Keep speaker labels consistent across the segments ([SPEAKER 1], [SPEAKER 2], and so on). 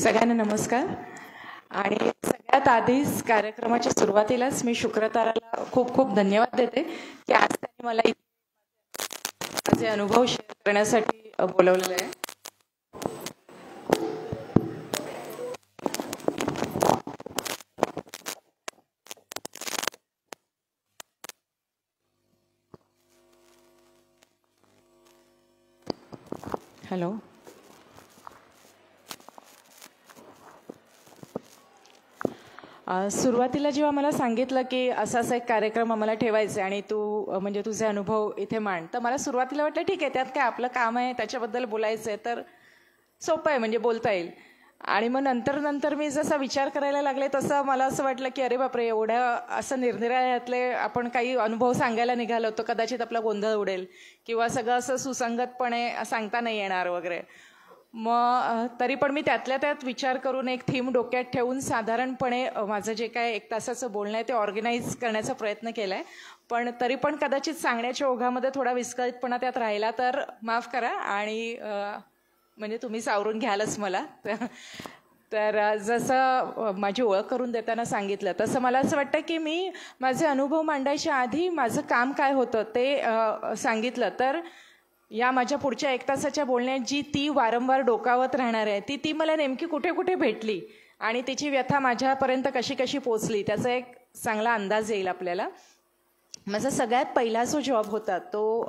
[SPEAKER 1] सगळ्यांना नमस्कार. आणि सगळ्यात आधीच कार्यक्रमाच्या सुरुवातीलाच मी शुक्रताराला खूप खूप धन्यवाद देते की आज त्यांनी मला माझे अनुभव शेअर करण्यासाठी बोलवलेलं आहे. हॅलो. सुरुवातीला जेव्हा मला सांगितलं की असा एक कार्यक्रम आम्हाला ठेवायचा आणि तू म्हणजे तुझे अनुभव इथे मांड, तर मला सुरुवातीला वाटलं ठीक आहे, त्यात काय आपलं काम आहे, त्याच्याबद्दल बोलायचं आहे तर सोपं आहे, म्हणजे बोलता येईल. आणि मग नंतर मी जसा विचार करायला लागले तसं मला असं वाटलं की अरे बापरे, एवढ्या असं निरनिराळ्यातले आपण काही अनुभव सांगायला निघालो तर कदाचित आपला गोंधळ उडेल किंवा सगळं असं सुसंगतपणे सांगता नाही येणार वगैरे. मग तरी पण मी त्यातल्या त्यात विचार करून एक थीम डोक्यात ठेवून साधारणपणे माझं जे काय 1 तासाचं बोलणं आहे ते ऑर्गनाईज करण्याचा प्रयत्न केला आहे. पण तरी पण कदाचित सांगण्याच्या ओघामध्ये थोडा विस्कळीतपणा त्यात राहिला तर माफ करा आणि म्हणजे तुम्ही सावरून घ्यालच मला. तर जसं माझी ओळख करून देताना सांगितलं तसं मला असं वाटतं की मी माझे अनुभव मांडायच्या आधी माझं काम काय होतं ते सांगितलं तर या माझ्या पुढच्या 1 तासाच्या बोलण्यात जी ती वारंवार डोकावत राहणार आहे ती मला नेमकी कुठे कुठे भेटली आणि तिची व्यथा माझ्यापर्यंत कशी कशी पोचली त्याचा एक चांगला अंदाज येईल आपल्याला. माझा सगळ्यात पहिला जो जॉब होता तो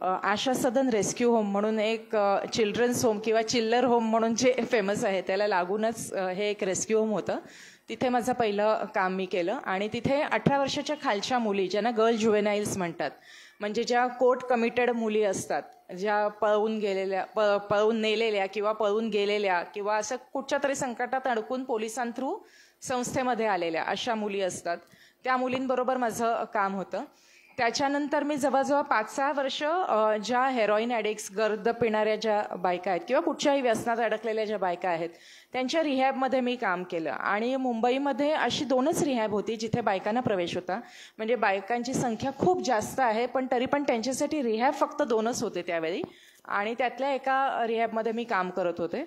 [SPEAKER 1] आशा सदन रेस्क्यू होम म्हणून एक चिल्ड्रन्स होम किंवा चिल्लर होम म्हणून जे फेमस आहे त्याला लागूनच हे एक रेस्क्यू होम होतं. तिथे माझं पहिलं काम मी केलं आणि तिथे 18 वर्षाच्या खालच्या मुली, ज्यांना गर्ल ज्युवेनाइल्स म्हणतात, म्हणजे ज्या कोर्ट कमिटेड मुली असतात, ज्या पळून नेलेल्या किंवा पळून गेलेल्या किंवा असं कुठच्या तरी संकटात अडकून पोलिसां थ्रू संस्थेमध्ये आलेल्या अशा मुली असतात, त्या मुलींबरोबर माझं काम होतं. त्याच्यानंतर मी जवळजवळ 5-6 वर्ष ज्या हेरोईन ॲडिक्ट्स, गर्द पिणाऱ्या ज्या बायका आहेत किंवा कुठच्याही व्यसनात अडकलेल्या ज्या बायका आहेत त्यांच्या रिहॅबमध्ये मी काम केलं. आणि मुंबईमध्ये अशी 2च रिहॅब होती जिथे बायकांना प्रवेश होता. म्हणजे बायकांची संख्या खूप जास्त आहे पण तरी पण त्यांच्यासाठी रिहॅब फक्त 2च होते त्यावेळी आणि त्यातल्या एका रिहॅबमध्ये मी काम करत होते.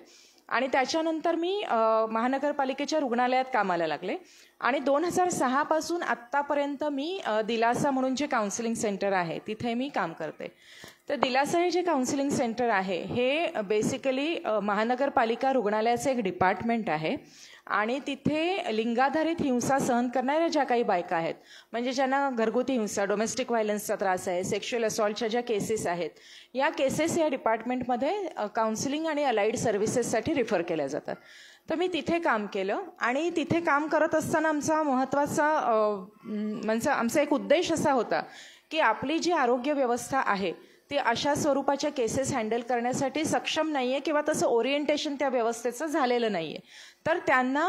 [SPEAKER 1] आणि त्याच्यानंतर मी महानगरपालिकेच्या रुग्णालयात कामाला लागले आणि 2006 पासून आत्तापर्यंत मी दिलासा म्हणून जे काउन्सिलिंग सेंटर आहे तिथे मी काम करते. तर दिलासा हे जे काउन्सिलिंग सेंटर आहे हे बेसिकली महानगरपालिका रुग्णालयाचं एक डिपार्टमेंट आहे आणि तिथे लिंगाधारित हिंसा सहन करणाऱ्या ज्या काही बायका आहेत, म्हणजे ज्यांना घरगुती हिंसा, डोमेस्टिक व्हायलन्सचा त्रास आहे, सेक्शुअल असॉल्टच्या ज्या केसेस आहेत, या केसेस या डिपार्टमेंटमध्ये काउन्सिलिंग आणि अलाइड सर्व्हिसेससाठी रिफर केल्या जातात. तर मी तिथे काम केलं आणि तिथे काम करत असताना आमचा महत्त्वाचा म्हणजे आमचा एक उद्देश असा होता की आपली जी आरोग्य व्यवस्था आहे ती अशा स्वरूपाच्या केसेस हँडल करण्यासाठी सक्षम नाही आहे किंवा तसं ओरिएंटेशन त्या व्यवस्थेचं झालेलं नाही आहे. तर त्यांना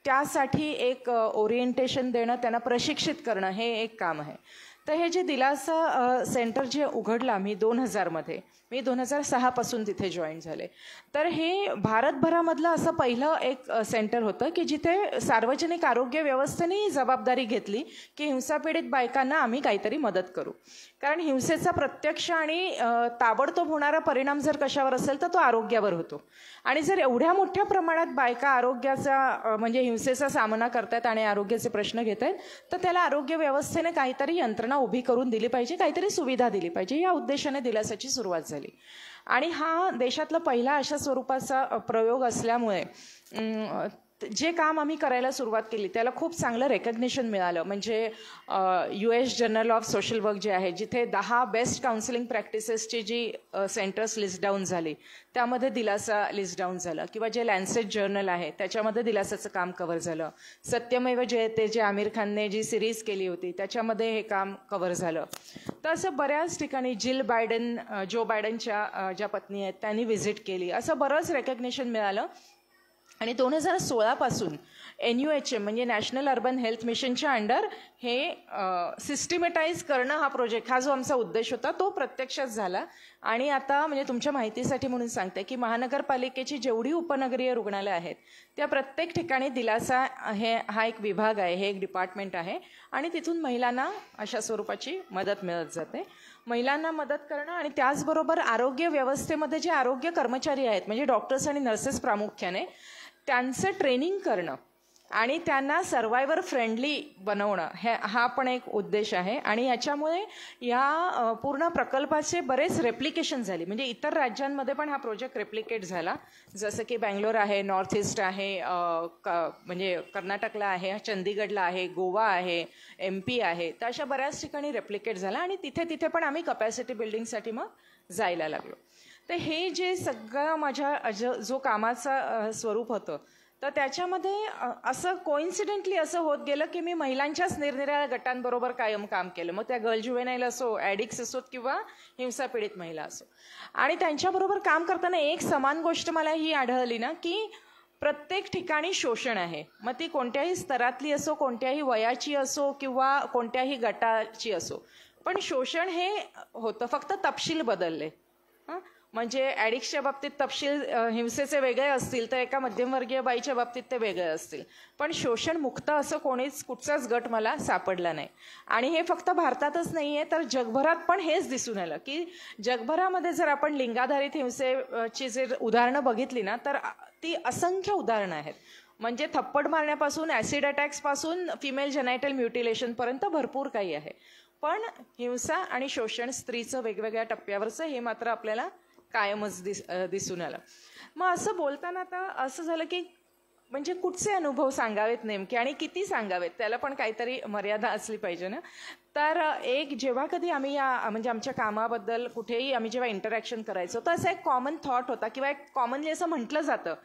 [SPEAKER 1] त्यासाठी एक ओरिएंटेशन देणं, त्यांना प्रशिक्षित करणं हे एक काम आहे. तर हे जे दिलासा सेंटर जे उघडलं आम्ही 2000मध्ये, मी 2006 पासून तिथे जॉईन झाले. तर हे भारतभरामधलं असं पहिलं एक सेंटर होतं की जिथे सार्वजनिक आरोग्य व्यवस्थेने जबाबदारी घेतली की हिंसापीडित बायकांना आम्ही काहीतरी मदत करू. कारण हिंसेचा प्रत्यक्ष आणि ताबडतोब होणारा परिणाम जर कशावर असेल तर तो आरोग्यावर होतो. आणि जर एवढ्या मोठ्या प्रमाणात बायका आरोग्याचा म्हणजे हिंसेचा सामना करतात आणि आरोग्याचे प्रश्न घेत आहेत तर त्याला आरोग्य व्यवस्थेने काहीतरी यंत्रणा उभी करून दिली पाहिजे, काहीतरी सुविधा दिली पाहिजे, या उद्देशाने दिलासाची सुरुवात झाली. आणि हा देशातला पहिला अशा स्वरूपाचा प्रयोग असल्यामुळे जे काम आम्ही करायला सुरुवात केली त्याला खूप चांगलं रेकग्निशन मिळालं. म्हणजे US journal of social work जे आहे, जिथे 10 बेस्ट काउन्सिलिंग प्रॅक्टिसेसची जी सेंटर्स लिस्ट डाऊन झाली त्यामध्ये दिलासा लिस्ट डाऊन झालं, किंवा जे लॅन्सेट जर्नल आहे त्याच्यामध्ये दिलासाचं काम कव्हर झालं. सत्यमेव जयते जे आमिर खानने जी सिरीज केली होती त्याच्यामध्ये हे काम कव्हर झालं. तर असं बऱ्याच ठिकाणी जो बायडनच्या ज्या पत्नी आहेत त्यांनी व्हिजिट केली, असं बरंच रेकग्निशन मिळालं. आणि 2016 पासून NUHM म्हणजे नॅशनल अर्बन हेल्थ मिशनच्या अंडर हे सिस्टमॅटाईज करणं हा प्रोजेक्ट, हा जो आमचा उद्देश होता तो प्रत्यक्षात झाला. आणि आता म्हणजे तुमच्या माहितीसाठी म्हणून सांगते की महानगरपालिकेची जेवढी उपनगरीय रुग्णालय आहेत त्या प्रत्येक ठिकाणी दिलासा हा एक विभाग आहे, हे एक डिपार्टमेंट आहे. आणि तिथून महिलांना अशा स्वरूपाची मदत मिळत जाते. महिलांना मदत करणं आणि त्याचबरोबर आरोग्य व्यवस्थेमध्ये जे आरोग्य कर्मचारी आहेत म्हणजे डॉक्टर्स आणि नर्सेस प्रामुख्याने त्यांचं ट्रेनिंग करणं आणि त्यांना सर्वायव्हर फ्रेंडली बनवणं हा पण एक उद्देश आहे. आणि याच्यामुळे या पूर्ण प्रकल्पाचे बरेच रेप्लिकेशन झाले. म्हणजे इतर राज्यांमध्ये पण हा प्रोजेक्ट रेप्लिकेट झाला, जसं की बँगलोर आहे, नॉर्थ ईस्ट आहे, म्हणजे कर्नाटकला आहे, चंदीगडला आहे, गोवा आहे, MP आहे. तर अशा बऱ्याच ठिकाणी रेप्लिकेट झाला आणि तिथे पण आम्ही कपॅसिटी बिल्डिंगसाठी मग जायला लागलो. तर हे जे सगळं माझ्या जो कामाचा स्वरूप होतं तर त्याच्यामध्ये असं कोइन्सिडेंटली असं होत गेलं की मी महिलांच्याच निरनिराळ्या गटांबरोबर कायम काम केलं. मग त्या गर्ल जुवेनाईल असो, ॲडिक्ट्स असोत किंवा हिंसापीडित महिला असो. आणि त्यांच्याबरोबर काम करताना एक समान गोष्ट मला ही आढळली ना की प्रत्येक ठिकाणी शोषण आहे. मग ती कोणत्याही स्तरातली असो, कोणत्याही वयाची असो किंवा कोणत्याही गटाची असो, पण शोषण हे होतं, फक्त तपशील बदलले. म्हणजे ॲडिक्सच्या बाबतीत तपशील हिंसेचे वेगळे असतील तर एका मध्यमवर्गीय बाईच्या बाबतीत ते वेगळे असतील, पण शोषण मुक्त असं कुठचाच गट मला सापडला नाही. आणि हे फक्त भारतातच नाही आहे तर जगभरात पण हेच दिसून आलं की जगभरामध्ये जर आपण लिंगाधारित हिंसेची जर उदाहरणं बघितली ना तर ती असंख्य उदाहरणं आहेत. म्हणजे थप्पड मारण्यापासून ॲसिड अटॅक्सपासून फिमेल जेनायटल म्युटिलेशनपर्यंत भरपूर काही आहे. पण हिंसा आणि शोषण स्त्रीचं वेगवेगळ्या टप्प्यावरचं हे मात्र आपल्याला कायमच दिसून आलं. मग असं बोलताना आता असं झालं की म्हणजे कुठचे अनुभव सांगावेत नेमके आणि किती सांगावेत, त्याला पण काहीतरी मर्यादा असली पाहिजे ना. तर जेव्हा कधी आम्ही म्हणजे आमच्या कामाबद्दल कुठेही आम्ही जेव्हा इंटरॅक्शन करायचो तर असा एक कॉमन थॉट होता किंवा एक कॉमनली असं म्हटलं जातं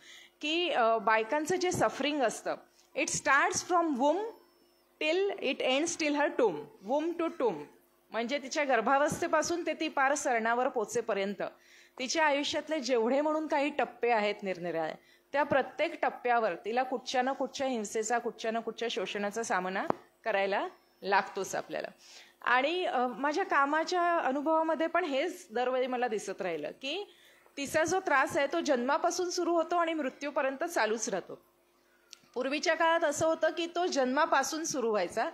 [SPEAKER 1] की बायकांचं जे सफरिंग असतं it starts from womb till it ends till her tomb. Womb to tomb म्हणजे तिच्या गर्भावस्थेपासून ते ती पार सरणावर पोचेपर्यंत तिच्या आयुष्यातले जेवढे म्हणून काही टप्पे आहेत निरनिराळे, त्या प्रत्येक टप्प्यावर तिला कुठच्या ना कुठच्या हिंसेचा, कुठच्या ना कुठच्या शोषणाचा सामना करायला लागतोच आपल्याला. आणि माझ्या कामाच्या अनुभवामध्ये पण हेच दरवेळी मला दिसत राहिलं की तिचा जो त्रास आहे तो जन्मापासून सुरू होतो आणि मृत्यूपर्यंत चालूच राहतो. पूर्वीच्या काळात असं होतं की तो जन्मापासून सुरू व्हायचा.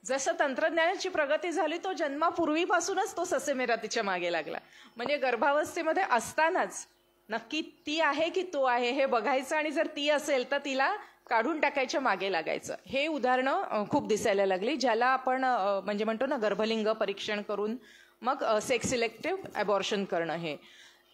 [SPEAKER 1] जसं तंत्रज्ञानाची प्रगती झाली तो जन्मापूर्वीपासूनच तो ससेमेरा तिच्या मागे लागला. म्हणजे गर्भावस्थेमध्ये असतानाच नक्की ती आहे की तो आहे हे बघायचं आणि जर ती असेल तर तिला काढून टाकायच्या मागे लागायचं. हे उदाहरणं खूप दिसायला लागली, ज्याला आपण म्हणजे म्हणतो ना गर्भलिंग परीक्षण करून मग सेक्स सिलेक्टिव्ह ॲबॉर्शन करणं हे.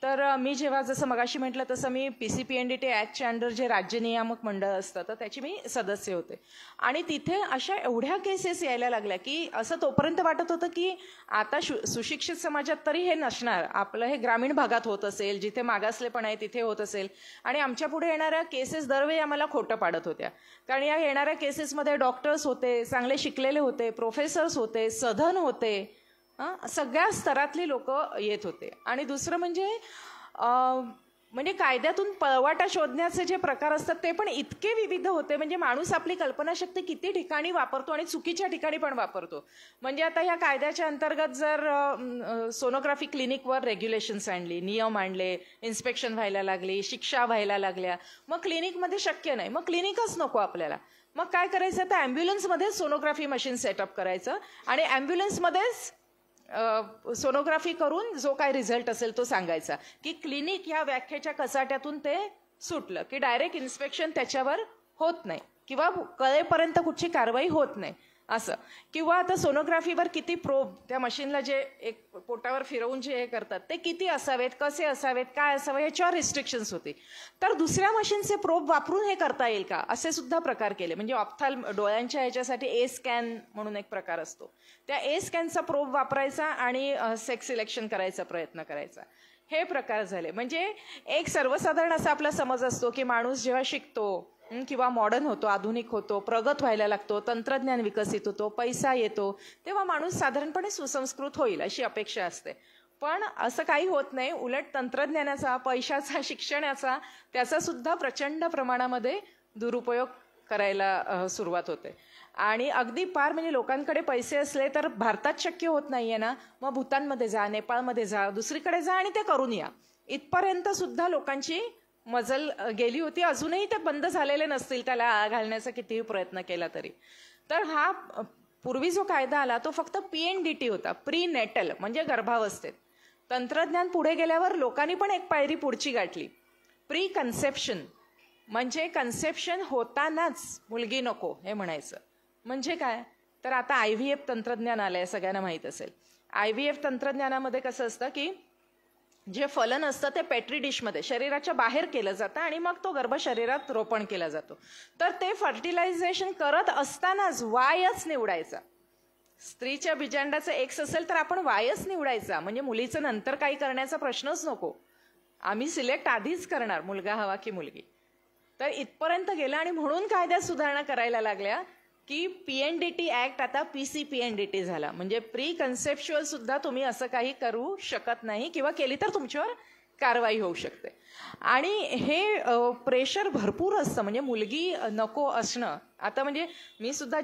[SPEAKER 1] तर मी जेव्हा जसं मगाशी म्हटलं तसं मी PCPNDT ॲक्टच्या अंडर जे राज्य नियामक मंडळ असतं तर त्याची मी सदस्य होते. आणि तिथे अशा एवढ्या केसेस यायला लागल्या की असं तोपर्यंत वाटत होतं की आता सुशिक्षित समाजात तरी हे नसणार, आपलं हे ग्रामीण भागात होत असेल, जिथे मागासलेपण आहे तिथे होत असेल. आणि आमच्या पुढे येणाऱ्या केसेस दरवेळी आम्हाला खोटं पाडत होत्या, कारण या येणाऱ्या केसेसमध्ये डॉक्टर्स होते, चांगले शिकलेले होते, प्रोफेसर्स होते, सधन होते, सगळ्या स्तरातली लोक येत होते. आणि दुसरं म्हणजे कायद्यातून पळवाटा शोधण्याचे जे प्रकार असतात ते पण इतके विविध होते. म्हणजे माणूस आपली कल्पनाशक्ती किती ठिकाणी वापरतो आणि चुकीच्या ठिकाणी पण वापरतो. म्हणजे आता या कायद्याच्या अंतर्गत जर सोनोग्राफी क्लिनिकवर रेग्युलेशन्स आणली, नियम आणले, इन्स्पेक्शन व्हायला लागली, शिक्षा व्हायला लागल्या, मग क्लिनिकमध्ये शक्य नाही, मग क्लिनिकच नको आपल्याला. मग काय करायचं, तर ॲम्ब्युलन्समध्ये सोनोग्राफी मशीन सेटअप करायचं आणि ॲम्ब्युलन्समध्येच सोनोग्राफी करून जो काय रिझल्ट असेल तो सांगायचा. की क्लिनिक ह्या व्याख्येच्या कचाट्यातून ते सुटलं की डायरेक्ट इन्स्पेक्शन त्याच्यावर होत नाही किंवा कळेपर्यंत कुठची कारवाई होत नाही असं. किंवा आता सोनोग्राफीवर किती प्रोब त्या मशीनला जे एक पोटावर फिरवून जे हे करतात ते किती असावेत, कसे असावेत, काय असावं याच्यावर रिस्ट्रिक्शन्स होते. तर दुसऱ्या मशीनचे प्रोब वापरून हे करता येईल का असे सुद्धा प्रकार केले. म्हणजे ऑप्थाल डोळ्यांच्या ह्याच्यासाठी A-स्कॅन म्हणून एक प्रकार असतो, त्या A-स्कॅनचा प्रोब वापरायचा आणि सेक्स सिलेक्शन करायचा प्रयत्न करायचा. हे प्रकार झाले. म्हणजे एक सर्वसाधारण असा आपला समज असतो की माणूस जेव्हा शिकतो किंवा मॉडर्न होतो, आधुनिक होतो, प्रगत व्हायला लागतो, तंत्रज्ञान विकसित होतो, पैसा येतो, तेव्हा माणूस साधारणपणे सुसंस्कृत होईल अशी अपेक्षा असते. पण असं काही होत नाही. उलट तंत्रज्ञानाचा, पैशाचा, शिक्षणाचा त्याचा सुद्धा प्रचंड प्रमाणामध्ये दुरुपयोग करायला सुरुवात होते. आणि अगदी पार म्हणजे लोकांकडे पैसे असले तर भारतात शक्य होत नाहीये ना, मग भूतानमध्ये जा, नेपाळमध्ये जा, दुसरीकडे जा आणि ते करून या, इथपर्यंत सुद्धा लोकांची मजल गेली होती. अजूनही ते बंद झालेले नसतील त्याला आळा घालण्याचा कितीही प्रयत्न केला तरी. तर हा पूर्वी जो कायदा आला तो फक्त PNDT होता, प्री नेटल म्हणजे गर्भावस्थेत. तंत्रज्ञान पुढे गेल्यावर लोकांनी पण एक पायरी पुढची गाठली, प्री कन्सेप्शन, म्हणजे कन्सेप्शन होतानाच मुलगी नको हे म्हणायचं. म्हणजे काय, तर आता IVF तंत्रज्ञान आलंय, सगळ्यांना माहीत असेल. IVF तंत्रज्ञानामध्ये कसं असतं की जे फलन असतं ते पेट्री डिशमध्ये शरीराच्या बाहेर केलं जातं आणि मग तो गर्भ शरीरात रोपण केला जातो. तर ते फर्टिलायझेशन करत असतानाच वायच निवडायचा. स्त्रीच्या बीजांडाचं एक्स असेल तर आपण वायच निवडायचा, म्हणजे मुलीचं नंतर काही करण्याचा प्रश्नच नको. आम्ही सिलेक्ट आधीच करणार, मुलगा हवा की मुलगी. तर इथपर्यंत गेलं आणि म्हणून कायद्यात सुधारणा करायला लागल्या की PNDT ऍक्ट आता PCPNDT झाला. म्हणजे प्री कन्सेप्च्युअल सुद्धा तुम्ही असं काही करू शकत नाही, किंवा केली तर तुमच्यावर कारवाई होऊ शकते. आणि हे प्रेशर भरपूर असतं, म्हणजे मुलगी नको असणं. आता म्हणजे मी सुद्धा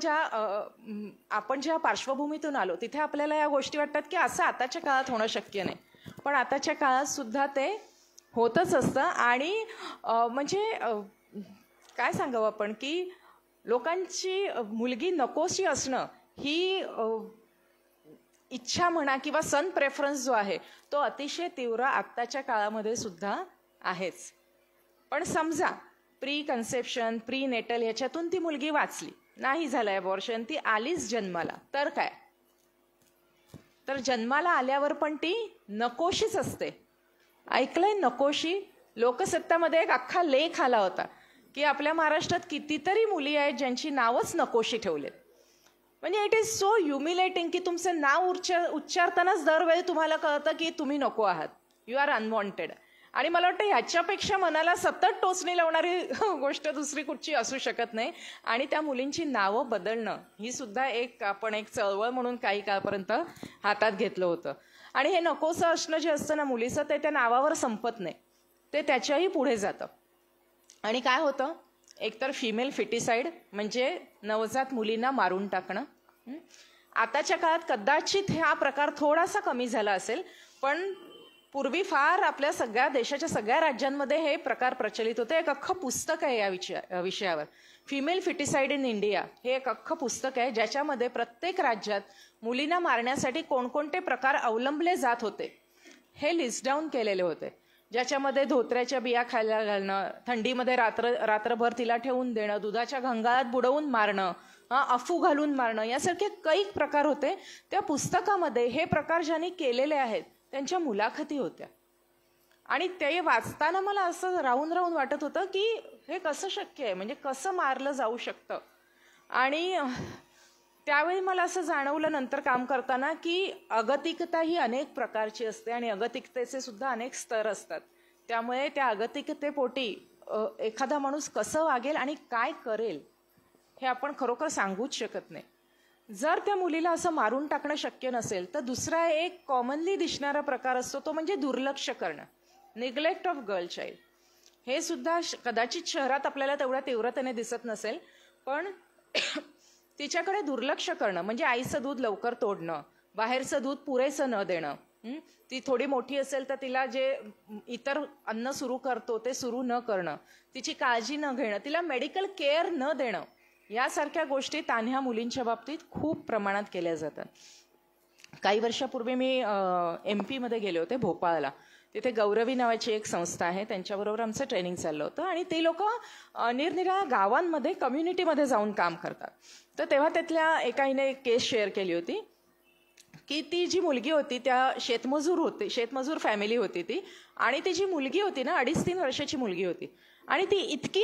[SPEAKER 1] आपण ज्या पार्श्वभूमीतून आलो तिथे आपल्याला या गोष्टी वाटतात की असं आताच्या काळात होणं शक्य नाही, पण आताच्या काळात सुद्धा ते होतच असतं. आणि म्हणजे काय सांगावं आपण की लोकांची मुलगी नकोशी असणं ही इच्छा म्हणा किंवा सन प्रेफरन्स जो आहे तो अतिशय तीव्र आत्ताच्या काळामध्ये सुद्धा आहेच. पण समजा प्री कन्सेप्शन, प्री नेटल ह्याच्यातून ती मुलगी वाचली, नाही झालं अबॉर्शन, ती आलीच जन्माला, तर काय, तर जन्माला आल्यावर पण ती नकोशीच असते. ऐकलंय नकोशी? लोकसत्तामध्ये एक अख्खा लेख आला होता की आपल्या महाराष्ट्रात कितीतरी मुली आहेत ज्यांची नावच नकोशी ठेवलेत. म्हणजे इट इज सो ह्युमिलेटिंग की तुमचं नाव उच्चारतानाच दरवेळी तुम्हाला कळतं की तुम्ही नको आहात, यू आर अनवॉन्टेड. आणि मला वाटतं ह्याच्यापेक्षा मनाला सतत टोचणी लावणारी गोष्ट दुसरी कुठची असू शकत नाही. आणि त्या मुलींची नावं बदलणं ही सुद्धा आपण एक चळवळ म्हणून काही काळपर्यंत हातात घेतलं होतं. आणि हे नकोसं असणं जे असतं ना मुलीचं, ते त्या नावावर संपत नाही, ते त्याच्याही पुढे जातं. आणि काय होतं, एकतर फिमेल फिटिसाइड म्हणजे नवजात मुलींना मारून टाकणं. आताच्या काळात कदाचित हा प्रकार थोडासा कमी झाला असेल, पण पूर्वी फार आपल्या सगळ्या देशाच्या सगळ्या राज्यांमध्ये हे प्रकार प्रचलित होते. एक अख्खं पुस्तक आहे या विषयावर, फिमेल फिटिसाइड इन इंडिया. हे एक अख्खं पुस्तक आहे ज्याच्यामध्ये प्रत्येक राज्यात मुलींना मारण्यासाठी कोणकोणते प्रकार अवलंबले जात होते हे लिस्ट डाऊन केलेले होते. ज्याच्यामध्ये धोत्र्याच्या बिया खायला घालणं, थंडीमध्ये रात्रभर तिला ठेवून देणं, दुधाच्या घंगाळात बुडवून मारणं, अफू घालून मारणं, यासारखे काही प्रकार होते. त्या पुस्तकामध्ये हे प्रकार ज्यांनी केलेले आहेत त्यांच्या मुलाखती होत्या. आणि ते वाचताना मला असं राहून राहून वाटत होतं की हे कसं शक्य आहे, म्हणजे कसं मारलं जाऊ शकतं. आणि त्यावेळी मला असं जाणवलं नंतर काम करताना की अगतिकता ही अनेक प्रकारची असते आणि अगतिकतेचे सुद्धा अनेक स्तर असतात. त्यामुळे त्या अगतिकतेपोटी एखादा माणूस कसं वागेल आणि काय करेल हे आपण खरोखर सांगूच शकत नाही. जर त्या मुलीला असं मारून टाकणं शक्य नसेल तर दुसरा एक कॉमनली दिसणारा प्रकार असतो तो म्हणजे दुर्लक्ष करणं, निग्लेक्ट ऑफ गर्ल चाइल्ड. हे सुद्धा कदाचित शहरात आपल्याला तेवढ्या तीव्रतेने दिसत नसेल, पण तिच्याकडे दुर्लक्ष करणं म्हणजे आईचं दूध लवकर तोडणं, बाहेरचं दूध पुरेसं न देणं, ती थोडी मोठी असेल तर तिला जे इतर अन्न सुरू करतो ते सुरू न करणं, तिची काळजी न घेणं, तिला मेडिकल केअर न देणं, यासारख्या गोष्टी तान्ह्या मुलींच्या बाबतीत खूप प्रमाणात केल्या जातात. काही वर्षापूर्वी मी MP मध्ये गेले होते, भोपाळला. तिथे गौरवी नावाची एक संस्था आहे, त्यांच्याबरोबर आमचं ट्रेनिंग चाललं होतं. आणि ते लोक निरनिराळ्या गावांमध्ये कम्युनिटीमध्ये जाऊन काम करतात. तर तेव्हा त्यातल्या एकाने केस शेअर केली होती की ती जी मुलगी होती त्या शेतमजूर फॅमिली होती ती. आणि ती जी मुलगी होती ना, 2.5-3 वर्षाची मुलगी होती. आणि ती इतकी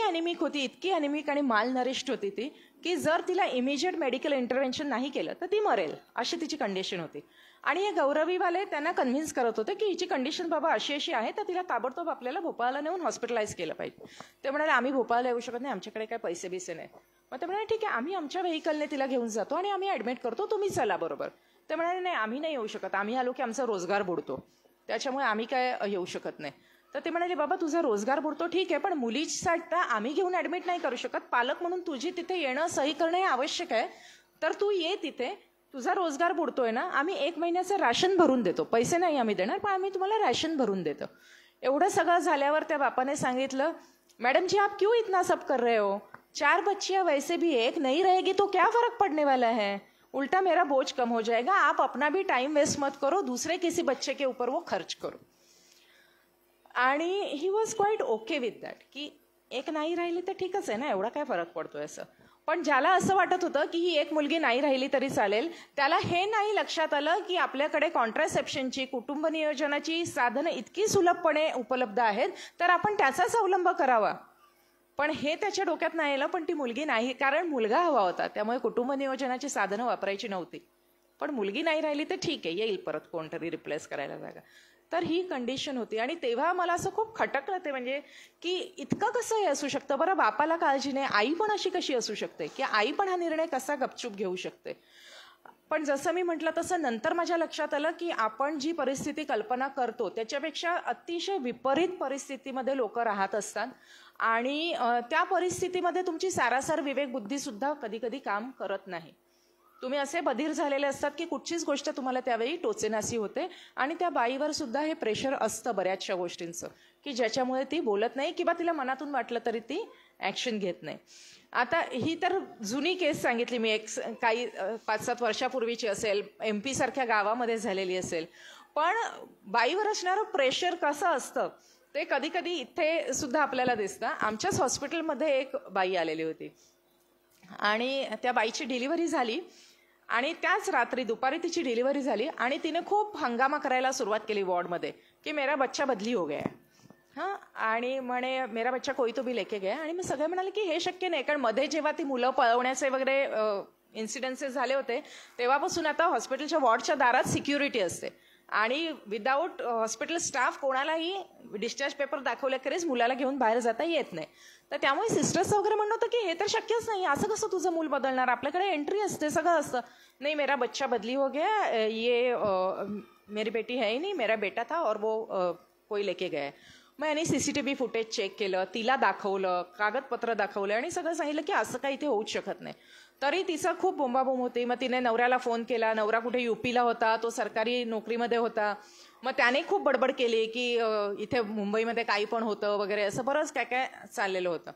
[SPEAKER 1] अॅनिमिक आणि माल नरिश्ड होती ती की जर तिला इमिजिएट मेडिकल इंटरव्हेन्शन नाही केलं तर ती मरेल, अशी तिची कंडिशन होती. आणि हे गौरवीवाले त्यांना कन्व्हिन्स करत होते की हिची कंडिशन बाबा अशी आहे तर तिला ताबडतोब आपल्याला भोपाळला नेऊन हॉस्पिटलाइज केलं पाहिजे. ते म्हणाले आम्ही भोपाळला येऊ शकत नाही, आमच्याकडे काय पैसे बिसे नाही. मग ते म्हणाले ठीक आहे, आम्ही आमच्या व्हेकलने तिला घेऊन जातो आणि आम्ही ऍडमिट करतो, तुम्ही चला बरोबर. ते म्हणाले नाही, आम्ही नाही येऊ शकत, आम्ही आलो की आमचा रोजगार बुडतो, त्याच्यामुळे आम्ही काय येऊ शकत नाही. तर ते म्हणाले बाबा तुझा रोजगार बुडतो ठीक आहे, पण मुलीसाठी आम्ही घेऊन ऍडमिट नाही करू शकत, पालक म्हणून तुझी तिथे येणं सही करणं हे आवश्यक आहे. तर तू ये तिथे, तुझा रोजगार बुडतोय ना, आम्ही 1 महिन्याचं राशन भरून देतो, पैसे नाही आम्ही देणार पण आम्ही तुम्हाला राशन भरून देतो. एवढं सगळं झाल्यावर त्या बापाने सांगितलं मैडम जी आप क्यों इतना सब कर रहे हो, 4 बच्चियां वैसे भी एक नहीं रहेगी तो क्या फर्क पड़ने वाला है, उल्टा मेरा बोझ कम हो जाएगा, आप अपना भी टाइम वेस्ट मत करो, दूसरे किसी बच्चे के ऊपर वो खर्च करो. आणि he was quite okay with that, की एक नाही राहिली तर ठीकच आहे ना, एवढा काय फरक पडतोय असं. पण ज्याला असं वाटत होतं की ही एक मुलगी नाही राहिली तरी चालेल, त्याला हे नाही लक्षात आलं की आपल्याकडे कॉन्ट्रासेप्शनची, कुटुंब नियोजनाची साधनं इतकी सुलभपणे उपलब्ध आहेत, तर आपण त्याचाच अवलंब करावा. पण हे त्याच्या डोक्यात नाही आलं. पण ती मुलगी नाही, कारण मुलगा हवा होता, त्यामुळे कुटुंब नियोजनाची साधनं वापरायची नव्हती. पण मुलगी नाही राहिली तर ठीक आहे, येईल परत कोणतरी रिप्लेस करायला जागा. तर ही कंडिशन होती. आणि तेव्हा मला असं खूप खटकलं ते, म्हणजे की इतकं कसं हे असू शकतं बरं, बापाला काळजी नाही, आई पण अशी कशी असू शकते, की आई पण हा निर्णय कसा गपचूप घेऊ शकते. पण जसं मी म्हटलं तसं नंतर माझ्या लक्षात आलं की आपण जी परिस्थिती कल्पना करतो त्याच्यापेक्षा अतिशय विपरीत परिस्थितीमध्ये लोक राहत असतात. आणि त्या परिस्थितीमध्ये तुमची सारासार विवेक बुद्धी सुद्धा कधी कधी काम करत नाही. तुम्ही असे बधीर झालेले असतात की कुठचीच गोष्ट तुम्हाला त्यावेळी टोचेनासी होते. आणि त्या बाईवर सुद्धा हे प्रेशर असतं बऱ्याचशा गोष्टींचं, की ज्याच्यामुळे ती बोलत नाही किंवा तिला मनातून वाटलं तरी ती ॲक्शन घेत नाही. आता ही तर जुनी केस सांगितली मी, एक काही 5-7 वर्षापूर्वीची असेल, MP सारख्या गावामध्ये झालेली असेल. पण बाईवर असणारं प्रेशर कसं असतं ते कधी कधी इथे सुद्धा आपल्याला दिसतं. आमच्याच हॉस्पिटलमध्ये एक बाई आलेली होती आणि त्या बाईची डिलिव्हरी झाली आणि त्याच रात्री दुपारी तिची डिलिव्हरी झाली आणि तिने खूप हंगामा करायला सुरुवात केली वॉर्डमध्ये की मेरा बच्चा बदली हो गया. हां, आणि म्हणे मेरा बच्चा कोई तो भी लेके गया. आणि मग सगळे म्हणाले की हे शक्य नाही, कारण मध्ये जेव्हा ती मुलं पळवण्याचे वगैरे इन्सिडेन्सेस झाले होते तेव्हापासून आता हॉस्पिटलच्या वॉर्डच्या दारात सिक्युरिटी असते आणि विदाऊट हॉस्पिटल स्टाफ कोणालाही डिस्चार्ज पेपर दाखवल्याखेरीज मुलाला घेऊन बाहेर जाता येत नाही. तर त्यामुळे सिस्टर्सचं वगैरे म्हणणं होतं की हे तर शक्यच नाही, असं कसं तुझं मूल बदलणार, आपल्याकडे एंट्री असते, सगळं असतं. नाही, मेरा बच्चा बदली हो गया, ये मेरी बेटी है ही नहीं, मेरा बेटा था और वो कोई लेके गया. मग यांनी CCTV फुटेज चेक केलं, तिला दाखवलं, कागदपत्र दाखवलं आणि सगळं सांगितलं की असं काही इथे होऊच शकत नाही. तरी तिचं खूप बोंबाबोंब होती. मग तिने नवऱ्याला फोन केला, नवरा कुठे UPला होता, तो सरकारी नोकरीमध्ये होता. मग त्याने खूप बडबड केली की इथे मुंबईमध्ये काही पण होतं वगैरे, असं बरंच काय काय चाललेलं होतं.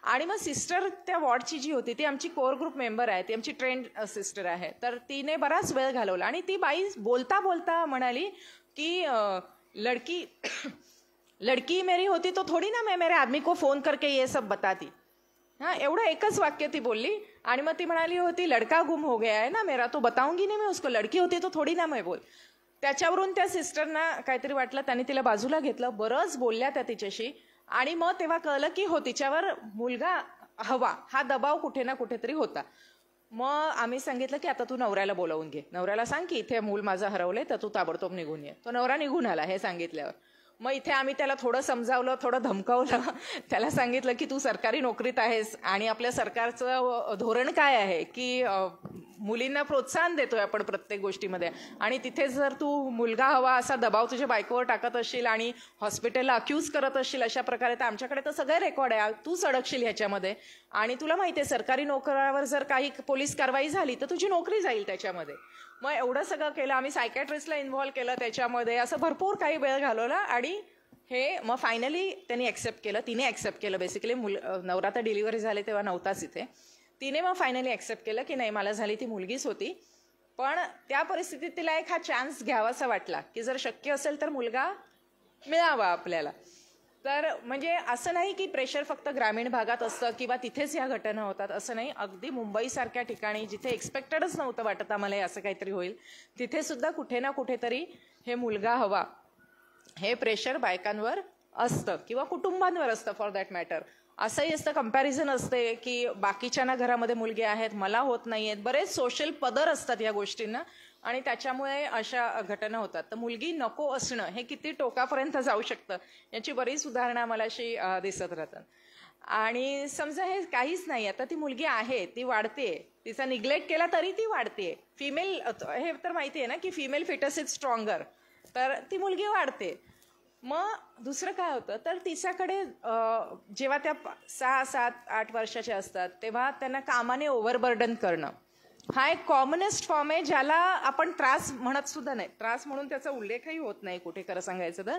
[SPEAKER 1] आणि मग सिस्टर त्या वॉर्डची जी होती ती आमची कोर ग्रुप मेंबर आहे, ती आमची ट्रेंड सिस्टर आहे. तर तिने बराच वेळ घालवला आणि ती बाई बोलता बोलता म्हणाली की लड़की मेरी होती तो थोड़ी ना मैं मेरे आदमी को फोन करके ये सब बताती. हाँ, एवढं एकच वाक्य ती बोलली. आणि मग ती म्हणाली होती लड़का गुम हो गया है ना मेरा, तो बताऊंगी नहीं मैं उसको, लड़की होती तो थोड़ी ना मैं बोल. त्याच्यावरून त्या सिस्टरना काहीतरी वाटलं, त्यांनी तिला बाजूला घेतलं, बरंच बोलल्या त्या तिच्याशी. आणि मग तेव्हा कळलं की हो, तिच्यावर मुलगा हवा हा दबाव कुठे ना कुठेतरी होता. मग आम्ही सांगितलं की आता तू नवऱ्याला बोलावून घे, नवऱ्याला सांग की इथे मूल माझं हरवलंय तर तू ताबडतोब निघून ये. तो नवरा निघून आला हे सांगितल्यावर. मग इथे आम्ही त्याला थोडं समजावलं, थोडं धमकावलं, त्याला सांगितलं की तू सरकारी नोकरीत आहेस आणि आपल्या सरकारचं धोरण काय आहे की मुलींना प्रोत्साहन देतोय आपण प्रत्येक गोष्टीमध्ये, आणि तिथे जर तू मुलगा हवा असा दबाव तुझ्या बायकोवर टाकत असशील आणि हॉस्पिटलला अक्यूज करत असशील अशा प्रकारे, तर आमच्याकडे तर सगळे रेकॉर्ड आहे, तूच अडकशील ह्याच्यामध्ये. आणि तुला माहिती आहे सरकारी नोकरावर जर काही पोलीस कारवाई झाली तर तुझी नोकरी जाईल त्याच्यामध्ये. मग एवढं सगळं केलं आम्ही, सायकॅट्रिस्टला इन्व्हॉल्व केलं त्याच्यामध्ये, असं भरपूर काही वेळ घालवला. आणि हे मग फायनली त्यांनी ॲक्सेप्ट केलं, तिने ॲक्सेप्ट केलं. बेसिकली नवरा तर डिलिव्हरी झाले तेव्हा नव्हताच इथे. तिने मग फायनली ॲक्सेप्ट केलं की नाही, मला झाली ती मुलगीच होती. पण त्या परिस्थितीत तिला एक हा चान्स घ्यावासा वाटला की जर शक्य असेल तर मुलगा मिळावा आपल्याला. तर म्हणजे असं नाही की प्रेशर फक्त ग्रामीण भागात असतं किंवा तिथेच ह्या घटना होतात, असं नाही. अगदी मुंबईसारख्या ठिकाणी जिथे एक्सपेक्टेडच नव्हतं वाटत आम्हाला असं काहीतरी होईल, तिथे सुद्धा कुठे ना कुठेतरी हे मुलगा हवा हे प्रेशर बायकांवर असतं किंवा कुटुंबांवर असतं फॉर दॅट मॅटर. असंही असतं, कंपॅरिझन असते की बाकीच्यांना घरामध्ये मुलगे आहेत, मला होत नाही आहेत, बरेच सोशल पदर असतात या गोष्टींना आणि त्याच्यामुळे अशा घटना होतात. तर मुलगी नको असणं हे किती टोकापर्यंत जाऊ शकतं याची बरीच उदाहरणं आम्हाला अशी दिसत राहतात. आणि समजा हे काहीच नाही, आता ती मुलगी आहे, ती वाढते, तिचा निग्लेक्ट केला तरी ती वाढते. फिमेल हे तर माहिती आहे ना की फिमेल फिटस इज स्ट्रॉंगर, तर ती मुलगी वाढते. मग दुसरं काय होतं तर तिच्याकडे जेव्हा त्या 6, 7, 8 वर्षाच्या असतात तेव्हा त्यांना कामाने ओव्हरबर्डन करणं हा एक कॉमनेस्ट फॉर्म आहे, ज्याला आपण त्रास म्हणत सुद्धा नाही. त्रास म्हणून त्याचा उल्लेखही होत नाही कुठे खरं सांगायचं तर.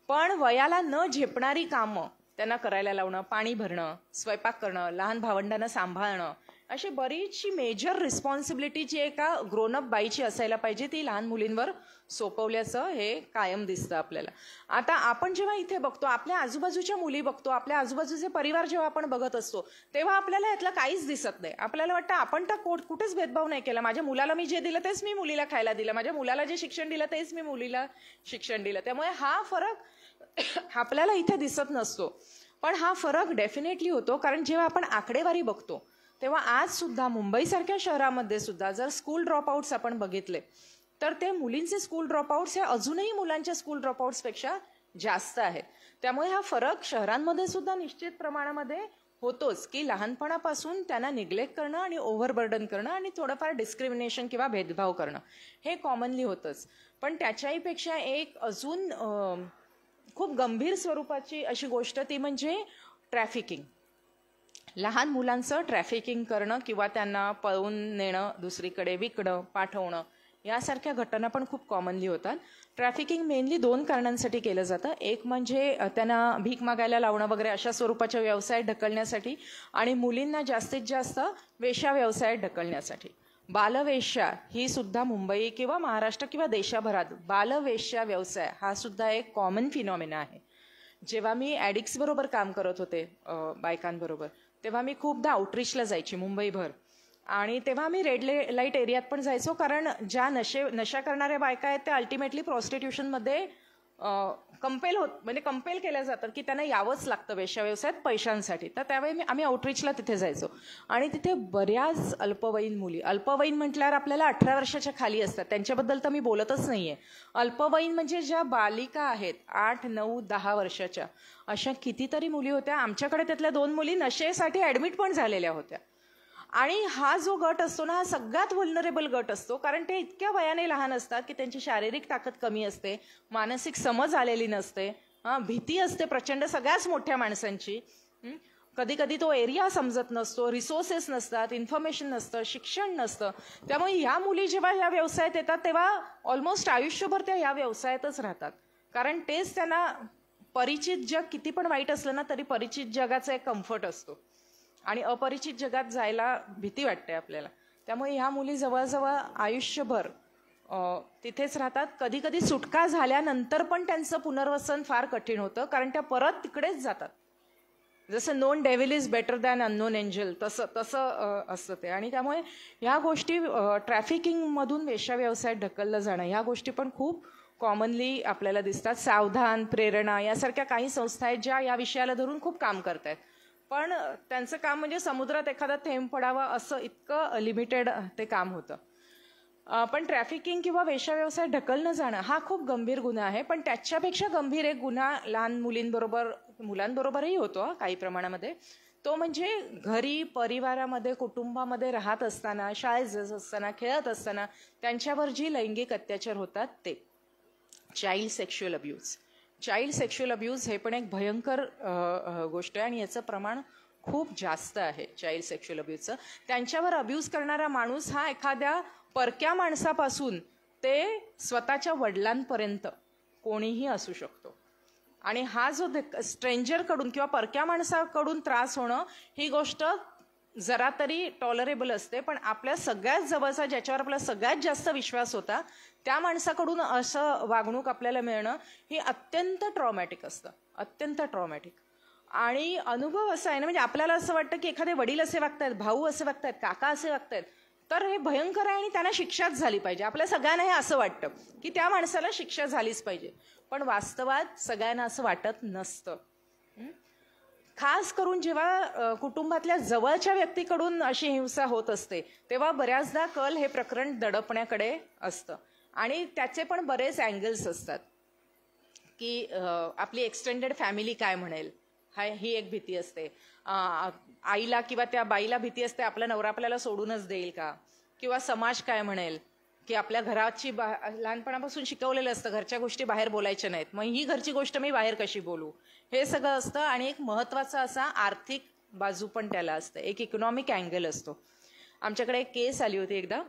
[SPEAKER 1] पण वयाला न झेपणारी कामं त्यांना करायला लावणं, पाणी भरणं, स्वयंपाक करणं, लहान भावंडांना सांभाळणं, अशी बरीचशी मेजर रिस्पॉन्सिबिलिटी जी एका ग्रोनअप बाईची असायला पाहिजे ती लहान मुलींवर सोपवल्याचं हे कायम दिसतं आपल्याला. आता आपण जेव्हा इथे बघतो, आपल्या आजूबाजूच्या मुली बघतो, आपल्या आजूबाजूचे परिवार जेव्हा आपण बघत असतो, तेव्हा आपल्याला यातलं काहीच दिसत नाही. आपल्याला वाटतं आपण तर कुठेच भेदभाव नाही केला, माझ्या मुलाला मी जे दिलं तेच मी मुलीला खायला दिलं, माझ्या मुलाला जे शिक्षण दिलं तेच मी मुलीला शिक्षण दिलं. त्यामुळे हा फरक आपल्याला इथे दिसत नसतो, पण हा फरक डेफिनेटली होतो. कारण जेव्हा आपण आकडेवारी बघतो तेव्हा आज सुद्धा मुंबईसारख्या शहरामध्ये सुद्धा जर स्कूल ड्रॉपआउट्स आपण बघितले तर ते मुलींचे स्कूल ड्रॉपआउट्स हे अजूनही मुलांच्या स्कूल ड्रॉपआउट्सपेक्षा जास्त आहेत. त्यामुळे हा फरक शहरांमध्ये सुद्धा निश्चित प्रमाणामध्ये होतोच की लहानपणापासून त्यांना निग्लेक्ट करणं आणि ओव्हरबर्डन करणं आणि थोडंफार डिस्क्रिमिनेशन किंवा भेदभाव करणं हे कॉमनली होतंच. पण त्याच्याहीपेक्षा एक अजून खूप गंभीर स्वरूपाची अशी गोष्ट ती म्हणजे ट्रॅफिकिंग. लहान मुलांचं ट्रॅफिकिंग करणं किंवा त्यांना पळवून नेणं, दुसरीकडे विकणं, पाठवणं यासारख्या घटना पण खूप कॉमनली होतात. ट्रॅफिकिंग मेनली 2 कारणांसाठी केलं जातं. एक म्हणजे त्यांना भीक मागायला लावणं वगैरे अशा स्वरूपाच्या व्यवसायात ढकलण्यासाठी, आणि मुलींना जास्तीत जास्त वेश्या व्यवसायात ढकलण्यासाठी. बालवेश्या ही सुद्धा मुंबई किंवा महाराष्ट्र किंवा देशाभरात बालवेश्या व्यवसाय हा सुद्धा एक कॉमन फिनॉमिना आहे. जेव्हा मी ॲडिक्ट्सबरोबर काम करत होते बायकांबरोबर, तेव्हा मी खूपदा आउटरीचला जायची मुंबईभर, आणि तेव्हा आम्ही रेड लाईट एरियात पण जायचो. कारण ज्या नशा करणाऱ्या बायका आहेत त्या अल्टिमेटली प्रॉस्टिट्यूशनमध्ये कंपेल केल्या जातात की त्यांना यावंच लागतं वेश्या व्यवसायात पैशांसाठी. तर त्यावेळी आम्ही आउटरीचला तिथे जायचो, आणि तिथे बऱ्याच अल्पवयीन मुली, अल्पवयीन म्हटल्यावर आपल्याला 18 वर्षाच्या खाली असतात, त्यांच्याबद्दल तर मी बोलतच नाहीये. अल्पवयीन म्हणजे ज्या बालिका आहेत 8, 9, 10 वर्षाच्या, अशा कितीतरी मुली होत्या. आमच्याकडे त्यातल्या 2 मुली नशेसाठी ॲडमिट पण झालेल्या होत्या. आणि हा जो गट असतो ना, हा सगळ्यात व्हल्नरेबल गट असतो. कारण ते इतक्या वयाने लहान असतात की त्यांची शारीरिक ताकद कमी असते, मानसिक समज आलेली नसते, भीती असते प्रचंड सगळ्याच मोठ्या माणसांची. कधी कधी तो एरिया समजत नसतो, रिसोर्सेस नसतात, इन्फॉर्मेशन नसतं, शिक्षण नसतं. त्यामुळे ह्या मुली जेव्हा ह्या व्यवसायात येतात तेव्हा ऑलमोस्ट आयुष्यभर त्या ह्या व्यवसायातच राहतात. कारण तेच त्यांना परिचित जग किती पण वाईट असलं ना तरी परिचित जगाचा एक कम्फर्ट असतो, आणि अपरिचित जगात जायला भीती वाटते आपल्याला. त्यामुळे ह्या मुली जवळजवळ आयुष्यभर तिथेच राहतात. कधी कधी सुटका झाल्यानंतर पण त्यांचं पुनर्वसन फार कठीण होतं, कारण त्या परत तिकडेच जातात. जसं non devil is better than unknown angel, तसं असतं ते. आणि त्यामुळे ह्या गोष्टी ट्रॅफिकिंगमधून वेश्या व्यवसायात ढकललं जाणं ह्या गोष्टी पण खूप कॉमनली आपल्याला दिसतात. सावधान, प्रेरणा यासारख्या काही संस्था आहेत ज्या या विषयाला धरून खूप काम करत आहेत, पण त्यांचं काम म्हणजे समुद्रात एखादा थेंब पडावा असं इतकं लिमिटेड ते काम होतं. पण ट्रॅफिकिंग किंवा वेश्या व्यवसाय ढकलणं जाणं हा खूप गंभीर गुन्हा आहे. पण त्याच्यापेक्षा गंभीर एक गुन्हा लहान मुलांबरोबरही होतो काही प्रमाणामध्ये. तो म्हणजे घरी, परिवारामध्ये, कुटुंबामध्ये राहत असताना, शाळेत जात असताना, खेळत असताना त्यांच्यावर जी लैंगिक अत्याचार होतात ते child sexual abuse. Child sexual abuse हे पण एक भयंकर गोष्ट आहे, आणि याचं प्रमाण खूप जास्त आहे चाइल्ड सेक्शुअल अब्यूजचं. त्यांच्यावर अब्यूज करणारा माणूस हा एखाद्या परक्या माणसापासून ते स्वतःच्या वडिलांपर्यंत कोणीही असू शकतो. आणि हा जो स्ट्रेंजरकडून किंवा परक्या माणसाकडून त्रास होणं ही गोष्ट जरा तरी टॉलरेबल असते, पण आपल्या सगळ्यात जवळचा, ज्याच्यावर आपला सगळ्यात जास्त विश्वास होता, त्या माणसाकडून असं वागणूक आपल्याला मिळणं हे अत्यंत ट्रॉमॅटिक असतं, अत्यंत ट्रॉमॅटिक. आणि अनुभव असा आहे ना, म्हणजे आपल्याला असं वाटतं की एखादे वडील असे वागतायत, भाऊ असे वागतायत, काका असे वागतायत, तर हे भयंकर आहे आणि त्यांना शिक्षाच झाली पाहिजे. आपल्या सगळ्यांना हे असं वाटतं की त्या माणसाला शिक्षा झालीच पाहिजे, पण वास्तवात सगळ्यांना असं वाटत नसतं. खास करून जेव्हा कुटुंबातल्या जवळच्या व्यक्तीकडून अशी हिंसा होत असते तेव्हा बऱ्याचदा कल हे प्रकरण दडपण्याकडे असतं. आणि त्याचे पण बरेच अँगल्स असतात की आपली एक्सटेंडेड फॅमिली काय म्हणेल, ही एक भीती असते. आईला किंवा त्या बाईला भीती असते आपला नवरा आपल्याला सोडूनच देईल का, किंवा समाज काय म्हणेल की आपल्या घराची लहानपणापासून शिकवलेलं असतं घरच्या गोष्टी बाहेर बोलायच्या नाहीत, मग ही घरची गोष्ट मी बाहेर कशी बोलू, हे सगळं असतं. आणि एक महत्त्वाचा असा आर्थिक बाजू पण त्याला असतं, एक इकॉनॉमिक अँगल असतो. आमच्याकडे एक केस आली होती एकदा.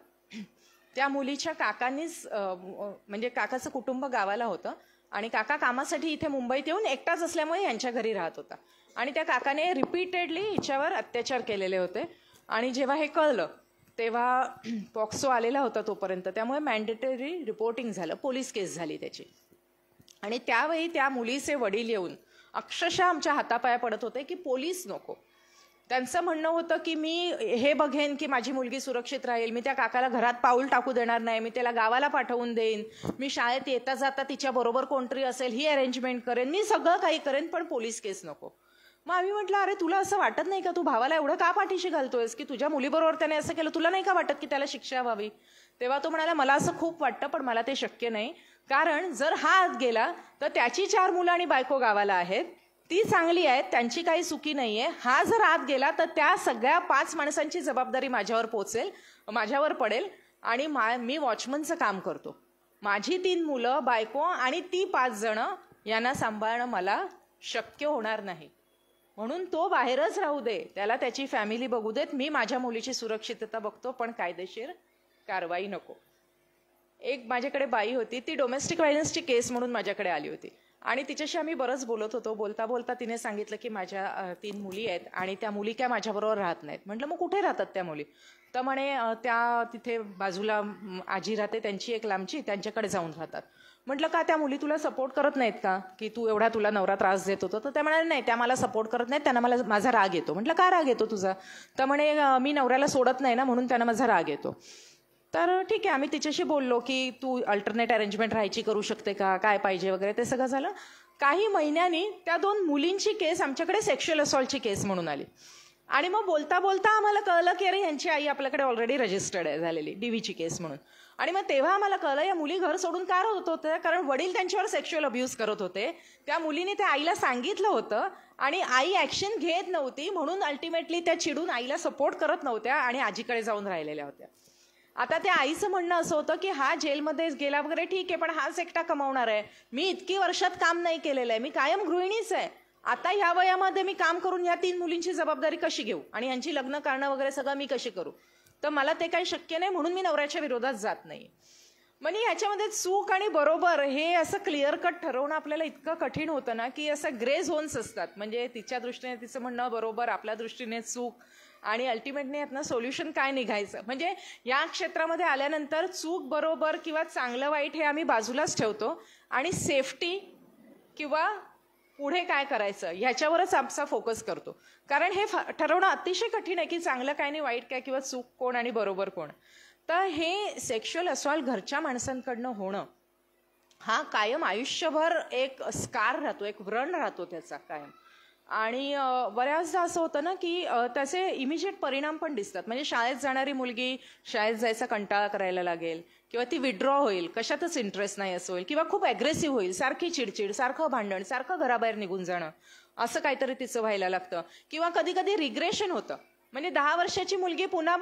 [SPEAKER 1] त्या मुलीच्या काकांनीच, म्हणजे काकाचं कुटुंब गावाला होतं आणि काका कामासाठी इथे मुंबईत येऊन एकटाच असल्यामुळे यांच्या घरी राहत होता, आणि त्या काकाने रिपीटेडली हिच्यावर अत्याचार केलेले होते. आणि जेव्हा हे कळलं तेव्हा पॉक्सो आलेला होता तोपर्यंत, त्यामुळे मॅन्डेटरी रिपोर्टिंग झालं, पोलीस केस झाली त्याची. आणि त्यावेळी त्या मुलीचे वडील येऊन अक्षरशः आमच्या हातापाया पडत होते की पोलीस नको. त्यांचं म्हणणं होतं की मी हे बघेन की माझी मुलगी सुरक्षित राहील, मी त्या काकाला घरात पाऊल टाकू देणार नाही, मी त्याला गावाला पाठवून देईन, मी शाळेत येता जाता तिच्याबरोबर कोणतरी असेल ही अरेंजमेंट करेन, मी सगळं काही करेन, पण पोलीस केस नको. मग आम्ही म्हटलं अरे तुला असं वाटत नाही का, तू भावाला एवढं का पाठीशी घालतोयस की तुझ्या मुलीबरोबर त्याने असं केलं, तुला नाही का वाटत की त्याला शिक्षा व्हावी. तेव्हा तो म्हणाला मला असं खूप वाटतं पण मला ते शक्य नाही, कारण जर हा आत गेला तर त्याची 4 मुलं आणि बायको गावाला आहेत, ती चांगली आहेत, त्यांची काही चुकी नाहीये, हा जर आत गेला तर त्या सगळ्या 5 माणसांची जबाबदारी माझ्यावर पडेल आणि मी वॉचमनचं काम करतो, माझी 3 मुलं बायको आणि ती 5 जण यांना सांभाळणं मला शक्य होणार नाही, म्हणून तो बाहेरच राहू दे, त्याला त्याची फॅमिली बघू देत, मी माझ्या मुलीची सुरक्षितता बघतो पण कायदेशीर कारवाई नको. एक माझ्याकडे बाई होती, ती डोमेस्टिक व्हायलन्सची केस म्हणून माझ्याकडे आली होती आणि तिच्याशी आम्ही बरंच बोलत होतो. बोलता बोलता तिने सांगितलं की माझ्या 3 मुली आहेत आणि त्या मुली काय माझ्याबरोबर राहत नाहीत. म्हटलं मग कुठे राहतात त्या मुली, तर म्हणे त्या तिथे बाजूला आजी राहते त्यांची एक लांबची, त्यांच्याकडे जाऊन राहतात. म्हटलं का त्या मुली तुला सपोर्ट करत नाहीत का, की तू एवढा तुला नवरा त्रास देत होतो, तर त्या म्हणाले नाही त्या मला सपोर्ट करत नाहीत, त्यांना माझा राग येतो. म्हटलं का राग येतो तुझा, तर म्हणे मी नवऱ्याला सोडत नाही ना म्हणून त्यांना माझा राग येतो. तर ठीक आहे, आम्ही तिच्याशी बोललो की तू अल्टरनेट अरेंजमेंट राहायची करू शकते का, काय पाहिजे वगैरे, ते सगळं झालं. काही महिन्यांनी त्या 2 मुलींची केस आमच्याकडे सेक्शुअल असॉल्टची केस म्हणून आली आणि मग बोलता बोलता आम्हाला कळलं की अरे यांची आई आपल्याकडे ऑलरेडी रजिस्टर्ड आहे झालेली डीव्हीची केस म्हणून. आणि मग तेव्हा आम्हाला कळलं या मुली घर सोडून का राहत होत्या, कारण वडील त्यांच्यावर सेक्शुअल अब्यूज करत होते. त्या मुलीने त्या आईला सांगितलं होतं आणि आई ऍक्शन घेत नव्हती, म्हणून अल्टिमेटली त्या चिडून आईला सपोर्ट करत नव्हत्या आणि आजीकडे जाऊन राहिलेल्या होत्या. आता त्या आईचं म्हणणं असं होतं की हा जेलमध्ये गेला वगैरे ठीक आहे, पण हाच एकटा कमावणार आहे, मी इतकी वर्षात काम नाही केलेलं आहे, मी कायम गृहिणीच आहे, आता ह्या वयामध्ये मी काम करून या 3 मुलींची जबाबदारी कशी घेऊ आणि यांची लग्न करणं वगैरे सगळं मी कशी करू, तर मला ते काही शक्य नाही, म्हणून मी नवऱ्याच्या विरोधात जात नाही. म्हणजे ह्याच्यामध्ये चूक आणि बरोबर हे असं क्लिअर कट ठरवणं आपल्याला इतकं कठीण होतं ना, की असं ग्रे झोन्स असतात. म्हणजे तिच्या दृष्टीने तिचं म्हणणं बरोबर, आपल्या दृष्टीने चूक, आणि अल्टिमेटली यातनं सोल्युशन काय निघायचं. म्हणजे या क्षेत्रामध्ये आल्यानंतर चूक बरोबर किंवा चांगलं वाईट हे आम्ही बाजूलाच ठेवतो आणि सेफ्टी किंवा पुढे काय करायचं ह्याच्यावरच आमचा फोकस करतो, कारण हे ठरवणं अतिशय कठीण आहे की चांगलं काय आणि वाईट काय किंवा चूक कोण आणि बरोबर कोण. तर हे सेक्शुअल असॉल्ट घरच्या माणसांकडनं होणं हा कायम आयुष्यभर एक स्कार राहतो, एक व्रण राहतो त्याचा कायम. आणि बऱ्याचदा असं होतं ना की त्याचे इमिजिएट परिणाम पण दिसतात. म्हणजे शाळेत जाणारी मुलगी शाळेत जायचा कंटाळा करायला लागेल किंवा ती विड्रॉ होईल, कशातच इंटरेस्ट नाही असं होईल, किंवा खूप ॲग्रेसिव्ह होईल, सारखी चिडचिड, सारखं भांडण, सारखं घराबाहेर निघून जाणं, असं काहीतरी तिचं व्हायला लागतं. किंवा कधी कधी रिग्रेशन होतं, म्हणजे 10 वर्षाची मुलगी पुन्हा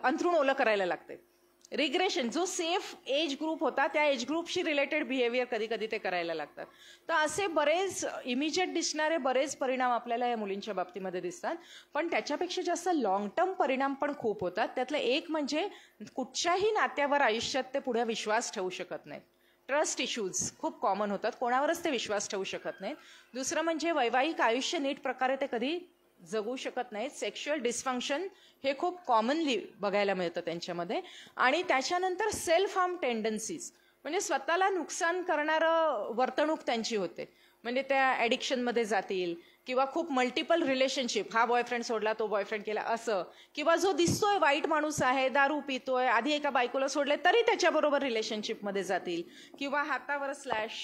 [SPEAKER 1] अंथरूण ओलं करायला लागते. रिग्रेशन, जो सेफ एज ग्रुप होता त्या एज ग्रुपशी रिलेटेड बिहेवियर कधी कधी ते करायला लागतात. तर असे बरेच इमिजिएट दिसणारे बरेच परिणाम आपल्याला या मुलींच्या बाबतीमध्ये दिसतात. पण त्याच्यापेक्षा जास्त लॉंग टर्म परिणाम पण खूप होतात. त्यातलं एक म्हणजे कुठच्याही नात्यावर आयुष्यात ते पुढे विश्वास ठेवू शकत नाहीत. ट्रस्ट इश्यूज खूप कॉमन होतात, कोणावरच ते विश्वास ठेवू शकत नाहीत. दुसरं म्हणजे वैवाहिक आयुष्य नीट प्रकारे ते कधी जगू शकत नाहीत. सेक्शुअल डिस्फंक्शन हे खूप कॉमनली बघायला मिळतं त्यांच्यामध्ये. आणि त्याच्यानंतर सेल्फ हार्म टेंडन्सीज, म्हणजे स्वतःला नुकसान करणारं वर्तणूक त्यांची होते. म्हणजे त्या ॲडिक्शनमध्ये जातील किंवा खूप मल्टिपल रिलेशनशिप, हा बॉयफ्रेंड सोडला तो बॉयफ्रेंड केला असं, किंवा जो दिसतोय वाईट माणूस आहे, दारू पितोय, आधी एका बायकोला सोडले तरी त्याच्याबरोबर रिलेशनशिपमध्ये जातील, किंवा हातावर स्लॅश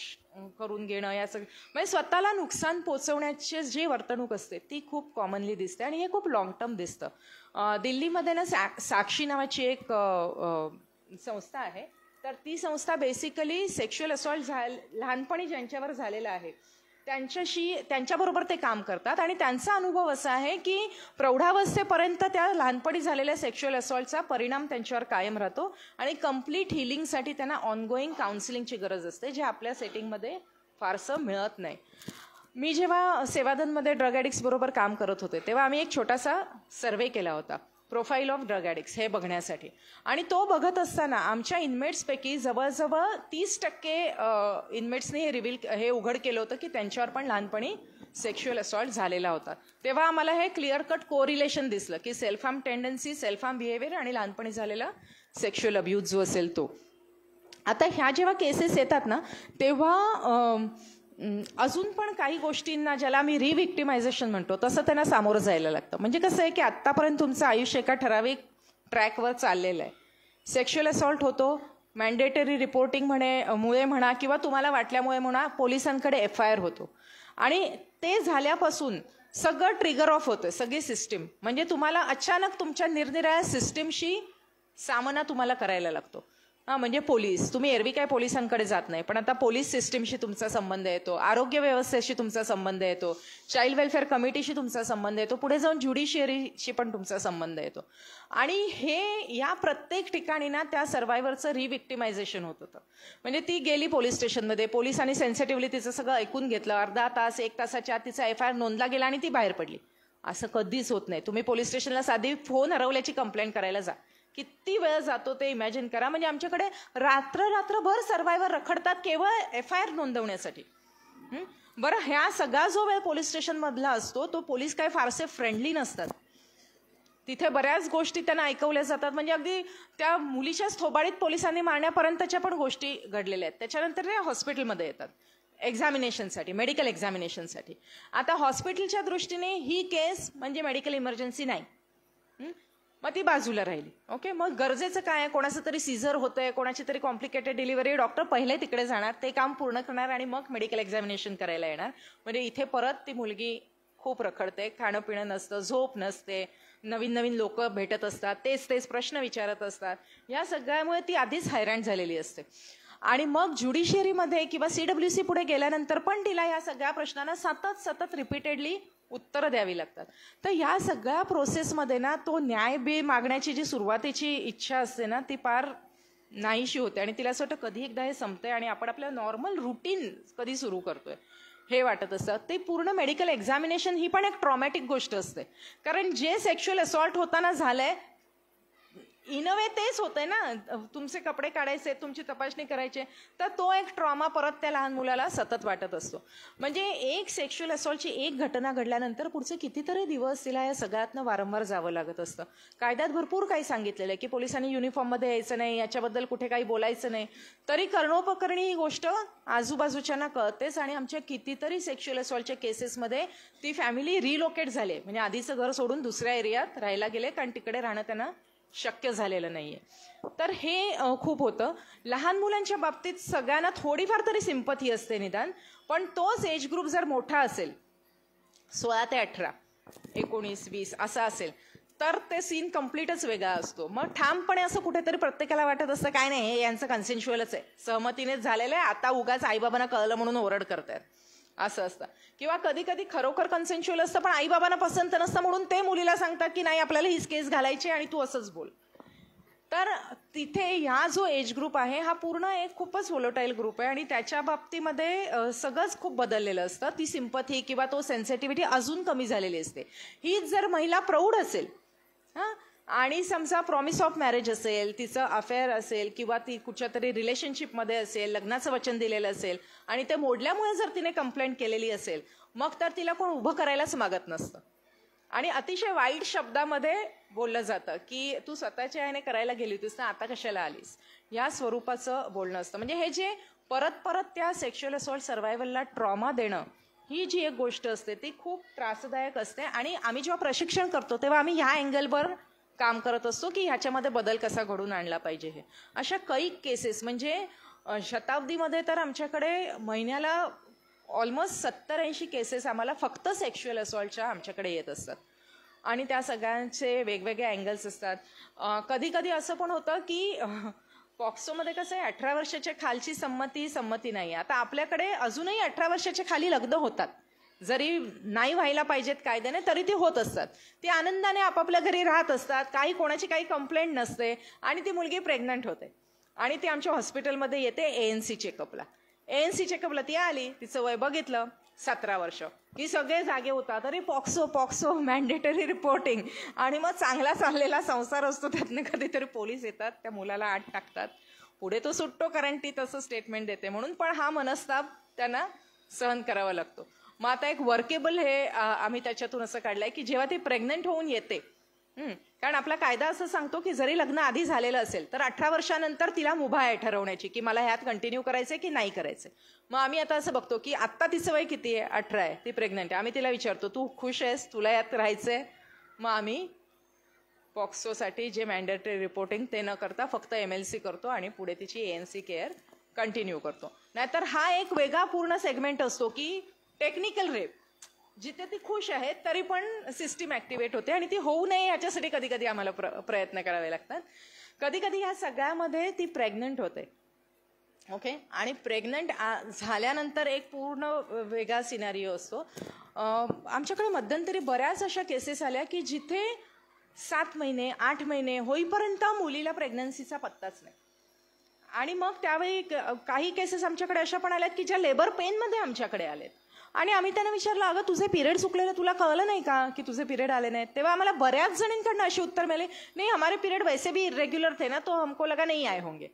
[SPEAKER 1] करून घेणं, या सगळं म्हणजे स्वतःला नुकसान पोचवण्याची जी वर्तणूक असते ती खूप कॉमनली दिसते आणि हे खूप लॉंग टर्म दिसतं. दिल्लीमध्ये ना साक्षी नावाची एक संस्था आहे, तर ती संस्था बेसिकली सेक्शुअल असॉल्ट लहानपणी ज्यांच्यावर झालेला आहे त्यांच्याबरोबर ते काम करतात. आणि त्यांचा अनुभव असा आहे की प्रौढावस्थेपर्यंत त्या लहानपणी झालेल्या सेक्शुअल असॉल्टचा परिणाम त्यांच्यावर कायम राहतो आणि कम्प्लीट हिलिंगसाठी त्यांना ऑनगोईंग काउन्सिलिंगची गरज असते, जे आपल्या सेटिंगमध्ये फारसं मिळत नाही. मी जेव्हा सेवादनमध्ये ड्रग ॲडिक्ट्स बरोबर काम करत होते तेव्हा आम्ही एक छोटासा सर्व्हे केला होता, प्रोफाईल ऑफ ड्रग ॲडिक्ट्स हे बघण्यासाठी. आणि तो बघत असताना आमच्या इनमेट्सपैकी जवळजवळ 30% इनमेट्सनी हे उघड केलं होतं की त्यांच्यावर पण लहानपणी सेक्शुअल असॉल्ट झालेला होता. तेव्हा आम्हाला हे क्लिअर कट कोरिलेशन दिसलं की self harm tendency, self harm behaviour आणि लहानपणी झालेला सेक्शुअल अब्यूज जो असेल तो. आता ह्या जेव्हा केसेस येतात ना तेव्हा अजून पण काही गोष्टींना ज्याला आम्ही रिव्हिक्टिमायझेशन म्हणतो तसं त्यांना सामोरं जायला लागतं. म्हणजे कसं आहे की आत्तापर्यंत तुमचं आयुष्य एका ठराविक ट्रॅकवर चाललेलं आहे. सेक्शुअल असॉल्ट होतो, मॅन्डेटरी रिपोर्टिंग मुळे म्हणा किंवा तुम्हाला वाटल्यामुळे म्हणा पोलिसांकडे FIR होतो आणि ते झाल्यापासून सगळं ट्रिगर ऑफ होतं, सगळी सिस्टीम. म्हणजे तुम्हाला अचानक तुमच्या निरनिराळ्या सिस्टीमशी सामना तुम्हाला करायला लागतो. म्हणजे पोलीस, तुम्ही एरवी काय पोलिसांकडे जात नाही, पण आता पोलीस सिस्टीमशी तुमचा संबंध येतो, आरोग्य व्यवस्थेशी तुमचा संबंध येतो, चाइल्ड वेलफेअर कमिटीशी तुमचा संबंध येतो, पुढे जाऊन ज्युडिशियरीशी पण तुमचा संबंध येतो. आणि हे या प्रत्येक ठिकाणी ना त्या सर्व्हायव्हरचं रिव्हिक्टिमायझेशन होत होतं. म्हणजे ती गेली पोलीस स्टेशनमध्ये, पोलिसांनी सेन्सिटिव्हली तिचं सगळं ऐकून घेतलं, अर्धा तास 1 तासाच्या आत तिचा FIR नोंदला गेला आणि ती बाहेर पडली. असं कधीच होत नाही. तुम्ही पोलीस स्टेशनला साधी फोन हरवल्याची कंप्लेंट करायला जा, किती वेळ जातो ते इमॅजिन करा. म्हणजे आमच्याकडे रात्रभर सर्व्हायव्हर रखडतात केवळ FIR नोंदवण्यासाठी. बरं, ह्या सगळा जो वेळ पोलीस स्टेशन मधला असतो तो पोलीस काय फारसे फ्रेंडली नसतात. तिथे बऱ्याच गोष्टी त्यांना ऐकवल्या जातात. म्हणजे अगदी त्या मुलीच्याच थोबाडीत पोलिसांनी मारण्यापर्यंतच्या पण गोष्टी घडलेल्या आहेत. त्याच्यानंतर ते हॉस्पिटलमध्ये येतात एक्झामिनेशनसाठी, मेडिकल एक्झामिनेशनसाठी. आता हॉस्पिटलच्या दृष्टीने ही केस म्हणजे मेडिकल इमर्जन्सी नाही, मग ती बाजूला राहिली. ओके, मग गरजेचं काय आहे, कोणाचं तरी सीझर होतंय, कोणाची तरी कॉम्प्लिकेटेड डिलिव्हरी, डॉक्टर पहिले तिकडे जाणार, ते काम पूर्ण करणार आणि मग मेडिकल एक्झामिनेशन करायला येणार. म्हणजे इथे परत ती मुलगी खूप रखडते, खाणं पिणं नसतं, झोप नसते, नवीन लोक भेटत असतात, तेच प्रश्न विचारत असतात. या सगळ्यामुळे ती आधीच हैराण झालेली असते. आणि मग ज्युडिशियरीमध्ये किंवा CWC पुढे गेल्यानंतर पण तिला या सगळ्या प्रश्नांना सतत रिपीटेडली उत्तरं द्यावी लागतात. तर या सगळ्या प्रोसेसमध्ये ना तो न्याय मागण्याची जी सुरुवातीची इच्छा असते ना ती फार नाहीशी होते आणि तिला असं वाटतं कधी एकदा हे संपतंय आणि आपण आपल्या नॉर्मल रुटीन कधी सुरू करतोय हे वाटत असतं. ते पूर्ण मेडिकल एक्झामिनेशन ही पण एक ट्रॉमॅटिक गोष्ट असते. कारण जे सेक्शुअल असॉल्ट होताना झालंय इन अ वे तेच होतंय ना, तुमचे कपडे काढायचे, तुमची तपासणी करायची, तर तो एक ट्रॉमा परत त्या लहान मुलाला सतत वाटत असतो. म्हणजे एक सेक्शुअल असॉल्टची एक घटना घडल्यानंतर पुढचे कितीतरी दिवस तिला या सगळ्यातनं वारंवार जावं लागत असतं. कायद्यात भरपूर काही सांगितलेलं आहे की पोलिसांनी युनिफॉर्ममध्ये यायचं नाही, याच्याबद्दल कुठे काही बोलायचं नाही, तरी कर्णोपकरणी ही गोष्ट आजूबाजूच्यांना कळतेच. आणि आमच्या कितीतरी सेक्शुअल असॉल्टच्या केसेसमध्ये ती फॅमिली रिलोकेट झाले, म्हणजे आधीचं घर सोडून दुसऱ्या एरियात राहायला गेले कारण तिकडे राहणं त्यांना शक्य झालेलं नाहीये. तर हे खूप होतं. लहान मुलांच्या बाबतीत सगळ्यांना थोडीफार तरी सिंपथी असते निदान, पण तोच एज ग्रुप जर मोठा असेल 16 ते 18, 19, 20 असा असेल तर ते सीन कम्प्लीटच वेगळा असतो. मग ठामपणे असं कुठेतरी प्रत्येकाला वाटत असतं काय नाही हे यांचं कन्सेन्शुअलच आहे, सहमतीनेच झालेलं आहे, आता उगाच आईबाबांना कळलं म्हणून ओरड करतायत असं असतं. किंवा कधी कधी खरोखर कन्सेन्शुअल असतं पण आईबाबांना पसंत नसतं म्हणून ते मुलीला सांगतात की नाही आपल्याला हीच केस घालायची आणि तू असंच बोल. तर तिथे ह्या जो एज ग्रुप आहे हा पूर्ण एक खूपच व्होलेटाईल ग्रुप आहे आणि त्याच्या बाबतीमध्ये सगळंच खूप बदललेलं असतं. ती सिंपथी किंवा तो सेन्सिटिव्हिटी अजून कमी झालेली असते. हीच जर महिला प्रौढ असेल आणि समजा प्रॉमिस ऑफ मॅरेज असेल, तिचं अफेअर असेल किंवा ती कुठच्या तरी रिलेशनशिपमध्ये असेल, लग्नाचं वचन दिलेलं असेल आणि ते मोडल्यामुळे जर तिने कंप्लेंट केलेली असेल मग तर तिला कोण उभं करायलाच मागत नसतं आणि अतिशय वाईट शब्दामध्ये बोललं जातं की तू स्वतःच्या ह्याने करायला गेली होतीस ना, आता कशाला आलीस, या स्वरूपाचं बोलणं असतं. म्हणजे हे जे परत त्या सेक्शुअल असॉल्ट सर्व्हायव्हलला ट्रॉमा देणं ही जी एक गोष्ट असते ती खूप त्रासदायक असते. आणि आम्ही जेव्हा प्रशिक्षण करतो तेव्हा आम्ही ह्या अँगलवर काम करत असतो की ह्याच्यामध्ये बदल कसा घडून आणला पाहिजे. हे अशा काही केसेस म्हणजे शताब्दीमध्ये तर आमच्याकडे महिन्याला ऑलमोस्ट 70-80 केसेस आम्हाला फक्त सेक्शुअल असॉल्टच्या आमच्याकडे येत असतात आणि त्या सगळ्यांचे वेगवेगळे अँगल्स असतात. कधी कधी असं पण होतं की पॉक्सोमध्ये कसं आहे 18 वर्षाच्या खालची संमती नाही. आता आपल्याकडे अजूनही 18 वर्षाच्या खाली लग्न होतात, जरी नाही व्हायला पाहिजेत कायद्याने तरी ते होत असतात. ती आनंदाने आपापल्या घरी राहत असतात, कोणाची काही कंप्लेंट नसते आणि ती मुलगी प्रेग्नंट होते आणि ती आमच्या हॉस्पिटलमध्ये येते ANC चेकअपला. ती आली, तिचं वय बघितलं 17 वर्ष, ही सगळे जागे होतात, तरी पॉक्सो मॅन्डेटरी रिपोर्टिंग. आणि मग चांगला चाललेला संसार असतो त्यातनं कधीतरी पोलीस येतात, त्या मुलाला आत टाकतात, पुढे तो सुटतो कारण ती तसं स्टेटमेंट देते म्हणून, पण हा मनस्ताप त्यांना सहन करावा लागतो. मग आता एक वर्केबल हे आम्ही त्याच्यातून असं काढलंय की जेव्हा ती प्रेग्नंट होऊन येते, कारण आपला कायदा असं सांगतो की जरी लग्न आधी झालेलं असेल तर 18 वर्षानंतर तिला मुभा आहे ठरवण्याची की मला ह्यात कंटिन्यू करायचंय की नाही करायचंय. मग आम्ही आता असं बघतो की आत्ता तिचं वय किती आहे, 18 आहे, ती प्रेग्नंट आहे. आम्ही तिला विचारतो तू खुश आहेस, तुला यात राहायचंय? मग आम्ही पॉक्सोसाठी जे मॅन्डेटरी रिपोर्टिंग ते न करता फक्त MLC करतो आणि पुढे तिची ANC केअर कंटिन्यू करतो. नाहीतर हा एक वेगळा पूर्ण सेगमेंट असतो की टेक्निकल रेप, जिथे ती खुश आहे तरी पण सिस्टीम ऍक्टिव्हेट होते आणि ती होऊ नये याच्यासाठी कधी कधी आम्हाला प्रयत्न करावे लागतात. कधी कधी ह्या सगळ्यामध्ये ती प्रेग्नंट होते. ओके, आणि प्रेग्नंट झाल्यानंतर एक पूर्ण वेगळा सिनारिओ असतो. आमच्याकडे मध्यंतरी बऱ्याच अशा केसेस आल्या की जिथे 7 महिने 8 महिने होईपर्यंत मुलीला प्रेग्नन्सीचा पत्ताच नाही. आणि मग त्यावेळी काही केसेस आमच्याकडे अशा पण आल्यात की ज्या लेबर पेनमध्ये आमच्याकडे आलेत आणि आम्ही त्यांना विचारलं अगं तुझे पिरियड चुकलेले तुला कळलं नाही का की तुझे पिरियड आले नाहीत? तेव्हा आम्हाला बऱ्याच जणींकडनं अशी उत्तर मिळाली, नाही हमारे पिरियड वैसे भी इरेग्युलर थे ना, तो हमको लगा नहीं आए होंगे.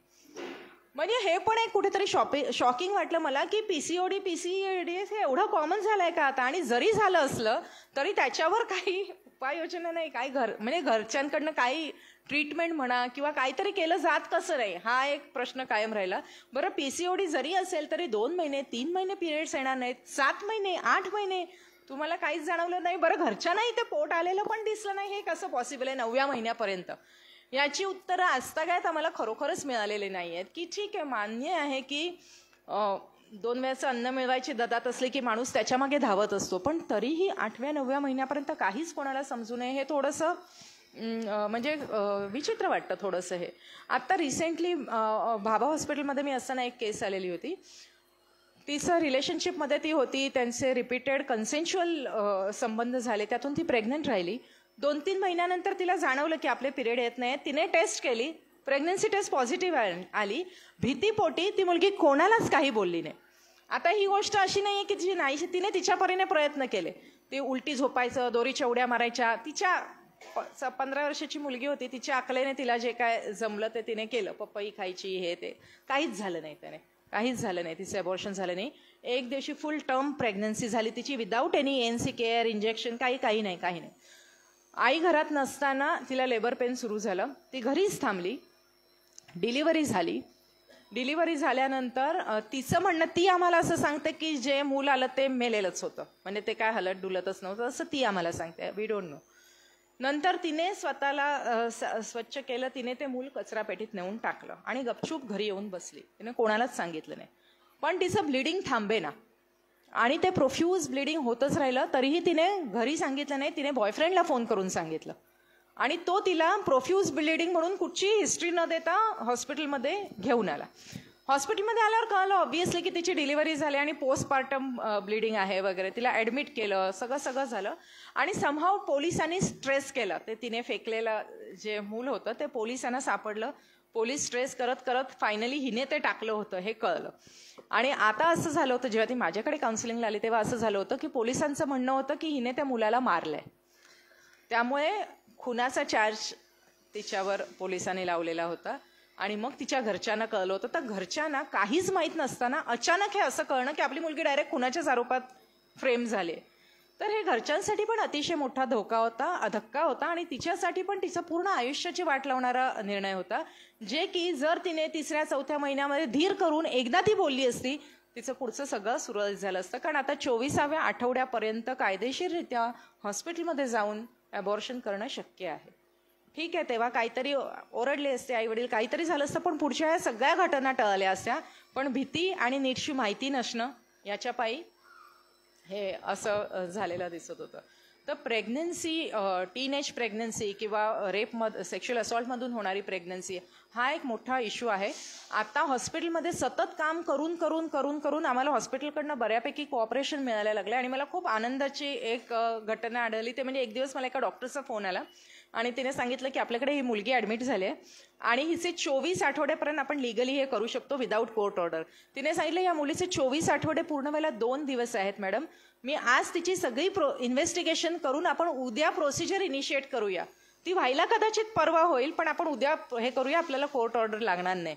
[SPEAKER 1] म्हणजे हे पण एक कुठेतरी शॉकिंग वाटलं मला की PCOD हे एवढं कॉमन झालंय का आता? आणि जरी झालं असलं तरी त्याच्यावर काही उपाययोजना नाही, काही म्हणजे घरच्यांकडनं काही ट्रीटमेंट म्हणा किंवा काहीतरी केलं जात कसं नाही, हा एक प्रश्न कायम राहिला. बरं, PCOD जरी असेल तरी 2 महिने 3 महिने पिरियड्स येणार नाहीत, 7 महिने 8 महिने तुम्हाला काहीच जाणवलं नाही. बरं, घरच्यांनाही ते पोट आलेलं पण दिसलं नाही, हे कसं पॉसिबल आहे 9व्या महिन्यापर्यंत? याची उत्तरं आजतागायत आम्हाला खरोखरच मिळालेली नाही आहेत. की ठीक आहे, मान्य आहे की 2 वेळचं अन्न मिळवायची ददात असले की माणूस त्याच्या मागे धावत असतो, पण तरीही 8व्या 9व्या महिन्यापर्यंत काहीच कोणाला समजू नये हे थोडंसं म्हणजे विचित्र वाटतं थोडंसं हे. आत्ता रिसेंटली भाभा हॉस्पिटलमध्ये मी असताना एक केस आलेली होती. तिचं रिलेशनशिपमध्ये ती होती, त्यांचे रिपीटेड कन्सेन्शुअल संबंध झाले, त्यातून ती प्रेग्नंट राहिली. 2-3 महिन्यानंतर तिला जाणवलं की आपले पिरियड येत नाहीत. तिने टेस्ट केली, प्रेग्नन्सी टेस्ट पॉझिटिव्ह आली. भीतीपोटी ती मुलगी कोणालाच काही बोलली नाही. आता ही गोष्ट अशी नाही की जी नाही, तिने तिच्या परीने प्रयत्न केले. ती उलटी झोपायचं, दोरीच्या उड्या मारायच्या, तिच्या 15 वर्षाची मुलगी होती, तिच्या अकलेने तिला जे काय जमलं ते तिने केलं, पपई खायची हे ते, काहीच झालं नाही त्याने, काहीच झालं नाही, तिचं अबॉर्शन झालं नाही. एक दिवशी फुल टर्म प्रेग्नन्सी झाली तिची without any ANC care, injection, काही नाही. आई घरात नसताना तिला लेबर पेन सुरू झालं, ती घरीच थांबली, डिलिव्हरी झाली. डिलिव्हरी झाल्यानंतर तिचं म्हणणं, ती आम्हाला असं सांगते की जे मूल आलं ते मेलेलंच होतं, म्हणजे ते काय हलत डुलतच नव्हतं, असं ती आम्हाला सांगते. We don't know. नंतर तिने स्वतःला स्वच्छ केलं, तिने ते मूल कचरापेटीत नेऊन टाकलं आणि गपचूप घरी येऊन बसली. तिने कोणालाच सांगितलं नाही. पण तिचं ब्लिडिंग थांबेना आणि ते प्रोफ्यूज ब्लिडिंग होतच राहिलं. तरीही तिने घरी सांगितलं नाही, तिने बॉयफ्रेंडला फोन करून सांगितलं आणि तो तिला प्रोफ्यूज ब्लिडिंग म्हणून कुठची हिस्ट्री न देता हॉस्पिटलमध्ये घेऊन आला. हॉस्पिटलमध्ये आल्यावर कळलं ऑब्व्हियसली की तिची डिलिव्हरी झाली आणि पोस्टपार्टम ब्लिडिंग आहे वगैरे. तिला ॲडमिट केलं, सगळं झालं आणि समहाव पोलिसांनी स्ट्रेस केलं. ते तिने फेकलेलं जे मूल होतं ते पोलिसांना सापडलं. पोलीस स्ट्रेस करत फायनली हिने ते टाकलं होतं हे कळलं. आणि आता असं झालं होतं, जेव्हा ती माझ्याकडे काउन्सिलिंगला आली तेव्हा असं झालं होतं की पोलिसांचं म्हणणं होतं की हिने त्या मुलाला मारलंय, त्यामुळे खुनाचा चार्ज तिच्यावर पोलिसांनी लावलेला होता. आणि मग तिच्या घरच्यांना कळलं होतं. तर घरच्यांना काहीच माहीत नसताना अचानक हे असं कळणं की आपली मुलगी डायरेक्ट खुनाच्याच आरोपात फ्रेम झाली. तर हे घरच्यांसाठी पण अतिशय मोठा धक्का होता आणि तिच्यासाठी पण तिचं पूर्ण आयुष्याची वाट लावणारा निर्णय होता. जे की जर तिने 3-4 महिन्यामध्ये धीर करून एकदा ती बोलली असती, तिचं पुढचं सगळं सुरळीत झालं असतं. कारण आता 24व्या आठवड्यापर्यंत कायदेशीररित्या हॉस्पिटलमध्ये जाऊन अबॉर्शन करणं शक्य आहे. ठीक आहे, तेव्हा काहीतरी ओरडले असते आई वडील, काहीतरी झालं असतं, पण पुढच्या या सगळ्या घटना टळल्या असत्या. पण भीती आणि नीटशी माहिती नसणं याच्या पायी हे असं झालेलं दिसत होतं. तर प्रेग्नन्सी, टीनेज प्रेग्नन्सी किंवा सेक्शुअल असॉल्टमधून होणारी प्रेग्नन्सी हा एक मोठा इश्यू आहे. आता हॉस्पिटलमध्ये सतत काम करून आम्हाला हॉस्पिटलकडनं बऱ्यापैकी कोऑपरेशन मिळायला लागलं आणि मला खूप आनंदाची एक घटना आढळली. ते म्हणजे एक दिवस मला एका डॉक्टरचा फोन आला आणि तिने सांगितलं की आपल्याकडे ही मुलगी ॲडमिट झाली आहे आणि हिचे 24 आठवड्यापर्यंत आपण लिगली हे करू शकतो विदाऊट कोर्ट ऑर्डर. तिने सांगितलं या मुलीचे 24 आठवडे पूर्ण व्हायला 2 दिवस आहेत मॅडम. मी आज तिची सगळी इन्व्हेस्टिगेशन करून आपण उद्या प्रोसिजर इनिशिएट करूया. ती व्हायला कदाचित परवा होईल, पण आपण उद्या हे करूया, आपल्याला कोर्ट ऑर्डर लागणार नाही.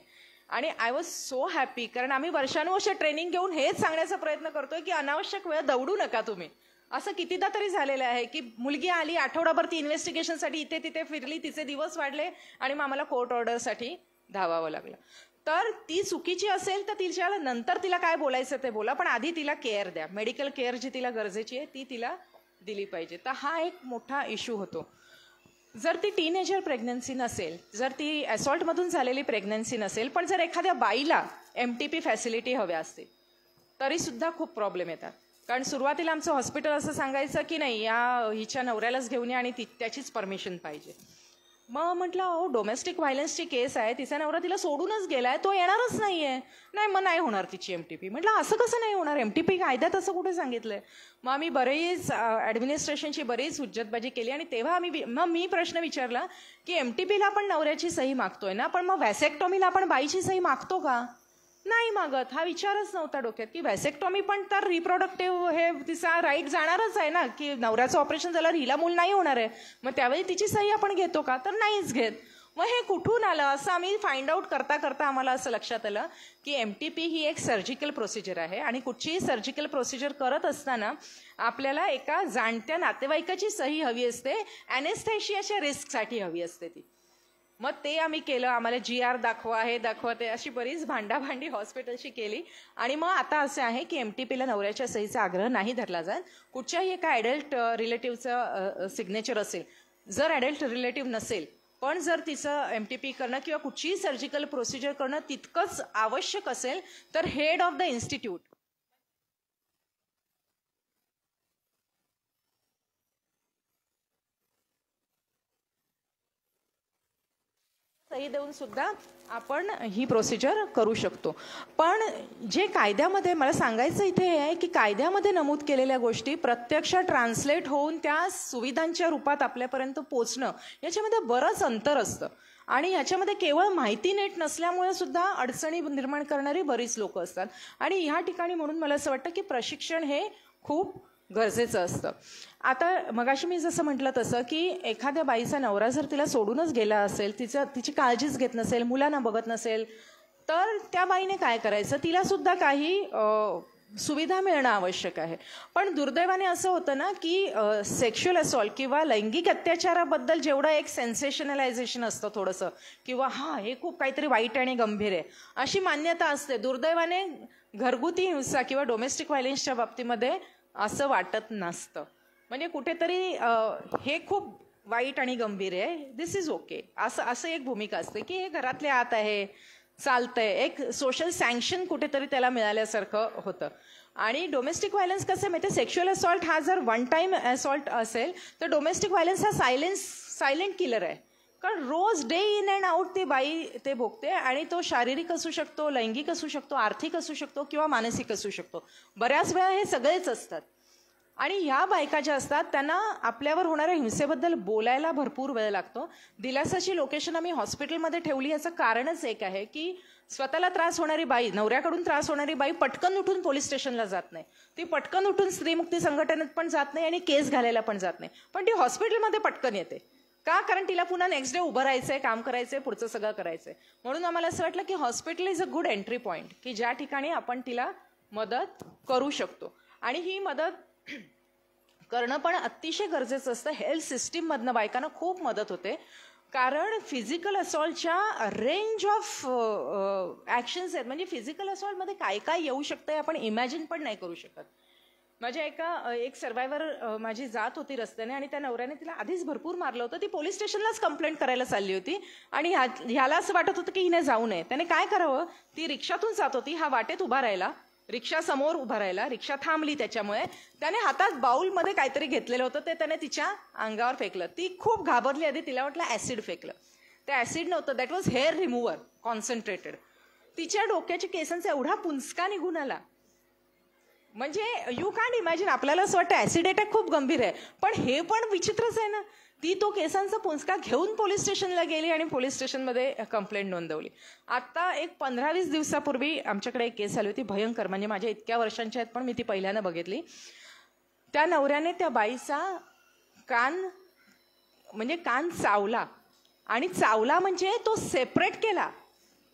[SPEAKER 1] आणि आय वॉज सो हॅपी, कारण आम्ही वर्षानुवर्ष ट्रेनिंग घेऊन हेच सांगण्याचा प्रयत्न करतोय की अनावश्यक वेळ दौडू नका तुम्ही. असं कितीदा तरी झालेलं आहे की मुलगी आली, आठवडाभर ती इन्व्हेस्टिगेशनसाठी इथे तिथे फिरली, तिचे दिवस वाढले आणि मग आम्हाला कोर्ट ऑर्डरसाठी धावावं लागलं. तर ती चुकीची असेल तर तिच्या नंतर तिला काय बोलायचं ते बोला, पण आधी तिला केअर द्या. मेडिकल केअर जी तिला गरजेची आहे ती तिला दिली पाहिजे. तर हा एक मोठा इश्यू होतो. जर ती टीनेजर प्रेग्नन्सी नसेल, जर ती असॉल्टमधून झालेली प्रेग्नन्सी नसेल, पण जर एखाद्या बाईला MTP फॅसिलिटी हव्या असते तरी सुद्धा खूप प्रॉब्लेम येतात. कारण सुरुवातीला आमचं हॉस्पिटल असं सांगायचं की नाही, या हिच्या नवऱ्यालाच घेऊन या आणि त्याचीच परमिशन पाहिजे. मग म्हटलं अहो डोमेस्टिक व्हायलन्सची केस आहे, तिचा नवरा तिला सोडूनच गेलाय, तो येणारच नाहीये. नाही मग नाही होणार तिची MTP. म्हटलं असं कसं नाही होणार, MTP कायद्यात असं कुठे सांगितलंय. मग आम्ही बरेच ॲडमिनिस्ट्रेशनची बरीच हुज्जतबाजी केली आणि तेव्हा मी प्रश्न विचारला की MTPला आपण नवऱ्याची सही मागतोय ना, पण मग व्हॅसेक्टॉमीला आपण बाईची सही मागतो का? नाही मागत. हा विचारच नव्हता डोक्यात की व्हॅसेक्टॉमी पण तर रिप्रोडक्टिव्ह हे तिचा राईट जाणारच आहे ना, की नवऱ्याचं ऑपरेशन झाल्यावर हिला मूल नाही होणार आहे, मग त्यावेळी तिची सही आपण घेतो का? तर नाहीच घेत. मग हे कुठून आलं असं आम्ही फाइंड आउट करता करता आम्हाला असं लक्षात आलं की MTP ही एक सर्जिकल प्रोसिजर आहे आणि कुठचीही सर्जिकल प्रोसिजर करत असताना आपल्याला एका जाणत्या नातेवाईकाची सही हवी असते, ॲनेस्थेशियाच्या रिस्कसाठी हवी असते ती. मग ते आम्ही केलं. आम्हाला GR दाखवा, हे दाखवा, ते अशी बरीच भांडाभांडी हॉस्पिटलशी केली. आणि मग आता असं आहे की MTPला नवऱ्याच्या सहीचा आग्रह नाही धरला जात. कुठच्याही एका ॲडल्ट रिलेटिव्हचं सिग्नेचर असेल, जर ॲडल्ट रिलेटिव्ह नसेल पण जर तिचं MTP करणं किंवा कुठचीही सर्जिकल प्रोसिजर करणं तितकंच आवश्यक असेल तर हेड ऑफ द इन्स्टिट्यूट सही देऊन सुद्धा आपण ही प्रोसिजर करू शकतो. पण जे कायद्यामध्ये मला सांगायचं इथे आहे की कायद्यामध्ये नमूद केलेल्या गोष्टी प्रत्यक्ष ट्रान्सलेट होऊन त्या सुविधांच्या रूपात आपल्यापर्यंत पोचणं याच्यामध्ये बरंच अंतर असतं. आणि याच्यामध्ये केवळ माहिती नीट नसल्यामुळे सुद्धा अडचणी निर्माण करणारी बरीच लोक असतात. आणि ह्या ठिकाणी म्हणून मला असं वाटतं की प्रशिक्षण हे खूप गरजेचं असतं. आता मगाशी मी जसं म्हटलं तसं की एखाद्या बाईचा नवरा जर तिला सोडूनच गेला असेल, तिची काळजीच घेत नसेल, मुलांना बघत नसेल, तर त्या बाईने काय करायचं? तिला सुद्धा काही सुविधा मिळणं आवश्यक आहे. पण दुर्दैवाने असं होतं ना की सेक्शुअल असॉल्ट किंवा लैंगिक अत्याचाराबद्दल जेवढं एक सेन्सेशनलायझेशन असतं थोडंसं, किंवा हे खूप काहीतरी वाईट आणि गंभीर आहे अशी मान्यता असते, दुर्दैवाने घरगुती हिंसा किंवा डोमेस्टिक व्हायलन्सच्या बाबतीमध्ये असं वाटत नसतं. म्हणजे कुठेतरी हे खूप वाईट आणि गंभीर आहे, दिस इज ओके, असं एक भूमिका असते की हे घरातले आत आहे, चालतंय, एक सोशल सँक्शन कुठेतरी त्याला मिळाल्यासारखं होतं. आणि डोमेस्टिक व्हायलन्स कसं माहिती आहे, सेक्शुअल असॉल्ट हा जर वन टाइम असॉल्ट असेल तर डोमेस्टिक व्हायलन्स हा सायलेंट किलर आहे. कारण रोज डे इन अँड आउट ती बाई ते भोगते आणि तो शारीरिक असू शकतो, लैंगिक असू शकतो, आर्थिक असू शकतो किंवा मानसिक असू शकतो. बऱ्याच वेळा हे सगळेच असतात. आणि ह्या बायका ज्या असतात त्यांना आपल्यावर होणाऱ्या हिंसेबद्दल बोलायला भरपूर वेळ लागतो. दिलासाची लोकेशन आम्ही हॉस्पिटलमध्ये ठेवली याचं कारणच एक आहे की स्वतःला त्रास होणारी बाई, नवऱ्याकडून त्रास होणारी बाई पटकन उठून पोलीस स्टेशनला जात नाही, ती पटकन उठून स्त्रीमुक्ती संघटनेत पण जात नाही आणि केस घालायला पण जात नाही, पण ती हॉस्पिटलमध्ये पटकन येते. का? कारण तिला पुन्हा नेक्स्ट डे उभं राहायचंय, काम करायचंय, पुढचं सगळं करायचंय. म्हणून आम्हाला असं वाटलं की hospital is a good entry point की ज्या ठिकाणी आपण तिला मदत करू शकतो. आणि ही मदत करणं पण अतिशय गरजेचं असतं. हेल्थ सिस्टीममधनं बायकांना खूप मदत होते, कारण फिजिकल असॉल्टच्या रेंज ऑफ ॲक्शन्स आहेत. म्हणजे फिजिकल असॉल्टमध्ये काय काय येऊ शकतं आपण इमॅजिन पण नाही करू शकत. माझ्या एक सर्वायव्हर माझी जात होती रस्त्याने आणि त्या नवऱ्याने तिला आधीच भरपूर मारलं होतं. ती पोलीस स्टेशनलाच कंप्लेंट करायला चालली होती आणि ह्याला असं वाटत होतं की हिने जाऊ नये. त्याने काय करावं, ती रिक्षातून जात होती, हा वाटेत उभा राहिला, रिक्षा समोर उभा राहिला, रिक्षा थांबली, त्याच्यामुळे त्याने हातात बाउलमध्ये काहीतरी घेतलेलं होतं ते त्याने तिच्या अंगावर फेकलं. ती खूप घाबरली. आधी तिला वाटलं ॲसिड फेकलं, ते ॲसिड नव्हतं, that was hair remover concentrated. तिच्या डोक्याच्या केसांचा एवढा पुंचका निघून आला, म्हणजे यू कॅन्ट इमॅजिन. आपल्याला असं वाटतं ॲसिड अटॅक खूप गंभीर आहे, पण हे पण विचित्रच आहे ना. ती तो केसांचा पुंचका घेऊन पोलीस स्टेशनला गेली आणि पोलीस स्टेशनमध्ये कंप्लेंट नोंदवली. आता एक 15-20 दिवसापूर्वी आमच्याकडे एक केस आली होती भयंकर, म्हणजे माझ्या इतक्या वर्षांच्या आहेत पण मी ती पहिल्यांदा बघितली. त्या नवऱ्याने त्या बाईचा कान चावला, आणि चावला म्हणजे तो सेपरेट केला.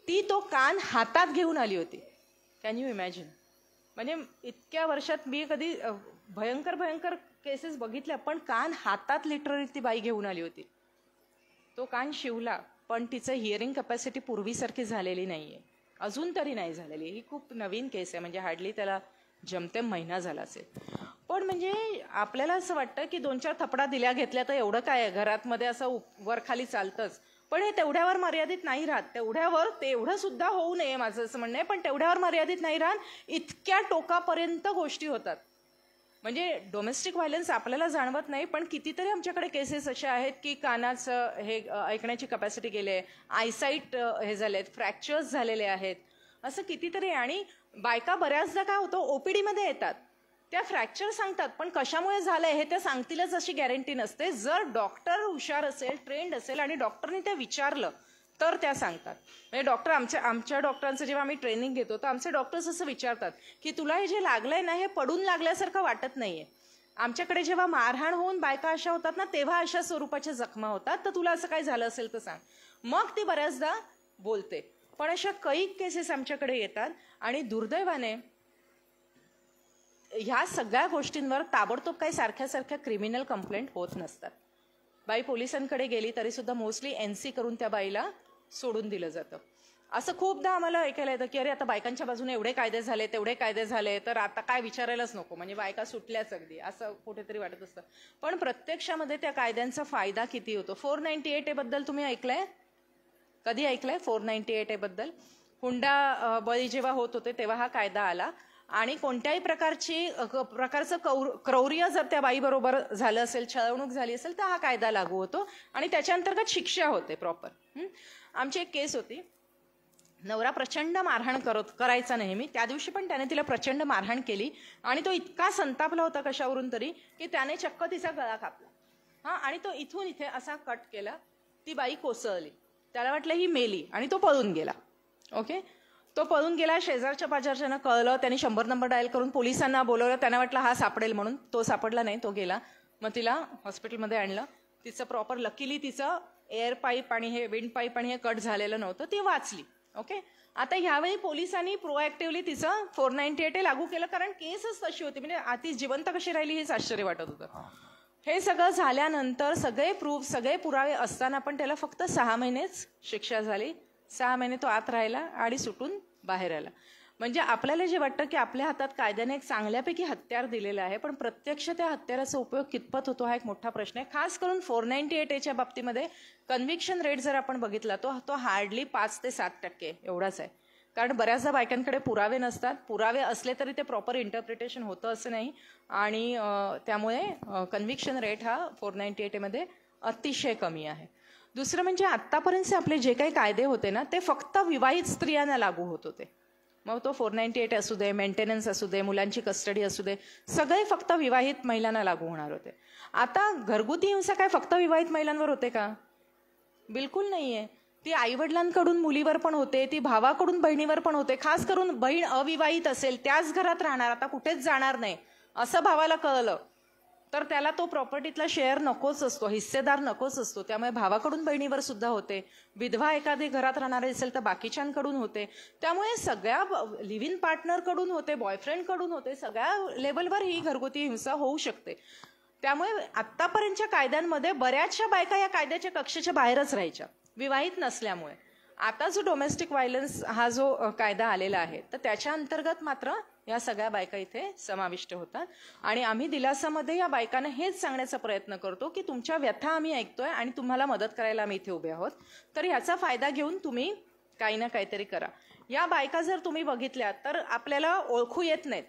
[SPEAKER 1] ती तो कान हातात घेऊन आली होती. Can you imagine? म्हणजे इतक्या वर्षात मी कधी भयंकर भयंकर केसेस बघितल्या, पण कान हातात लिटरली ती बाई घेऊन आली होती. तो कान शिवला, पण तिचं हिअरिंग कॅपॅसिटी पूर्वीसारखी झालेली नाहीये, अजून तरी नाही झालेली. ही खूप नवीन केस आहे, म्हणजे हार्डली त्याला जमतेम महिना झाला असेल. पण म्हणजे आपल्याला असं वाटतं की 2-4 थपडा दिल्या घेतल्या तर एवढं काय आहे, घरात मध्ये असं वर खाली चालतंच. पण हे तेवढ्यावर मर्यादित नाही राहत. तेवढ्यावर तेवढं सुद्धा होऊ नये माझं असं म्हणणं आहे, पण तेवढ्यावर मर्यादित नाही राहत. इतक्या टोकापर्यंत गोष्टी होतात. म्हणजे डोमेस्टिक व्हायलन्स आपल्याला जाणवत नाही, पण कितीतरी आमच्याकडे केसेस अशा आहेत की कानाचं हे ऐकण्याची कॅपॅसिटी गेली आहे, आयसाईट हे झालेत, फ्रॅक्चर्स झालेले आहेत, असं कितीतरी. आणि बायका बऱ्याचदा काय होतं, ओपीडी मध्ये येतात, त्या फ्रॅक्चर सांगतात, पण कशामुळे झालंय हे त्या सांगतीलच अशी गॅरंटी नसते. जर डॉक्टर हुशार असेल, ट्रेंड असेल आणि डॉक्टरने ते विचारलं तर त्या सांगतात. म्हणजे डॉक्टर आमच्या डॉक्टरांचं जेव्हा आम्ही ट्रेनिंग घेतो तर आमचे डॉक्टर्स असं विचारतात की तुला हे जे लागलंय ना, हे पडून लागल्यासारखं वाटत नाहीये. आमच्याकडे जेव्हा मारहाण होऊन बायका अशा होतात ना, तेव्हा अशा स्वरूपाच्या जखमा होतात, तर तुला असं काही झालं असेल तर सांग. मग ती बऱ्याचदा बोलते. पण अशा कैक केसेस आमच्याकडे येतात आणि दुर्दैवाने ह्या सगळ्या गोष्टींवर ताबडतोब काही सारख्या सारख्या क्रिमिनल कंप्लेंट होत नसतात. बाई पोलिसांकडे गेली तरी सुद्धा मोस्टली NC करून त्या बाईला सोडून दिलं जातं. असं खूपदा आम्हाला ऐकायला येतं की अरे आता बायकांच्या बाजूने एवढे कायदे झाले, तेवढे कायदे झाले, तर आता काय विचारायलाच नको, म्हणजे बायका सुटल्याच अगदी, असं कुठेतरी वाटत असतं. पण प्रत्यक्षामध्ये त्या कायद्यांचा फायदा किती होतो. 498A बद्दल तुम्ही ऐकलंय? कधी ऐकलंय 498A बद्दल? हुंडा बळी जेव्हा होत होते तेव्हा हा कायदा आला आणि कोणत्याही प्रकारचं क्रौर्य जर त्या बाईबरोबर झालं असेल, छळवणूक झाली असेल, तर हा कायदा लागू होतो आणि त्याच्या अंतर्गत शिक्षा होते प्रॉपर. आमची एक केस होती, नवरा प्रचंड मारहाण करायचा नेहमी. त्या दिवशी पण त्याने तिला प्रचंड मारहाण केली आणि तो इतका संतापला होता कशावरून तरी की त्याने चक्क तिचा गळा कापला. आणि तो इथून इथे असा कट केला. ती बाई कोसळली, त्याला वाटलं ही मेली आणि तो पळून गेला. ओके, तो पळून गेला. शेजारच्या पाजारच्यानं कळलं, त्यांनी 100 नंबर डायल करून पोलिसांना बोलवलं. त्यांना वाटलं हा सापडेल म्हणून. तो सापडला नाही, तो गेला. मग तिला हॉस्पिटलमध्ये आणलं. तिचं प्रॉपर लकीली तिचं एअर पाईप आणि हे विंड पाईप आणि हे कट झालेलं नव्हतं, ती वाचली. ओके, आता ह्यावेळी पोलिसांनी प्रोएक्टिव्हली तिचं 498A लागू केलं, कारण केसच तशी होती. म्हणजे ती जिवंत कशी राहिली हेच आश्चर्य वाटत होतं. हे सगळं झाल्यानंतर सगळे प्रूफ, सगळे पुरावे असताना पण त्याला फक्त 6 महिनेच शिक्षा झाली. 6 महिने तो आत राहिला आणि सुटून बाहेर आला. म्हणजे आपल्याला जे वाटतं की आपल्या हातात कायद्याने एक चांगल्यापैकी हत्यार दिलेलं आहे, पण प्रत्यक्ष त्या हत्याराचा उपयोग कितपत होतो हा एक मोठा प्रश्न आहे. खास करून 498A बाबतीमध्ये कन्व्हिक्शन रेट जर आपण बघितला तो हार्डली 5 ते 7% एवढाच आहे. कारण बऱ्याचदा बायकांकडे पुरावे नसतात. पुरावे असले तरी ते प्रॉपर इंटरप्रिटेशन होतं असं नाही. आणि त्यामुळे कन्व्हिक्शन रेट हा 498A मध्ये अतिशय कमी आहे. दुसरं म्हणजे आत्तापर्यंतचे आपले जे काही कायदे होते ना, ते फक्त विवाहित स्त्रियांना लागू होत होते. मग तो 498 असू दे, मेंटेनन्स असू दे, मुलांची कस्टडी असू दे, सगळे फक्त विवाहित महिलांना लागू होणार होते. आता घरगुती हिंसा काय फक्त विवाहित महिलांवर होते का? बिलकुल नाहीये. ती आईवडिलांकडून मुलीवर पण होते, ती भावाकडून बहिणीवर पण होते. खास करून बहीण अविवाहित असेल, त्याच घरात राहणार, आता कुठेच जाणार नाही, असं भावाला कळलं तर त्याला तो प्रॉपर्टीतला शेअर नकोच असतो, हिस्सेदार नकोच असतो. त्यामुळे भावाकडून बहिणीवर सुद्धा होते. विधवा एखादी घरात राहणारी असेल तर बाकीच्यांकडून होते. त्यामुळे सगळ्या लिव्ह इन पार्टनरकडून होते, बॉयफ्रेंडकडून होते, सगळ्या लेवलवर ही घरगुती हिंसा होऊ शकते. त्यामुळे आतापर्यंतच्या कायद्यांमध्ये बऱ्याचशा बायका या कायद्याच्या कक्षेच्या बाहेरच राहायच्या, विवाहित नसल्यामुळे. आता जो डोमेस्टिक व्हायलन्स हा जो कायदा आलेला आहे, तर त्याच्या अंतर्गत मात्र या सगळ्या बायका इथे समाविष्ट होतात. आणि आम्ही दिलासामध्ये या बायकांना हेच सांगण्याचा प्रयत्न करतो की तुमच्या व्यथा आम्ही ऐकतोय आणि तुम्हाला मदत करायला आम्ही इथे उभे आहोत, तर ह्याचा फायदा घेऊन तुम्ही काही ना काहीतरी करा. या बायका जर तुम्ही बघितल्या तर आपल्याला ओळखू येत नाहीत.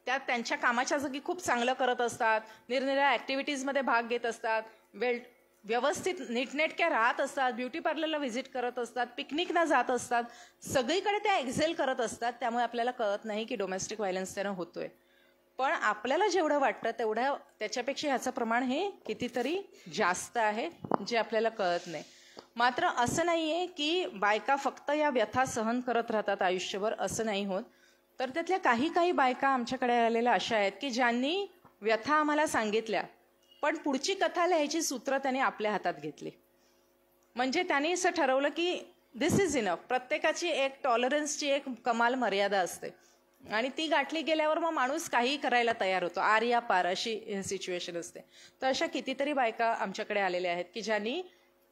[SPEAKER 1] त्या त्यांच्या कामाच्या जागी खूप चांगलं करत असतात, निरनिराळ्या ऍक्टिव्हिटीजमध्ये भाग घेत असतात, व्यवस्थित नीटनेटक्या राहत असतात, ब्युटी पार्लरला व्हिजिट करत असतात, पिकनिकला जात असतात, सगळीकडे त्या एक्झेल करत असतात. त्यामुळे आपल्याला कळत नाही की डोमेस्टिक व्हायलन्स त्यांना होतोय. पण आपल्याला जेवढं वाटतं तेवढं त्याच्यापेक्षा ह्याचं प्रमाण हे कितीतरी जास्त आहे, जे आपल्याला कळत नाही. मात्र असं नाहीये की बायका फक्त या व्यथा सहन करत राहतात आयुष्यभर, असं नाही होत. तर त्यातल्या काही बायका आमच्याकडे आलेल्या अशा आहेत की ज्यांनी व्यथा आम्हाला सांगितल्या, पण पुढची कथा लिहायची सूत्र त्यांनी आपल्या हातात घेतली. म्हणजे त्यांनी असं ठरवलं की दिस इज इनफ. प्रत्येकाची एक टॉलरन्सची एक कमाल मर्यादा असते आणि ती गाठली गेल्यावर मग माणूस काही करायला तयार होतो. आर या पार अशी सिच्युएशन असते. तर अशा कितीतरी बायका आमच्याकडे आलेल्या आहेत की ज्यांनी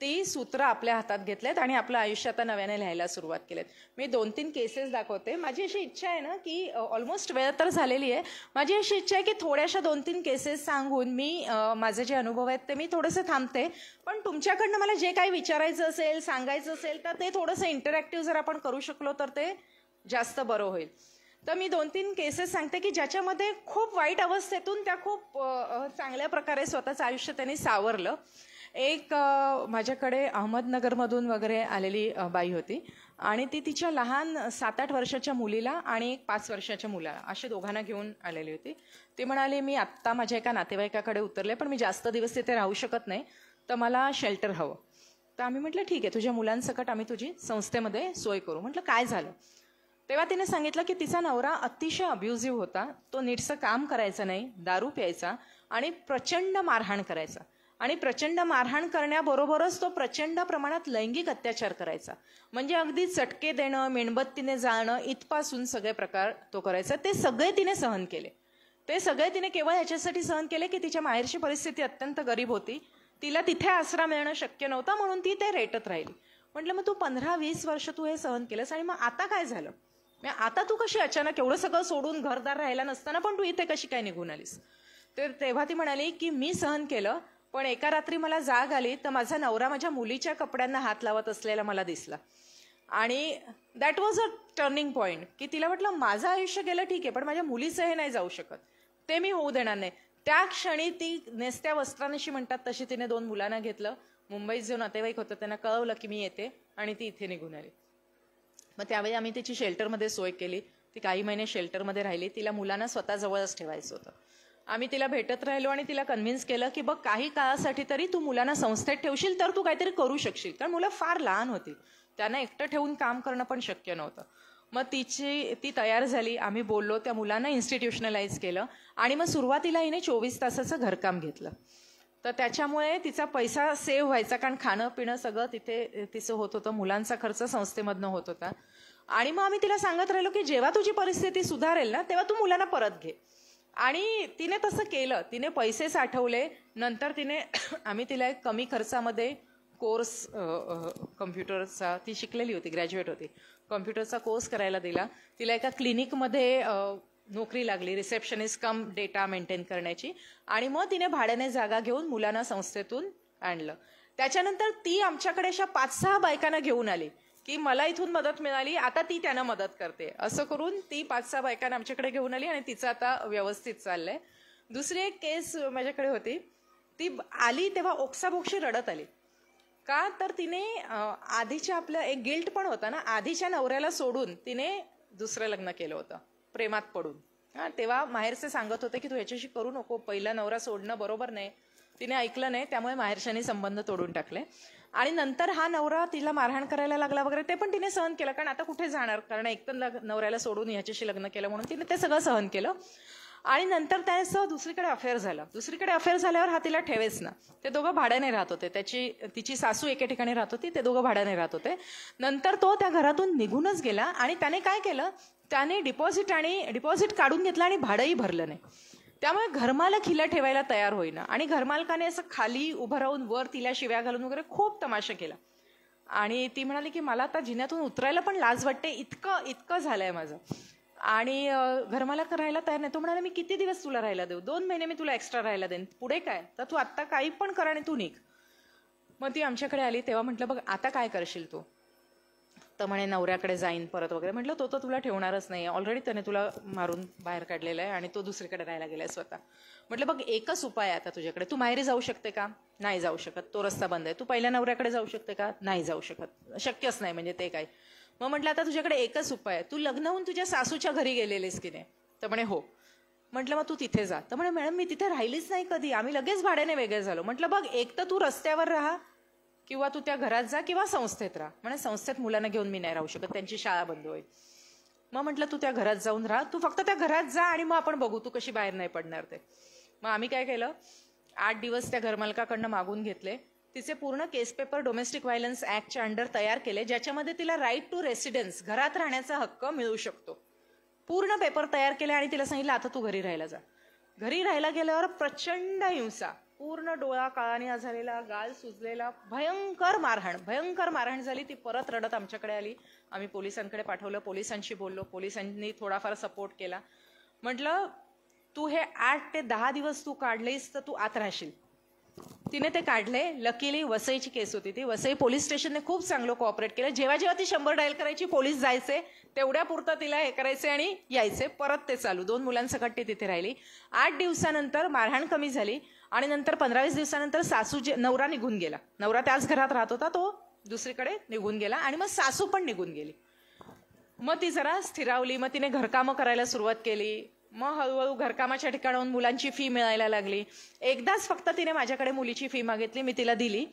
[SPEAKER 1] ती सूत्र आपल्या हातात घेतलेत आणि आपलं आयुष्य आता नव्याने लिहायला सुरुवात केलेत. मी 2-3 केसेस दाखवते. माझी अशी इच्छा आहे ना की ऑलमोस्ट वेळ तर झालेली आहे. माझी अशी इच्छा आहे की थोड्याशा 2-3 केसेस सांगून मी माझे जे अनुभव आहेत ते मी थोडंसं थांबते. पण तुमच्याकडनं मला जे काही विचारायचं असेल, सांगायचं असेल तर ते थोडंसं इंटरॅक्टिव्ह जर आपण करू शकलो तर ते जास्त बरं होईल. तर मी 2-3 केसेस सांगते की ज्याच्यामध्ये खूप वाईट अवस्थेतून त्या खूप चांगल्या प्रकारे स्वतःचं आयुष्य त्यांनी सावरलं. एक माझ्याकडे अहमदनगरमधून वगैरे आलेली बाई होती आणि ती तिच्या लहान 7-8 वर्षाच्या मुलीला आणि एक 5 वर्षाच्या मुलाला असे दोघांना घेऊन आलेली होती. ती म्हणाली, मी आत्ता माझ्या एका नातेवाईकाकडे उतरले पण मी जास्त दिवस तिथे राहू शकत नाही, तर मला शेल्टर हवं. तर आम्ही म्हटलं ठीक आहे, तुझ्या मुलांसकट आम्ही तुझी संस्थेमध्ये सोय करू. म्हटलं काय झालं. तेव्हा तिने सांगितलं की तिचा नवरा अतिशय अब्युझिव्ह होता. तो नीटसं काम करायचा नाही, दारू प्यायचा आणि प्रचंड मारहाण करायचा. आणि प्रचंड मारहाण करण्याबरोबरच तो प्रचंड प्रमाणात लैंगिक अत्याचार करायचा. म्हणजे अगदी चटके देणं, मेणबत्तीने जाळणं इथपासून सगळे प्रकार तो करायचा. ते सगळे तिने सहन केले. ते सगळे तिने केवळ याच्यासाठी सहन केले की तिच्या माहेरची परिस्थिती अत्यंत गरीब होती. तिला तिथे आसरा मिळणं शक्य नव्हता म्हणून ती ते रेटत राहिली. म्हटलं मग तू 15-20 वर्ष तू हे सहन केलंस आणि मग आता काय झालं. आता तू कशी अचानक एवढं सगळं सोडून घरदार राहायला नसताना पण तू इथे कशी काय निघून आलीस. तर तेव्हा ती म्हणाली की मी सहन केलं, पण एका रात्री मला जाग आली तर माझा नवरा माझ्या मुलीच्या कपड्यांना हात लावत असलेला मला दिसला. आणि that was a turning point की तिला वाटलं माझं आयुष्य गेलं ठीक आहे, पण माझ्या मुलीचं हे नाही जाऊ शकत, ते मी होऊ देणार नाही. त्या क्षणी ती नेसत्या वस्त्रांशी म्हणतात तशी तिने 2 मुलांना घेतलं. मुंबईत जो नातेवाईक होतं त्यांना कळवलं की मी येते आणि ती इथे निघून आली. मग त्यावेळी आम्ही तिची शेल्टरमध्ये सोय केली. ती काही महिने शेल्टरमध्ये राहिली. तिला मुलांना स्वतःजवळच ठेवायचं होतं. आम्ही तिला भेटत राहिलो आणि तिला कन्व्हिन्स केलं की बघ काही काळासाठी तरी तू मुलांना संस्थेत ठेवशील तर तू काहीतरी करू शकशील. कारण मुलं फार लहान होती, त्यांना एकटं ठेवून काम करणं पण शक्य नव्हतं. मग ती तयार झाली. आम्ही बोललो, त्या मुलांना इन्स्टिट्यूशनलाइज केलं आणि मग सुरुवातीला हिने 24 तासाचं घरकाम घेतलं. तर त्याच्यामुळे तिचा पैसा सेव्ह व्हायचा, कारण खाणं पिणं सगळं तिथे तिचं होत होतं. मुलांचा खर्च संस्थेमधनं होत होता. आणि मग आम्ही तिला सांगत राहिलो की जेव्हा तुझी परिस्थिती सुधारेल ना तेव्हा तू मुलांना परत घे. आणि तिने तसं केलं. तिने पैसे साठवले. नंतर आम्ही तिला एक कमी खर्चामध्ये कोर्स कम्प्युटरचा, ती शिकलेली होती, ग्रॅज्युएट होती, कम्प्युटरचा कोर्स करायला दिला. तिला एका क्लिनिकमध्ये नोकरी लागली, रिसेप्शनिस्ट कम डेटा मेंटेन करण्याची. आणि मग तिने भाड्याने जागा घेऊन मुलांना संस्थेतून आणलं. त्याच्यानंतर ती आमच्याकडे अशा 5-6 बायकांना घेऊन आली की मला इथून मदत मिळाली, आता ती त्यांना मदत करते. असं करून ती 5-6 बायकांना आमच्याकडे घेऊन आली आणि तिचं आता व्यवस्थित चाललंय. दुसरी एक केस माझ्याकडे होती. ती आली तेव्हा ओक्साबोक्शी रडत आली. का तर तिने आधीच्या आपलं एक गिल्ट पण होता ना, आधीच्या नवऱ्याला सोडून तिने दुसरं लग्न केलं होतं प्रेमात पडून. तेव्हा माहेरचे सांगत होते की तू ह्याच्याशी करू नको, पहिला नवरा सोडणं बरोबर नाही. तिने ऐकलं नाही, त्यामुळे माहेरच्यांनी संबंध तोडून टाकले. आणि नंतर हा नवरा तिला मारहाण करायला लागला वगैरे, ते पण तिने सहन केलं. कारण आता कुठे जाणार, कारण एकतर नवऱ्याला सोडून ह्याच्याशी लग्न केलं म्हणून तिने ते सगळं सहन केलं. आणि नंतर त्याचं दुसरीकडे अफेअर झालं. दुसरीकडे अफेअर झाल्यावर हा तिला ठेवेच ना. ते दोघं भाड्याने राहत होते. तिची सासू एके ठिकाणी राहत होती, ते दोघं भाड्याने राहत होते. नंतर तो त्या घरातून निघूनच गेला आणि त्याने काय केलं, त्याने डिपॉझिट काढून घेतलं आणि भाडंही भरलं नाही. त्यामुळे घरमालक हिला ठेवायला तयार होईना आणि घरमालकाने असं खाली उभं राहून वर तिला शिव्या घालून वगैरे खूप तमाशा केला. आणि ती म्हणाली की मला आता जिन्यातून उतरायला पण लाज वाटते, इतकं झालंय माझं. आणि घरमालक राहायला तयार नाही. तो म्हणाला मी किती दिवस तुला राहायला देऊ, 2 महिने मी तुला एक्स्ट्रा राहायला देईन, पुढे काय, तर तू आत्ता काही पण कर आणि तू निघ. मग ती आमच्याकडे आली. तेव्हा म्हटलं बघ आता काय करशील तू. तर म्हणे नवऱ्याकडे जाईन परत वगैरे. म्हटलं तो तर तुला ठेवणारच नाही, ऑलरेडी त्याने तुला मारून बाहेर काढलेलं आहे आणि तो दुसरीकडे राहायला गेलाय स्वतः. म्हटलं बघ एकच उपाय आहे आता तुझ्याकडे, तू माहेरी जाऊ शकते का, नाही जाऊ शकत, तो रस्ता बंद आहे. तू पहिल्या नवऱ्याकडे जाऊ शकते का, नाही जाऊ शकत, शक्यच नाही म्हणजे ते काय. मग म्हटलं आता तुझ्याकडे एकच उपाय आहे, तू लग्न होऊन तुझ्या सासूच्या घरी गेलेलीस की नाही. तर म्हणे हो. म्हटलं मग तू तिथे जा. तर म्हणे मॅडम मी तिथे राहिलीच नाही कधी, आम्ही लगेच भाड्याने वेगळे झालो. म्हटलं बघ एक तर तू रस्त्यावर राहा किंवा तू त्या घरात जा किंवा संस्थेत राहा. म्हणजे संस्थेत मुलांना घेऊन मी नाही राहू शकत, त्यांची शाळा बंद होईल. मग म्हटलं तू त्या घरात जाऊन राहा, तू फक्त त्या घरात जा आणि मग आपण बघू तू कशी बाहेर नाही पडणार ते. मग आम्ही काय केलं, 8 दिवस त्या घरमालकाकडनं मागून घेतले. तिचे पूर्ण केस पेपर डोमेस्टिक व्हायलन्स ऍक्टच्या अंडर तयार केले, ज्याच्यामध्ये तिला राईट टू रेसिडेन्स, घरात राहण्याचा हक्क मिळू शकतो. पूर्ण पेपर तयार केले आणि तिला सांगितलं आता तू घरी राहायला जा. घरी राहायला गेल्यावर प्रचंड हिंसा, पूर्ण डोळा काळाने झालेला, गाल सुजलेला, भयंकर मारहाण झाली. ती परत रडत आमच्याकडे आली. आम्ही पोलिसांकडे पाठवलं, पोलिसांशी बोललो, पोलिसांनी थोडाफार सपोर्ट केला. म्हटलं तू हे 8 ते 10 दिवस तू काढलेस तर तू आत राहशील. तिने ते काढले. लकीली वसईची केस होती ती. वसई पोलीस स्टेशनने खूप चांगलं कोऑपरेट केलं. जेव्हा ती 100 डायल करायची, पोलीस जायचे, तेवढ्या पुरतं तिला हे करायचे आणि यायचे, परत ते चालू. 2 मुलांसकट ती तिथे राहिली. 8 दिवसानंतर मारहाण कमी झाली आणि नंतर 15-20 दिवसानंतर नवरा निघून गेला. नवरा त्याच घरात राहत होता, तो दुसरीकडे निघून गेला आणि मग सासू पण निघून गेली. मग ती जरा स्थिरावली. मग तिने घरकामं करायला सुरुवात केली. मग हळूहळू घरकामाच्या ठिकाणाहून मुलांची फी मिळायला लागली. एकदाच फक्त तिने माझ्याकडे मुलीची फी मागितली, मी तिला दिली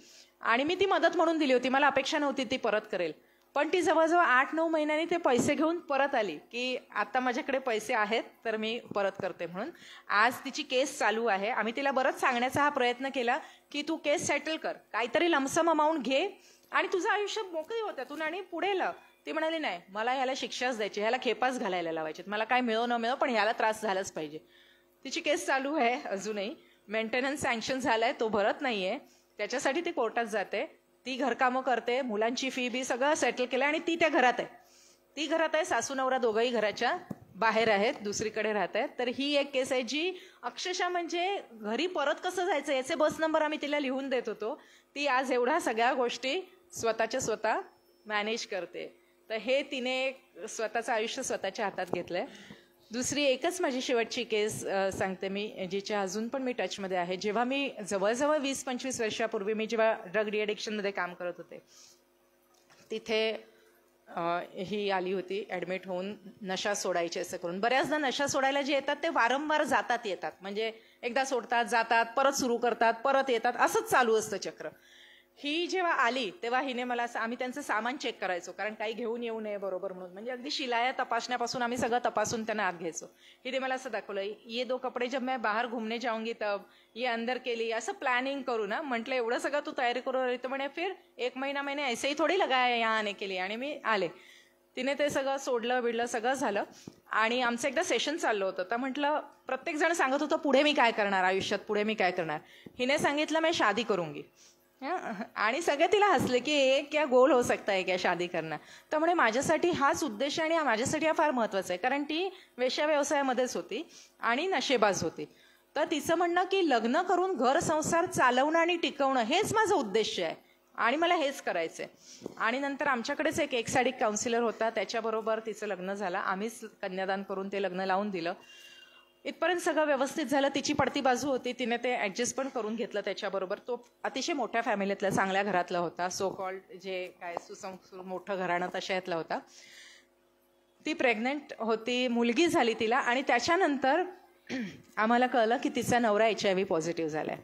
[SPEAKER 1] आणि मी ती मदत म्हणून दिली होती. मला अपेक्षा नव्हती ती परत करेल. पण ती जवळजवळ 8-9 महिन्यांनी ते पैसे घेऊन परत आली की आता माझ्याकडे पैसे आहेत तर मी परत करते म्हणून. आज तिची केस चालू आहे. आम्ही तिला बरंच सांगण्याचा हा प्रयत्न केला की तू केस सेटल कर, काहीतरी लमसम अमाऊंट घे आणि तुझं आयुष्य मोकळी हो त्यातून आणि पुढे लाव. ती म्हणाली नाही, मला ह्याला शिक्षाच द्यायची, ह्याला खेपाच घालायला लावायचे, मला काय मिळो न मिळो पण ह्याला त्रास झालाच पाहिजे. तिची केस चालू आहे अजूनही. मेंटेनन्स सँक्शन झालाय, तो भरत नाहीये, त्याच्यासाठी ती कोर्टात जाते. ती घरकामं करते, मुलांची फी बी सगळं सेटल केलं आणि ती त्या घरात आहे. ती घरात आहे, सासू नवरा दोघंही घराच्या बाहेर आहेत, दुसरीकडे राहत आहेत. तर ही एक केस आहे जी अक्षरशः म्हणजे घरी परत कसं जायचं याचे बस नंबर आम्ही तिला लिहून देत होतो. ती आज एवढ्या सगळ्या गोष्टी स्वतःच्या स्वतः मॅनेज करते. तर हे तिने स्वतःचं आयुष्य स्वतःच्या हातात घेतलंय. दुसरी एकच माझी शेवटची केस सांगते मी, जिच्या अजून पण मी टचमध्ये आहे. जेव्हा मी जवळजवळ 20-25 वर्षापूर्वी मी जेव्हा ड्रग डिएडिक्शनमध्ये काम करत होते, तिथे ही आली होती ॲडमिट होऊन नशा सोडायची असं करून. बऱ्याचदा नशा सोडायला जे येतात ते वारंवार जातात येतात, म्हणजे एकदा सोडतात जातात परत सुरू करतात परत येतात, असंच चालू असतं चक्र. ही जेव्हा आली तेव्हा हिने मला, आम्ही त्यांचं सामान चेक करायचो कारण काही घेऊन येऊ नये बरोबर म्हणून, म्हणजे अगदी शिलाया तपासण्यापासून आम्ही सगळं तपासून त्यांना आत घ्यायचो. हिने मला असं दाखवलं, ये 2 कपडे जब मैं बाहर घूमने जाऊंगी तब ये अंदर के लिए, असं प्लॅनिंग करू ना. म्हटलं एवढं सगळं तू तयारी करून आली तर म्हणे फिर 1 महीना मैंने ऐसे ही थोडी लगाया यहाँ आने के लिए. आणि मी आले. तिने ते सगळं सोडलं बिडलं सगळं झालं आणि आमचं एकदा सेशन चाललं होतं. तर म्हटलं प्रत्येक जण सांगत होतं पुढे मी काय करणार आयुष्यात, पुढे मी काय करणार. हिने सांगितलं मैं शादी करूंगी. आणि सगळे तिला हसले की एक क्या गोल हो सकता है क्या शादी करना. तर म्हणे माझ्यासाठी हाच उद्देश आणि माझ्यासाठी हा फार महत्वाचा आहे, कारण ती वेश्या व्यवसायामध्येच होती आणि नशेबाज होती. तर तिचं म्हणणं की लग्न करून घर संसार चालवणं आणि टिकवणं हेच माझं उद्देश आहे आणि मला हेच करायचंय. आणि नंतर आमच्याकडेच एक एक्साडिक काउन्सिलर होता, त्याच्याबरोबर तिचं लग्न झालं. आम्हीच कन्यादान करून ते लग्न लावून दिलं. इथपर्यंत सगळं व्यवस्थित झालं. तिची पडती बाजू होती, तिने ते ऍडजस्ट पण करून घेतलं त्याच्याबरोबर. तो अतिशय मोठ्या फॅमिलीतला, चांगल्या घरातला होता, सो कॉल्ड जे काय सुसंस्कृत मोठं घराणं तशातला होता. ती प्रेग्नंट होती, मुलगी झाली तिला आणि त्याच्यानंतर आम्हाला कळलं की तिचा नवरा HIV पॉझिटिव्ह झालाय.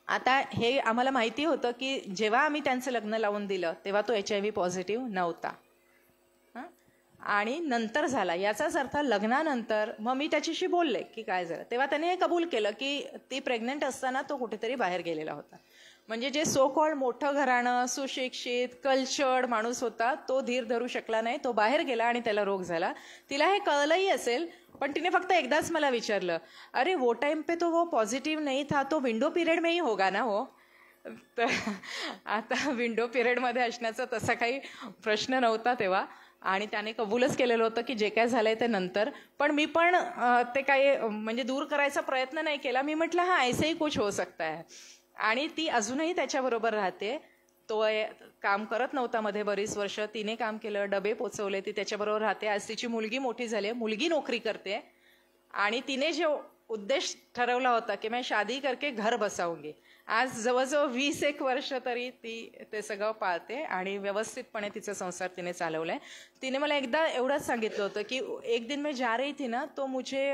[SPEAKER 1] आता हे आम्हाला माहिती होतं की जेव्हा आम्ही त्यांचं लग्न लावून दिलं तेव्हा तो HIV पॉझिटिव्ह नव्हता आणि नंतर झाला. याचाच अर्थ लग्नानंतर मग मी त्याच्याशी बोलले की काय झालं, तेव्हा त्याने हे कबूल केलं की ती प्रेग्नंट असताना तो कुठेतरी बाहेर गेलेला होता. म्हणजे जे सो कॉल्ड मोठं घराणं, सुशिक्षित, कल्चर्ड माणूस होता, तो धीर धरू शकला नाही, तो बाहेर गेला आणि त्याला रोग झाला. तिला हे कळलंही असेल, पण तिने फक्त एकदाच मला विचारलं, अरे वो टाइम पे तो वो पॉझिटिव्ह नहीं था, तो विंडो पिरियड में ही होगा ना हो. तर आता विंडो पिरियडमध्ये असण्याचा तसा काही प्रश्न नव्हता तेव्हा आणि त्याने कबूलच केलेलं होतं की जे काय झालंय ते नंतर. पण मी पण ते काही म्हणजे दूर करायचा प्रयत्न नाही केला. मी म्हटलं हा ऐसे ही कुछ हो सकता है. आणि ती अजूनही त्याच्याबरोबर राहते. तो काम करत नव्हता मध्ये बरीच वर्ष, तिने काम केलं, डबे पोचवले, ती त्याच्याबरोबर राहते. आज तिची मुलगी मोठी झाली, मुलगी नोकरी करते आणि तिने जो उद्देश ठरवला होता की मैं शादी करके घर बसाऊंगी, आज जवळजवळ 21 वर्ष तरी ती ते सगळं पाळते आणि व्यवस्थितपणे तिचा संसार तिने चालवलाय. तिने मला एकदा एवढंच सांगितलं होतं की एक दिन मैं जा रही थी ना, तो मुझे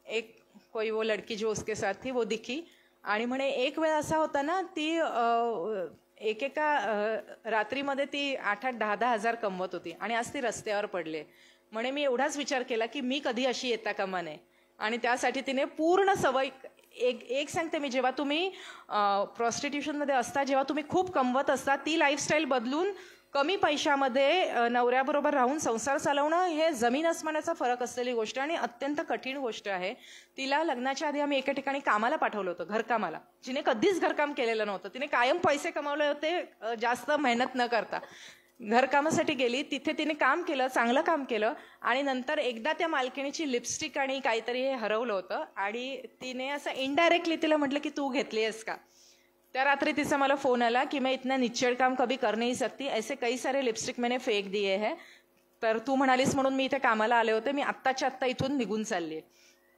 [SPEAKER 1] एक कोई वो लड़की जो उसके साथ थी वो दिखी आणि म्हणे एक वेळ असा होता ना, ती एकेका रात्रीमध्ये ती 8-8, 10-10 हजार कमवत होती आणि आज ती रस्त्यावर पडले. म्हणे मी एवढाच विचार केला की मी कधी अशी येता कामा नये आणि त्यासाठी तिने पूर्ण सवय एक सांगते मी, जेव्हा तुम्ही प्रॉस्टिट्यूशनमध्ये असता, जेव्हा तुम्ही खूप कमवत असता, ती लाईफस्टाईल बदलून कमी पैशामध्ये नवऱ्याबरोबर राहून संसार चालवणं हे जमीन आसमानाचा फरक असलेली गोष्ट आणि अत्यंत कठीण गोष्ट आहे. तिला लग्नाच्या आधी आम्ही एका ठिकाणी कामाला पाठवलं होतं, घरकामाला, जिने कधीच घरकाम केलेलं नव्हतं. तिने कायम पैसे कमावले होते जास्त मेहनत न करता. घरकामासाठी गेली, तिथे तिने काम केलं, चांगलं काम केलं आणि नंतर एकदा त्या मालकिणीची लिपस्टिक आणि काहीतरी हे हरवलं होतं आणि तिने असं इनडायरेक्टली तिला म्हटलं की तू घेतली आहेस का. त्या रात्री तिचा मला फोन आला की मैं इतना निच्चड़ काम कभी कर नहीं सकती, ऐसे कई सारे लिपस्टिक मैंने फेक दिए है, तर तू म्हणालीस म्हणून मी इथे कामाला आले होते, मी आत्ताच्या आत्ता इथून निघून चालली आहे.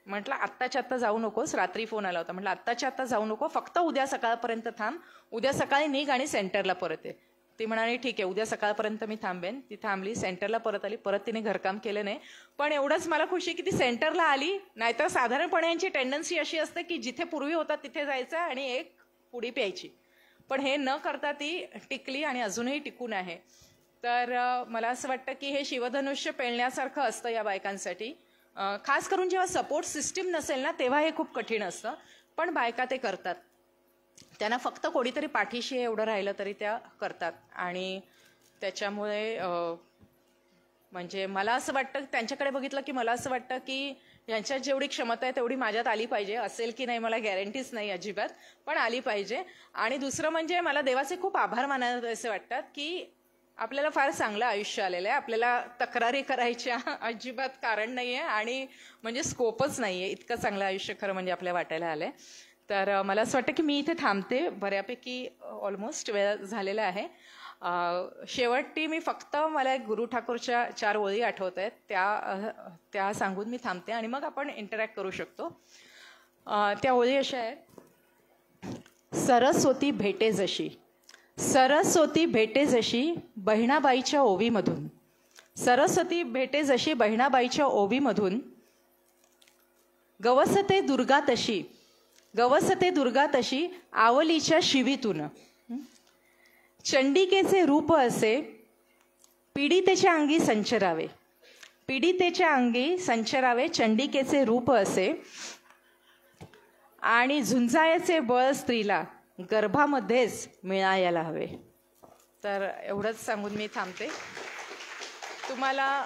[SPEAKER 1] म्हटलं आत्ताच्या आत्ता जाऊ नकोस, रात्री फोन आला होता. म्हटलं आत्ताच्या आत्ता जाऊ नको, फक्त उद्या सकाळपर्यंत थांब, उद्या सकाळी निघ आणि सेंटरला परत ये. ती म्हणाली ठीक आहे, उद्या सकाळपर्यंत मी थांबेन. ती थांबली, सेंटरला परत आली, परत तिने घरकाम केलं नाही. पण एवढंच मला खुशी की ती सेंटरला आली. नाहीतर साधारणपणे यांची टेंडन्सी अशी असते की जिथे पूर्वी होता तिथे जायचं आणि एक पुडी प्यायची, पण हे न करता ती टिकली आणि अजूनही टिकून आहे. तर मला असं वाटतं की हे शिवधनुष्य पेलण्यासारखं असतं या बायकांसाठी. खास करून जेव्हा सपोर्ट सिस्टीम नसेल ना तेव्हा हे खूप कठीण असतं, पण बायका ते करतात. त्यांना फक्त कोणीतरी पाठीशी एवढं राहिलं तरी त्या करतात आणि त्याच्यामुळे म्हणजे मला असं वाटतं, त्यांच्याकडे बघितलं की मला असं वाटतं की यांच्यात जेवढी क्षमता आहे तेवढी माझ्यात आली पाहिजे. असेल की नाही मला गॅरंटीच नाही अजिबात, पण आली पाहिजे. आणि दुसरं म्हणजे मला देवाचे खूप आभार मानायचे असे वाटतात की आपल्याला फार चांगलं आयुष्य आलेलं आहे. आपल्याला तक्रारी करायच्या अजिबात कारण नाही आहे आणि म्हणजे स्कोपच नाही आहे. इतकं चांगलं आयुष्य खरं म्हणजे आपल्या वाटायला आलं आहे. तर मला असं वाटतं की मी इथे थांबते, बऱ्यापैकी ऑलमोस्ट वेळ झालेला आहे. शेवटी मी फक्त मला एक गुरु ठाकूरच्या 4 ओळी आठवत आहेत, त्या सांगून मी थांबते आणि मग आपण इंटरॅक्ट करू शकतो. त्या ओळी अशा आहेत, सरस्वती भेटे जशी, सरस्वती भेटे जशी बहिणाबाईच्या ओवीमधून, सरस्वती भेटे जशी बहिणाबाईच्या ओवीमधून, गवसते दुर्गा तशी, गवसते दुर्गा तशी आवलीच्या शिवीतून, चंडिकेचे रूप असे पीडितेच्या अंगी संचरावे, पीडितेच्या अंगी संचरावे चंडिकेचे रूप असे, आणि झुंजायचे बळ स्त्रीला गर्भामध्येच मिळायला हवे. तर एवढंच सांगून मी थांबते. तुम्हाला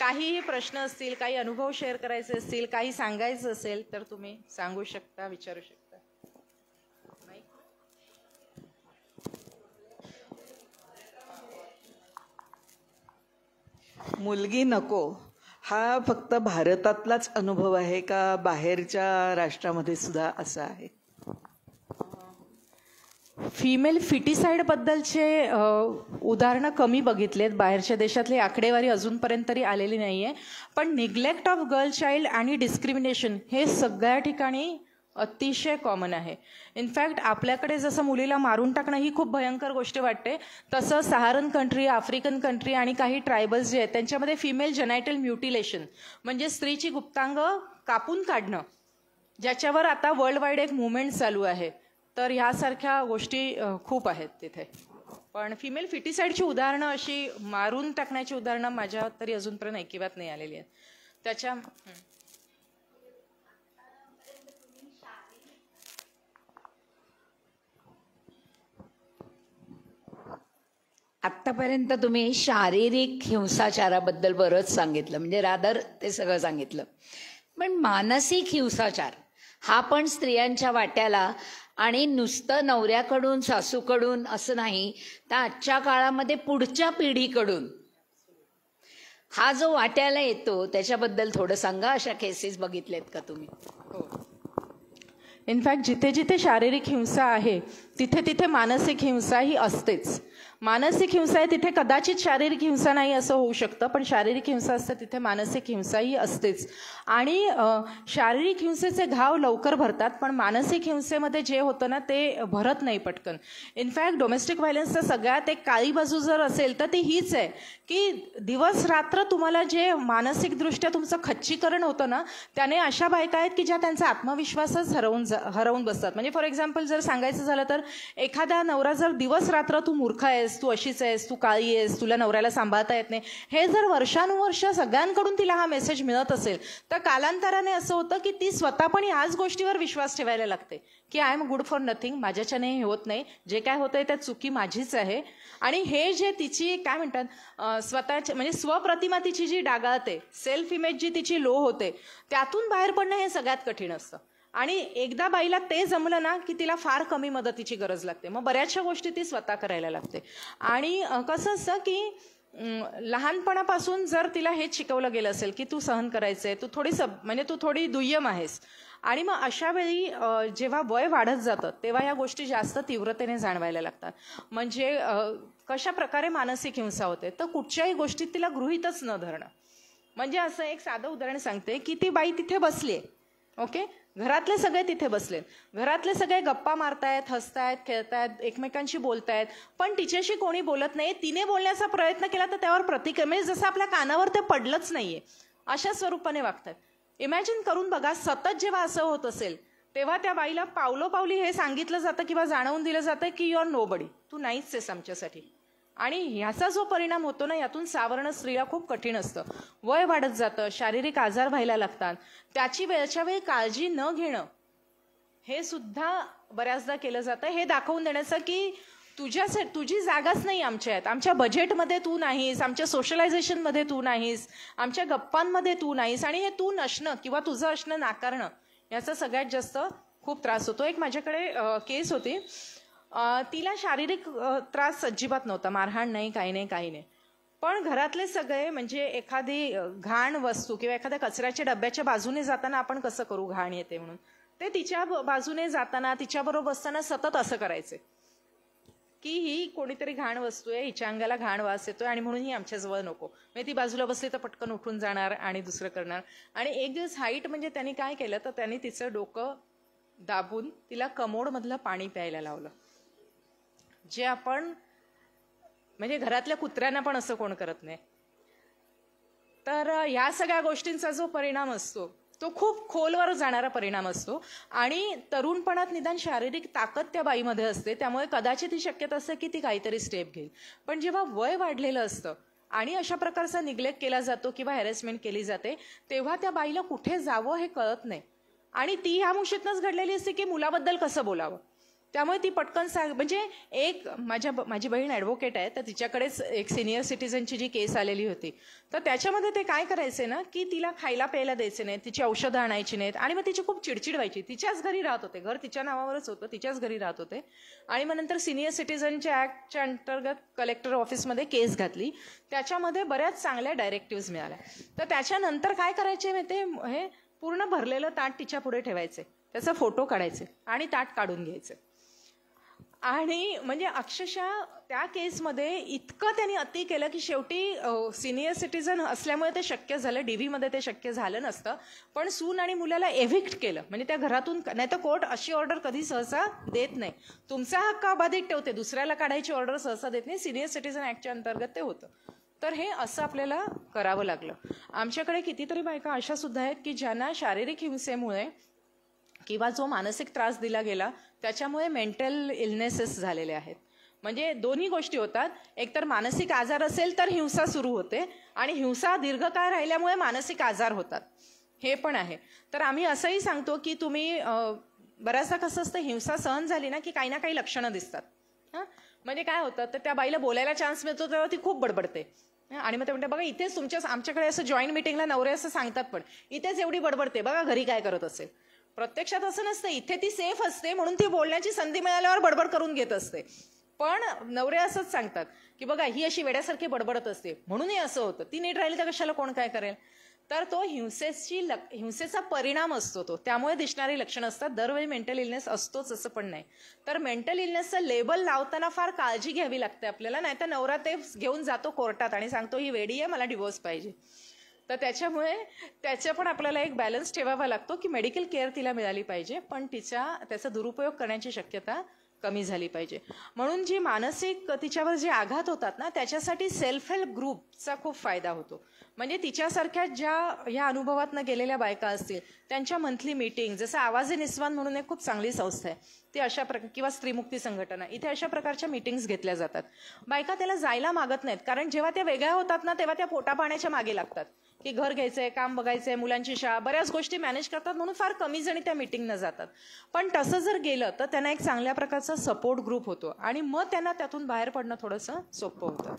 [SPEAKER 1] काहीही प्रश्न असतील, काही अनुभव शेअर करायचे असतील, काही सांगायचं असेल तर तुम्ही सांगू शकता, विचारू शकता.
[SPEAKER 2] मुलगी नको हा फक्त भारतातलाच अनुभव आहे का बाहेरच्या राष्ट्रामध्ये सुद्धा असा आहे?
[SPEAKER 1] फिमेल फिटिसाइड बद्दलचे उदाहरणं कमी बघितलेत, बाहेरच्या देशातली आकडेवारी अजूनपर्यंत तरी आलेली नाहीये. पण निग्लेक्ट ऑफ गर्ल चाइल्ड आणि डिस्क्रिमिनेशन हे सगळ्या ठिकाणी अतिशय कॉमन आहे. इनफॅक्ट आपल्याकडे जसं मुलीला मारून टाकणं ही खूप भयंकर गोष्ट वाटते, तसं सहारन कंट्री, आफ्रिकन कंट्री आणि काही ट्रायबल्स जे आहेत त्यांच्यामध्ये फिमेल जेनायटल म्युटिलेशन म्हणजे स्त्रीची गुप्तांग कापून काढणं, ज्याच्यावर आता वर्ल्ड वाईड एक मुवमेंट चालू आहे. तर ह्यासारख्या गोष्टी खूप आहेत तिथे. पण फिमेल फिटिसाइडची उदाहरणं अशी मारून टाकण्याची उदाहरणं माझ्या तरी अजूनपर्यंत ऐकिवात नाही आलेली आहेत. त्याच्या
[SPEAKER 3] आत्तापर्यंत तुम्ही शारीरिक हिंसाचाराबद्दल बरंच सांगितलं, म्हणजे रादर ते सगळं सांगितलं. पण मानसिक हिंसाचार हा पण स्त्रियांच्या वाट्याला, आणि नुसतं नवऱ्याकडून सासूकडून असं नाही, तर आजच्या काळामध्ये पुढच्या पिढीकडून हा जो वाट्याला येतो त्याच्याबद्दल थोडं सांगा. अशा केसेस बघितल्यात का तुम्ही?
[SPEAKER 1] इनफॅक्ट जिथे जिथे शारीरिक हिंसा आहे तिथे तिथे मानसिक हिंसा ही असतेच. मानसिक हिंसा आहे तिथे कदाचित शारीरिक हिंसा नाही असं होऊ शकतं, पण शारीरिक हिंसा असते तिथे मानसिक हिंसा ही असतेच. आणि शारीरिक हिंसेचे घाव लवकर भरतात, पण मानसिक हिंसेमध्ये जे होतं ना ते भरत नाही पटकन. इनफॅक्ट डोमेस्टिक व्हायलन्सचा सगळ्यात एक काळी बाजू जर असेल तर ती हीच आहे की दिवस रात्र तुम्हाला जे मानसिकदृष्ट्या तुमचं खच्चीकरण होतं ना, त्याने अशा बायका आहेत की ज्या त्यांचा आत्मविश्वासच हरवून बसतात. म्हणजे फॉर एक्झाम्पल जर सांगायचं झालं तर एखादा नवरा जर दिवस रात्र तू मूर्ख आहेस, तू अशीच आहेस, तू काळी आहेस, तुला नवऱ्याला सांभाळता येत नाही, हे जर वर्षानुवर्ष सगळ्यांकडून तिला हा मेसेज मिळत असेल तर कालांतराने असं होतं की ती स्वतः पण याच गोष्टीवर विश्वास ठेवायला लागते की I am good for nothing, माझ्याच्याने हे होत नाही, जे काय होतंय त्या चुकी माझीच आहे. आणि हे जे तिची काय म्हणतात स्वतःची म्हणजे स्वप्रतिमा तिची जी डागाळते, सेल्फ इमेज जी तिची लो होते, त्यातून बाहेर पडणं हे सगळ्यात कठीण असतं. आणि एकदा बाईला ते जमलं ना की तिला फार कमी मदतीची गरज लागते, मग बऱ्याचशा गोष्टी ती स्वतः करायला लागते. आणि कसं असतं की लहानपणापासून जर तिला हे शिकवलं गेलं असेल की तू सहन करायचंय, तू थोडी म्हणजे तू थोडी दुय्यम आहेस, आणि मग अशा वेळी जेव्हा वय वाढत जातं तेव्हा या गोष्टी जास्त तीव्रतेने जाणवायला लागतात. म्हणजे कशा प्रकारे मानसिक हिंसा होते तर कुठच्याही गोष्टीत तिला गृहीतच न धरणं. म्हणजे असं एक साधं उदाहरण सांगते की ती बाई तिथे बसलीये, ओके, घरातले सगळे तिथे बसलेत, घरातले सगळे गप्पा मारतायत, हसतायत, खेळतायत, एकमेकांशी बोलतायत, पण तिच्याशी कोणी बोलत नाही. तिने बोलण्याचा प्रयत्न केला तर त्यावर प्रतिक्रिया म्हणजे जसं आपल्या कानावर ते पडलंच नाहीये अशा स्वरूपाने वागतात. इमॅजिन करून बघा, सतत जेव्हा असं होत असेल तेव्हा त्या बाईला पावलोपावली हे सांगितलं जातं किंवा जाणवून दिलं जातं की यू आर नोबडी, तू नाहीच आहेस आमच्यासाठी. आणि ह्याचा जो परिणाम होतो ना, यातून सावरणं स्त्रीला खूप कठीण असतं. वय वाढत जातं, शारीरिक आजार व्हायला लागतात, त्याची वेळच्या वेळी काळजी न घेणं हे सुद्धा बऱ्याचदा केलं जातं, हे दाखवून देण्याचं की तुझी जागाच नाही आमच्यात, आमच्या बजेटमध्ये तू नाहीस, आमच्या सोशलायझेशनमध्ये तू नाहीस, आमच्या गप्पांमध्ये तू नाहीस. आणि हे तू नसणं किंवा तुझं असणं नाकारणं याचा सगळ्यात जास्त खूप त्रास होतो. एक माझ्याकडे केस होती, तिला शारीरिक त्रास अजिबात नव्हता, मारहाण नाही, काही नाही, काही नाही, पण घरातले सगळे म्हणजे एखादी घाण वस्तू किंवा एखाद्या कचऱ्याच्या डब्याच्या बाजूने जाताना आपण कसं करू, घाण येते म्हणून, ते तिच्या बाजूने जाताना तिच्याबरोबर बसताना सतत असं करायचे की ही कोणीतरी घाण वस्तू आहे, हिच्या अंगाला घाण वास येतोय आणि म्हणून ही आमच्याजवळ नको. म्हणजे ती बाजूला बसली तर पटकन उठून जाणार आणि दुसरं करणार. आणि एक दिवस हाईट म्हणजे त्यांनी काय केलं तर त्यांनी तिचं डोकं दाबून तिला कमोडमधलं पाणी प्यायला लावलं, जे आपण म्हणजे घरातल्या कुत्र्यांना पण असं कोण करत नाही. तर ह्या सगळ्या गोष्टींचा जो परिणाम असतो तो खूप खोलवर जाणारा परिणाम असतो. आणि तरुणपणात निदान शारीरिक ताकद त्या बाईमध्ये असते, त्यामुळे कदाचित ही शक्यता असते की ती काहीतरी स्टेप घेईल. पण जेव्हा वय वाढलेलं असतं आणि अशा प्रकारचा निग्लेक्ट केला जातो किंवा हॅरेसमेंट केली जाते, तेव्हा त्या बाईला कुठे जावं हे कळत नाही. आणि ती ह्या मुशीतनंच घडलेली असते की मुलाबद्दल कसं बोलावं, त्यामुळे ती पटकन म्हणजे एक माझी बहीण ॲडव्होकेट आहे, तर तिच्याकडेच एक सिनियर सिटीजनची जी केस आलेली होती, तर त्याच्यामध्ये ते काय करायचे ना की तिला खायला प्यायला द्यायचे नाहीत, तिची औषधं आणायची नाहीत, आणि मग तिची खूप चिडचिड व्हायची. तिच्याच घरी राहत होते, घर तिच्या नावावरच होतं, तिच्याच घरी राहत होते. आणि मग नंतर सिनियर सिटीजनच्या ॲक्टच्या अंतर्गत कलेक्टर ऑफिसमध्ये केस घातली, त्याच्यामध्ये बऱ्याच चांगल्या डायरेक्टिव्ज मिळाल्या. तर त्याच्यानंतर काय करायचे मी ते हे पूर्ण भरलेलं ताट तिच्या पुढे ठेवायचे, त्याचा फोटो काढायचे आणि ताट काढून घ्यायचे. आणि म्हणजे अक्षरशः त्या केसमध्ये इतकं त्यांनी अति केलं की शेवटी सिनियर सिटीजन असल्यामुळे ते शक्य झालं, DV मध्ये ते शक्य झालं नसतं, पण सून आणि मुलाला एव्हिक्ट केलं. म्हणजे त्या घरातून, नाही तर कोर्ट अशी ऑर्डर कधी सहसा देत नाही, तुमचा हक्क अबाधित ठेवते, दुसऱ्याला काढायची ऑर्डर सहसा देत नाही, सिनियर सिटीजन ॲक्टच्या अंतर्गत ते होतं. तर हे असं आपल्याला करावं लागलं. आमच्याकडे कितीतरी बायका अशा सुद्धा आहेत की ज्यांना शारीरिक हिंसेमुळे किंवा जो मानसिक त्रास दिला गेला त्याच्यामुळे मेंटल इलनेसेस झालेले आहेत. म्हणजे दोन्ही गोष्टी होतात, एकतर मानसिक आजार असेल तर हिंसा सुरू होते, आणि हिंसा दीर्घकाळ राहिल्यामुळे मानसिक आजार होतात, हे पण आहे. तर आम्ही असंही सांगतो की तुम्ही बऱ्याचदा कसं असतं, हिंसा सहन झाली ना की काही ना काही लक्षणं दिसतात. हां, म्हणजे काय होतं तर त्या बाईला बोलायला चान्स मिळतो तेव्हा ती खूप बडबडते, आणि मग ते म्हणते बघा इथेच आमच्याकडे असं जॉईंट मिटिंगला नवरे असं सांगतात, पण इथेच एवढी बडबडते, बघा घरी काय करत असेल. प्रत्यक्षात असं नसतं, इथे ती सेफ असते म्हणून ती बोलण्याची संधी मिळाल्यावर बडबड करून घेत असते. पण नवरे असंच सांगतात की बघा ही अशी वेड्यासारखी बडबडत असते म्हणूनही असं होतं, ती नीट राहिली तर कशाला कोण काय करेल. तर तो हिंसेचा परिणाम असतो तो, त्यामुळे दिसणारी लक्षणं असतात. दरवेळी मेंटल इलनेस असतोच असं पण नाही. तर मेंटल इलनेसचं लेबल लावताना फार काळजी घ्यावी लागते आपल्याला, नाही तर नवरा ते घेऊन जातो कोर्टात आणि सांगतो ही वेडी आहे, मला डिवोर्स पाहिजे. तर त्याच्यामुळे त्याचा पण आपल्याला एक बॅलन्स ठेवावा लागतो की मेडिकल केअर तिला मिळाली पाहिजे, पण त्याचा दुरुपयोग करण्याची शक्यता कमी झाली पाहिजे. म्हणून जी मानसिक तिच्यावर जे आघात होतात ना, त्याच्यासाठी सेल्फ हेल्प ग्रुपचा खूप फायदा होतो. म्हणजे तिच्यासारख्या ज्या ह्या अनुभवातनं गेलेल्या बायका असतील त्यांच्या मंथली मीटिंग, जसं आवाज निस्वान म्हणून एक खूप चांगली संस्था आहे, ती अशा किंवा स्त्रीमुक्ती संघटना, इथे अशा प्रकारच्या मीटिंग्स घेतल्या जातात. बायका त्याला जायला मागत नाहीत, कारण जेव्हा त्या वेगळ्या होतात ना तेव्हा त्या पोटापाण्याच्या मागे लागतात की घर घ्यायचंय, काम बघायचंय, मुलांची शाळा, बऱ्याच गोष्टी मॅनेज करतात, म्हणून फार कमी जणी त्या मीटिंगनं जातात. पण तसं जर गेलं तर त्यांना एक चांगल्या प्रकारचा सपोर्ट ग्रुप होतो आणि मग त्यांना त्यातून बाहेर पडणं थोडंसं सोपं होतं.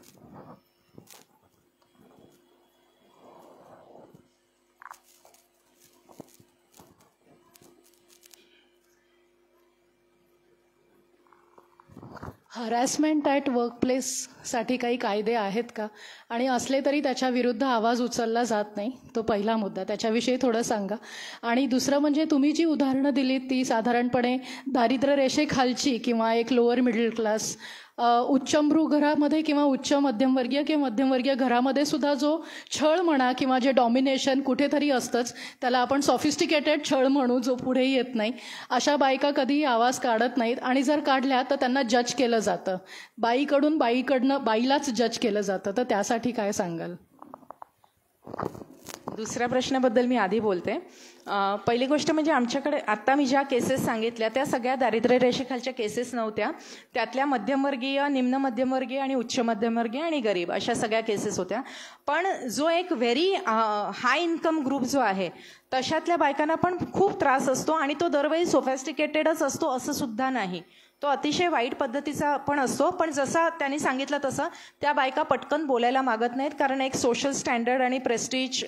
[SPEAKER 4] हरॅसमेंट ॲट वर्कप्लेससाठी काही कायदे आहेत का, आणि असले तरी त्याच्या विरुद्ध आवाज उचलला जात नाही? तो पहिला मुद्दा, त्याच्याविषयी थोडं सांगा. आणि दुसरं म्हणजे तुम्ही जी उदाहरणं दिलीत ती साधारणपणे दारिद्र्य रेषेखालची किंवा एक लोअर मिडल क्लास, उच्चभ्रू घरामध्ये किंवा उच्च मध्यमवर्गीय किंवा मध्यमवर्गीय घरामध्ये सुद्धा जो छळ म्हणा किंवा जे डॉमिनेशन कुठेतरी असतंच, त्याला आपण सॉफिस्टिकेटेड छळ म्हणू, जो पुढे येत नाही, अशा बायका कधीही आवाज काढत नाहीत. आणि जर काढल्या तर त्यांना जज केलं जातं, बाईकडनं बाईलाच जज केलं जातं. तर त्यासाठी काय सांगाल?
[SPEAKER 1] दुसऱ्या प्रश्नाबद्दल मी आधी बोलते. पहिली गोष्ट म्हणजे आमच्याकडे आत्ता मी ज्या केसेस सांगितल्या त्या सगळ्या दारिद्र्य रेषेखालच्या केसेस नव्हत्या. त्यातल्या मध्यमवर्गीय, निम्न मध्यमवर्गीय आणि उच्च मध्यमवर्गीय आणि गरीब अशा सगळ्या केसेस होत्या. पण जो एक व्हेरी हाय इन्कम ग्रुप जो आहे तशातल्या बायकांना पण खूप त्रास असतो आणि तो दरवेळी सोफेस्टिकेटेडच असतो असं सुद्धा नाही. तो अतिशय वाईट पद्धतीचा पण असतो. पण जसा त्यांनी सांगितलं तसं त्या बायका पटकन बोलायला मागत नाहीत, कारण एक सोशल स्टँडर्ड आणि प्रेस्टीज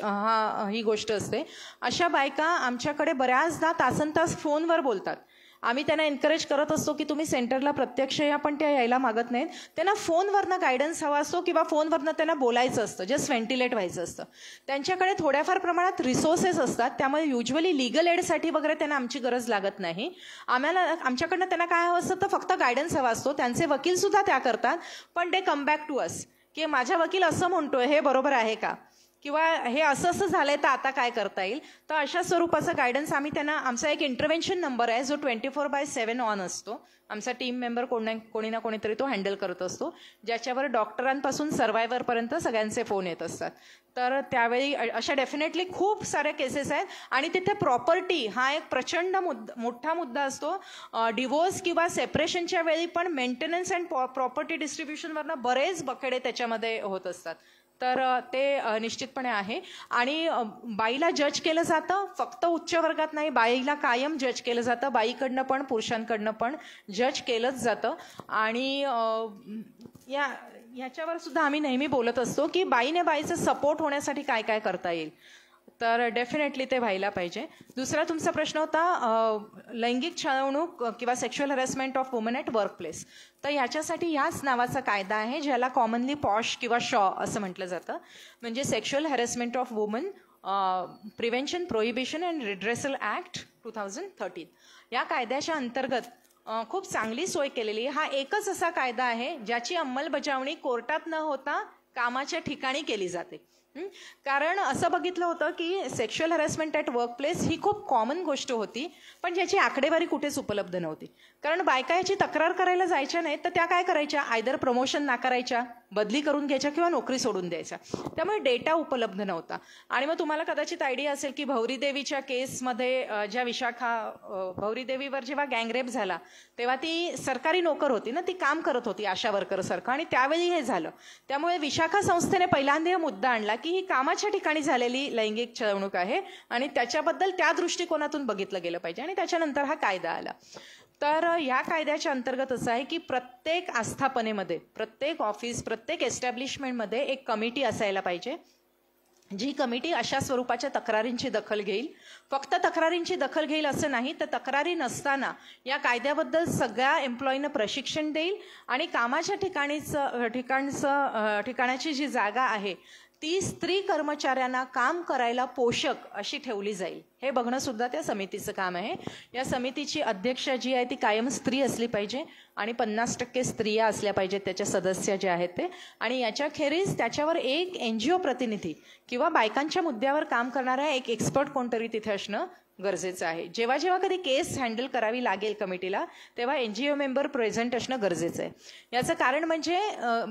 [SPEAKER 1] ही गोष्ट असते. अशा बायका आमच्याकडे बऱ्याचदा तासनतास फोनवर बोलतात. आम्ही त्यांना एनकरेज करत असतो की तुम्ही सेंटरला प्रत्यक्ष या, पण त्या यायला मागत नाहीत. त्यांना फोनवरनं गायडन्स हवा असतो किंवा फोनवरनं त्यांना बोलायचं असतं, जस्ट व्हेंटिलेट व्हायचं असतं. त्यांच्याकडे थोड्याफार प्रमाणात रिसोर्सेस असतात, त्यामुळे युजली लिगल एडसाठी वगैरे त्यांना आमची गरज लागत नाही. आमच्याकडनं त्यांना काय हवं असतं तर फक्त गायडन्स हवा असतो. त्यांचे वकील सुद्धा त्या करतात, पण ते कम बॅक टू अस की माझा वकील असं म्हणतोय, हे बरोबर आहे का, किंवा हे असं असं झालंय तर आता काय करता येईल. तर अशा स्वरूपाचा गायडन्स आम्ही त्यांना, आमचा एक इंटरव्हेन्शन नंबर आहे जो 24/7 ऑन असतो. आमचा टीम मेंबर कोणी ना कोणीतरी तो हँडल करत असतो, ज्याच्यावर डॉक्टरांपासून सर्वायव्हरपर्यंत सगळ्यांचे फोन येत असतात. तर त्यावेळी अशा डेफिनेटली खूप साऱ्या केसेस आहेत. आणि तिथे प्रॉपर्टी हा एक प्रचंड मोठा मुद्दा असतो. डिवोर्स किंवा सेपरेशनच्या वेळी पण मेंटेनन्स अँड प्रॉपर्टी डिस्ट्रीब्युशनवरनं बरेच बखेडे त्याच्यामध्ये होत असतात. तर ते निश्चितपणे आहे. आणि बाईला जज केलं जातं, फक्त उच्च वर्गात नाही, बाईला कायम जज केलं जातं, बाईकडनं पण पुरुषांकडनं पण जज केलंच जातं. आणि याच्यावर सुद्धा आम्ही नेहमी बोलत असतो की बाईने बाईचं सपोर्ट होण्यासाठी काय काय करता येईल. तर डेफिनेटली ते व्हायला पाहिजे. दुसरा तुमचा प्रश्न होता लैंगिक छळवणूक किंवा sexual harassment of woman at workplace. तर याच्यासाठी याच नावाचा कायदा आहे, ज्याला कॉमनली पॉश किंवा शॉ असं म्हटलं जातं. म्हणजे sexual harassment of woman prevention, prohibition and redressal act 2013. या कायद्याच्या अंतर्गत खूप चांगली सोय केलेली. हा एकच असा कायदा आहे ज्याची अंमलबजावणी कोर्टात न होता कामाच्या ठिकाणी केली जाते. कारण असं बघितलं होतं की सेक्शुअल हॅरेसमेंट ॲट वर्कप्लेस ही खूप कॉमन गोष्ट होती, पण ज्याची आकडेवारी कुठेच उपलब्ध नव्हती. कारण बायका याची तक्रार करायला जायच्या नाहीत, तर त्या काय करायच्या, आयदर प्रमोशन नाकारायच्या, बदली करून घ्यायच्या किंवा नोकरी सोडून द्यायच्या. त्यामुळे डेटा उपलब्ध नव्हता. आणि मग तुम्हाला कदाचित आयडिया असेल की भौरी देवीच्या केसमध्ये ज्या भौरी देवीवर जेव्हा गँगरेप झाला तेव्हा ती सरकारी नोकर होती ना, ती काम करत होती आशा वर्करसारखं, आणि त्यावेळी हे झालं. त्यामुळे विशाखा संस्थेने पहिल्यांदा मुद्दा आणला की ही कामाच्या ठिकाणी झालेली लैंगिक छळवणूक आहे आणि त्याच्याबद्दल त्या दृष्टिकोनातून बघितलं गेलं पाहिजे. आणि त्याच्यानंतर हा कायदा आला. तर या कायद्याच्या अंतर्गत असं आहे की प्रत्येक आस्थापनेमध्ये, प्रत्येक ऑफिस, प्रत्येक एस्टॅब्लिशमेंटमध्ये एक कमिटी असायला पाहिजे, जी कमिटी अशा स्वरूपाच्या तक्रारींची दखल घेईल. फक्त तक्रारींची दखल घेईल असं नाही, तर तक्रारी नसताना या कायद्याबद्दल सगळ्या एम्प्लॉईंना प्रशिक्षण देईल आणि कामाच्या ठिकाणाची जी जागा आहे ती स्त्री कर्मचाऱ्यांना काम करायला पोषक अशी ठेवली जाईल, हे बघणं सुद्धा त्या समितीचं काम आहे. या समितीची अध्यक्ष जी आहे ती कायम स्त्री असली पाहिजे आणि 50% स्त्रिया असल्या पाहिजेत त्याच्या सदस्य जे आहेत ते. आणि याच्याखेरीज त्याच्यावर एक NGO प्रतिनिधी किंवा बायकांच्या मुद्द्यावर काम करणारा एक एक्सपर्ट कोणतरी तिथे असणं गरजेचं आहे. जेव्हा जेव्हा कधी केस हँडल करावी लागेल कमिटीला, तेव्हा NGO मेंबर प्रेझेंट असणं गरजेचं आहे. याचं कारण म्हणजे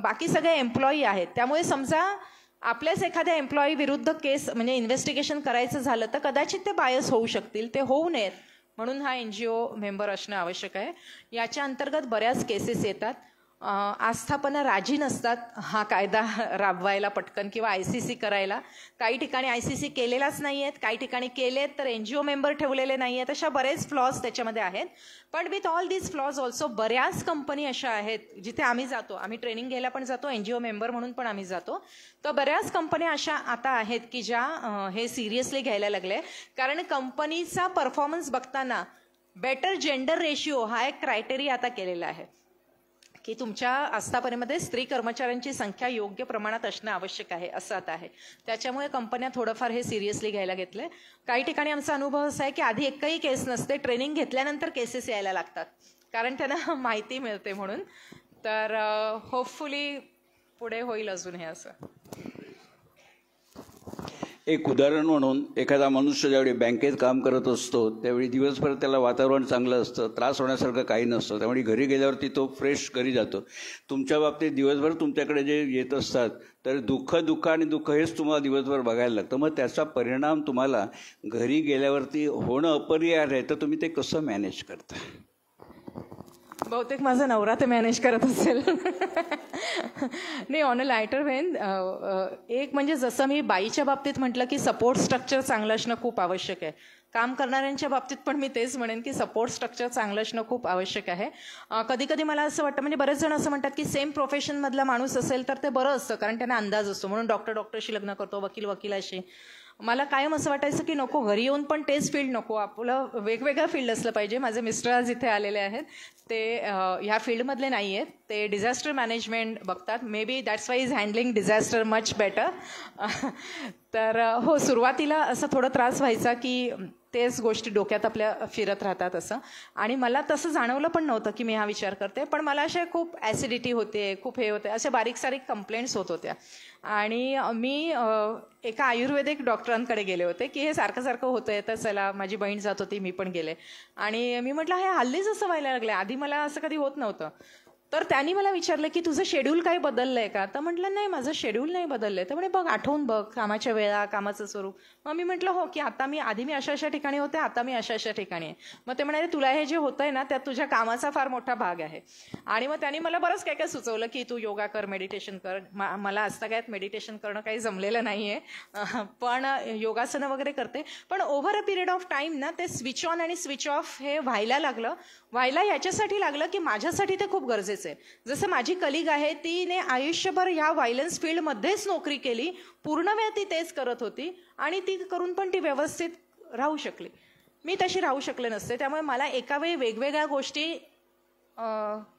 [SPEAKER 1] बाकी सगळे एम्प्लॉई आहेत, त्यामुळे समजा आपल्याच एखाद्या एम्प्लॉई विरुद्ध केस म्हणजे इन्व्हेस्टिगेशन करायचं झालं तर कदाचित ते बायस होऊ शकतील, ते होऊ नयेत म्हणून हा NGO मेंबर असणं आवश्यक आहे. याच्या अंतर्गत बऱ्याच केसेस येतात. आस्थापना राजी नसतात हा कायदा राबवायला पटकन किंवा ICC करायला. काही ठिकाणी ICC केलेलाच नाही आहेत, काही ठिकाणी केलेत तर NGO मेंबर ठेवलेले नाही आहेत. अशा बरेच फ्लॉज त्याच्यामध्ये आहेत. पण with all these flaws also बऱ्याच कंपनी अशा आहेत जिथे आम्ही जातो, आम्ही ट्रेनिंग घ्यायला पण जातो, NGO मेंबर म्हणून पण आम्ही जातो. तर बऱ्याच कंपन्या अशा आता आहेत की ज्या हे सिरियसली घ्यायला लागले. कारण कंपनीचा परफॉर्मन्स बघताना बेटर जेंडर रेशिओ हा एक क्रायटेरिया आता केलेला आहे की तुमच्या आस्थापनेमध्ये स्त्री कर्मचाऱ्यांची संख्या योग्य प्रमाणात असणं आवश्यक आहे, असं आता आहे. त्याच्यामुळे कंपन्या थोडंफार हे सिरियसली घ्यायला घेतलंय. काही ठिकाणी आमचा अनुभव असा आहे की आधी एकही केस नसते, ट्रेनिंग घेतल्यानंतर केसेस यायला लागतात कारण त्यांना माहिती मिळते म्हणून. तर होपफुली पुढे होईल अजून हे असं.
[SPEAKER 5] एक उदाहरण म्हणून एखादा मनुष्य ज्यावेळी बँकेत काम करत असतो त्यावेळी दिवसभर त्याला वातावरण चांगलं असतं, त्रास होण्यासारखं काही नसतं, त्यामुळे घरी गेल्यावरती तो फ्रेश घरी जातो. तुमच्या बाबतीत दिवसभर तुमच्याकडे जे येत असतात तर दुःख आणि दुःख हेच तुम्हाला दिवसभर बघायला लागतं. मग त्याचा परिणाम तुम्हाला घरी गेल्यावरती होणं अपरिहार्य आहे, तर तुम्ही ते कसं मॅनेज करता?
[SPEAKER 1] बहुतेक माझा नवरा ते मॅनेज करत असेल. नाही, ऑन अ लायटर वेन एक म्हणजे जसं मी बाईच्या बाबतीत म्हटलं की सपोर्ट स्ट्रक्चर चांगलं असणं खूप आवश्यक आहे, काम करणाऱ्यांच्या बाबतीत पण मी तेच म्हणेन की सपोर्ट स्ट्रक्चर चांगलं असणं खूप आवश्यक आहे. कधी कधी मला असं वाटतं, म्हणजे बरेच जण असं म्हणतात की सेम प्रोफेशनमधला माणूस असेल तर ते बरं असतं कारण त्यांना अंदाज असतो, म्हणून डॉक्टरशी लग्न करतो, वकिलाशी. मला कायम असं वाटायचं की नको, घरी येऊन पण तेच फील्ड नको, आपलं वेगवेगळं फील्ड असलं पाहिजे. माझे मिस्टर आज इथे आलेले आहेत, ते ह्या फील्डमधले नाही आहेत, ते डिझास्टर मॅनेजमेंट बघतात. May be that's why is handling disaster much better. तर हो, सुरुवातीला असं थोडं त्रास व्हायचा की तेच गोष्टी डोक्यात आपल्या फिरत राहतात असं. आणि मला तसं जाणवलं पण नव्हतं की मी हा विचार करते, पण मला अशा खूप ॲसिडिटी होते, खूप हे होते, अशा बारीक सारीक कंप्लेंट्स होत होत्या. आणि मी एका आयुर्वेदिक डॉक्टरांकडे गेले होते की हे सारखं सारखं होतंय, तर चला, माझी बहीण जात होती, मी पण गेले. आणि मी म्हटलं हे हल्लीच असं व्हायला लागलं, आधी मला असं कधी होत नव्हतं. तर त्यांनी मला विचारलं की तुझं शेड्यूल काही बदललंय का? तर म्हटलं नाही, माझं शेड्यूल नाही बदललंय. तर म्हणे बघ, आठवून बघ कामाच्या वेळा, कामाचं स्वरूप. मग मी म्हटलं हो, की आता आधी मी अशा ठिकाणी होते, आता मी अशा ठिकाणी आहे. मग ते म्हणाले तुला हे जे होतंय ना त्यात तुझ्या कामाचा फार मोठा भाग आहे. आणि मग त्यांनी मला बरंच काय काय सुचवलं की तू योगा कर, मेडिटेशन कर. मला आजतागायत मेडिटेशन करणं काही जमलेलं नाहीये, पण योगासनं वगैरे करते. पण over a period of time ना ते स्विच ऑन आणि स्विच ऑफ हे व्हायला याच्यासाठी लागलं की माझ्यासाठी ते खूप गरजेचं आहे. जसं माझी कलिग आहे, तिने आयुष्यभर ह्या व्हायलन्स फील्डमध्येच नोकरी केली, पूर्ण वेळ ती तेच करत होती आणि ती करून पण ती व्यवस्थित राहू शकली. मी तशी राहू शकले नसते. त्यामुळे मला एका वेळी वेगवेगळ्या गोष्टी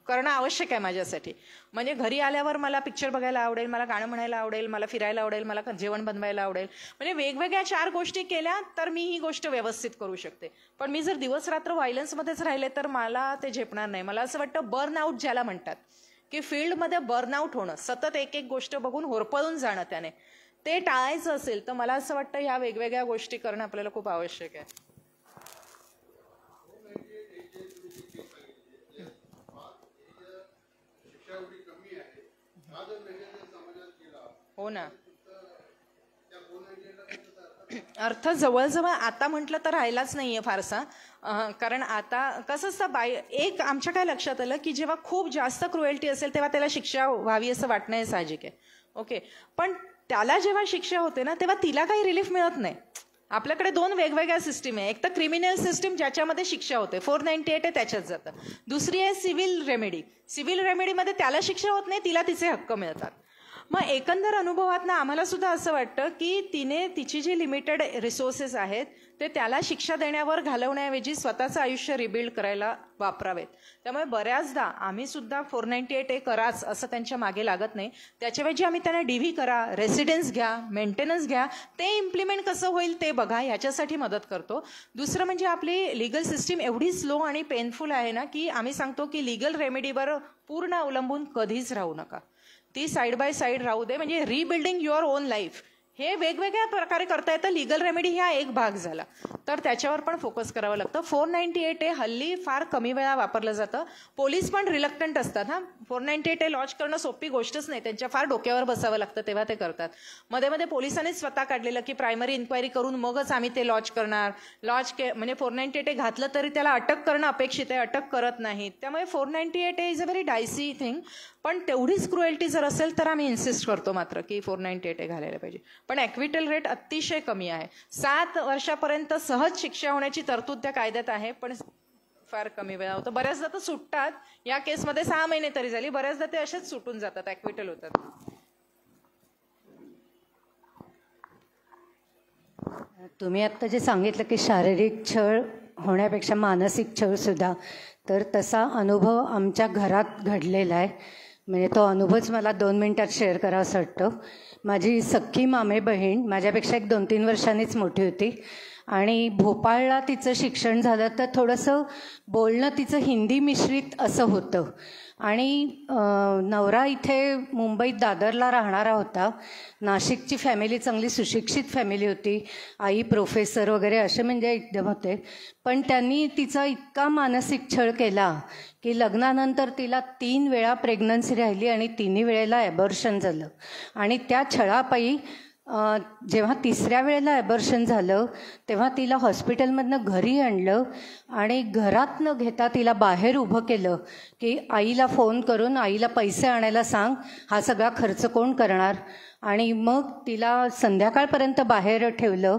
[SPEAKER 1] करणं आवश्यक आहे माझ्यासाठी. म्हणजे घरी आल्यावर मला पिक्चर बघायला आवडेल, मला गाणं म्हणायला आवडेल, मला फिरायला आवडेल, मला जेवण बनवायला आवडेल. म्हणजे वेगवेगळ्या 4 गोष्टी केल्या तर मी ही गोष्ट व्यवस्थित करू शकते. पण मी जर दिवस रात्र व्हायलन्समध्येच राहिले तर मला ते झेपणार नाही. मला असं वाटतं बर्नआउट ज्याला म्हणतात, की फील्डमध्ये बर्नआउट होणं, सतत एक गोष्ट बघून होरपळून जाणं, त्याने ते टाळायचं असेल तर मला असं वाटतं ह्या वेगवेगळ्या गोष्टी करणं आपल्याला खूप आवश्यक आहे. हो ना, अर्थ जवळजवळ आता म्हटलं तर राहिलाच नाहीये फारसा. कारण आता कसं असतं, एक आमच्या काय लक्षात आलं की जेव्हा खूप जास्त क्रुएल्टी असेल तेव्हा त्याला शिक्षा व्हावी असं वाटणं हे साहजिक आहे. ओके, पण त्याला जेव्हा शिक्षा होते ना तेव्हा तिला काही रिलीफ मिळत नाही. आपल्याकडे 2 वेगवेगळ्या सिस्टीम आहे. एक तर क्रिमिनल सिस्टीम ज्याच्यामध्ये शिक्षा होते, 498 आहे त्याच्यात जातं. दुसरी आहे सिव्हिल रेमेडी. सिव्हिल रेमेडीमध्ये त्याला शिक्षा होत नाही, तिला तिचे हक्क मिळतात. मग एकंदर अनुभवात ना आम्हाला सुद्धा असं वाटतं की तिने तिची जी लिमिटेड रिसोर्सेस आहेत ते त्याला शिक्षा देण्यावर घालवण्याऐवजी स्वतःचं आयुष्य रिबिल्ड करायला वापरावेत. त्यामुळे बऱ्याचदा आम्ही सुद्धा 498A कराच असं त्यांच्या मागे लागत नाही. त्याच्याऐवजी आम्ही त्यांना DV करा, रेसिडेन्स घ्या, मेंटेनन्स घ्या, ते इम्प्लिमेंट कसं होईल ते बघा, याच्यासाठी मदत करतो. दुसरं म्हणजे आपली लिगल सिस्टीम एवढी स्लो आणि पेनफुल आहे ना, की आम्ही सांगतो की लिगल रेमेडीवर पूर्ण अवलंबून कधीच राहू नका. ती साईड बाय साईड राहू दे. म्हणजे रिबिल्डिंग युअर ओन लाईफ हे वेगवेगळ्या प्रकारे करता येतं. लिगल रेमेडी हा एक भाग झाला, तर त्याच्यावर पण फोकस करावं लागतं. 498A हल्ली फार कमी वेळा वापरलं जातं. पोलीस पण रिलक्टंट असतात. 498A लॉन्च करणं सोपी गोष्टच नाही. त्यांच्या फार डोक्यावर बसावं लागतं, तेव्हा ते करतात. मध्ये मध्ये पोलिसांनीच स्वतः काढलेलं की प्रायमरी इन्क्वायरी करून मगच आम्ही ते लॉन्च करणार. म्हणजे 498A घातलं तरी त्याला अटक करणं अपेक्षित आहे, अटक करत नाहीत. त्यामुळे 498A is a very Dicey thing. पण तेवढीच क्रुएल्टी जर असेल तर आम्ही इन्सिस्ट करतो मात्र की 498A घालायला पाहिजे. पण ॲक्विटल रेट अतिशय कमी आहे. 7 वर्षापर्यंत सहज शिक्षा होण्याची तरतूद त्या कायद्यात आहे, पण फार कमी वेळा होतं. बऱ्याचदा तर सुटतात. या केसमध्ये 6 महिने तरी झाली. बऱ्याचदा ते असेच सुटून जातात, ॲक्विटल होतात.
[SPEAKER 6] तुम्ही आत्ता जे सांगितलं की शारीरिक छळ होण्यापेक्षा मानसिक छळ सुद्धा, तर तसा अनुभव आमच्या घरात घडलेला आहे. म्हणजे तो अनुभवच मला 2 मिनिटात शेअर करावासं वाटतं. माझी सख्खी मामे बहीण माझ्यापेक्षा 1-2-3 वर्षांनीच मोठी होती आणि भोपाळला तिचं शिक्षण झालं, तर थोडंसं बोलणं तिचं हिंदी मिश्रित असं होतं. आणि नवरा इथे मुंबईत दादरला राहणारा होता. नाशिकची फॅमिली चांगली सुशिक्षित फॅमिली होती. आई प्रोफेसर वगैरे असे म्हणजे एकदम होते. पण त्यांनी तिचा इतका मानसिक छळ केला की लग्नानंतर तिला 3 वेळा प्रेग्नन्सी राहिली आणि 3 वेळेला ॲबॉर्शन झालं. आणि त्या छळापायी जेव्हा 3ऱ्या वेळेला ॲबॉर्शन झालं तेव्हा तिला हॉस्पिटलमधनं घरी आणलं आणि घरात न घेता तिला बाहेर उभं केलं की आईला फोन करून आईला पैसे आणायला सांग, हा सगळा खर्च कोण करणार. आणि मग तिला संध्याकाळपर्यंत बाहेर ठेवलं.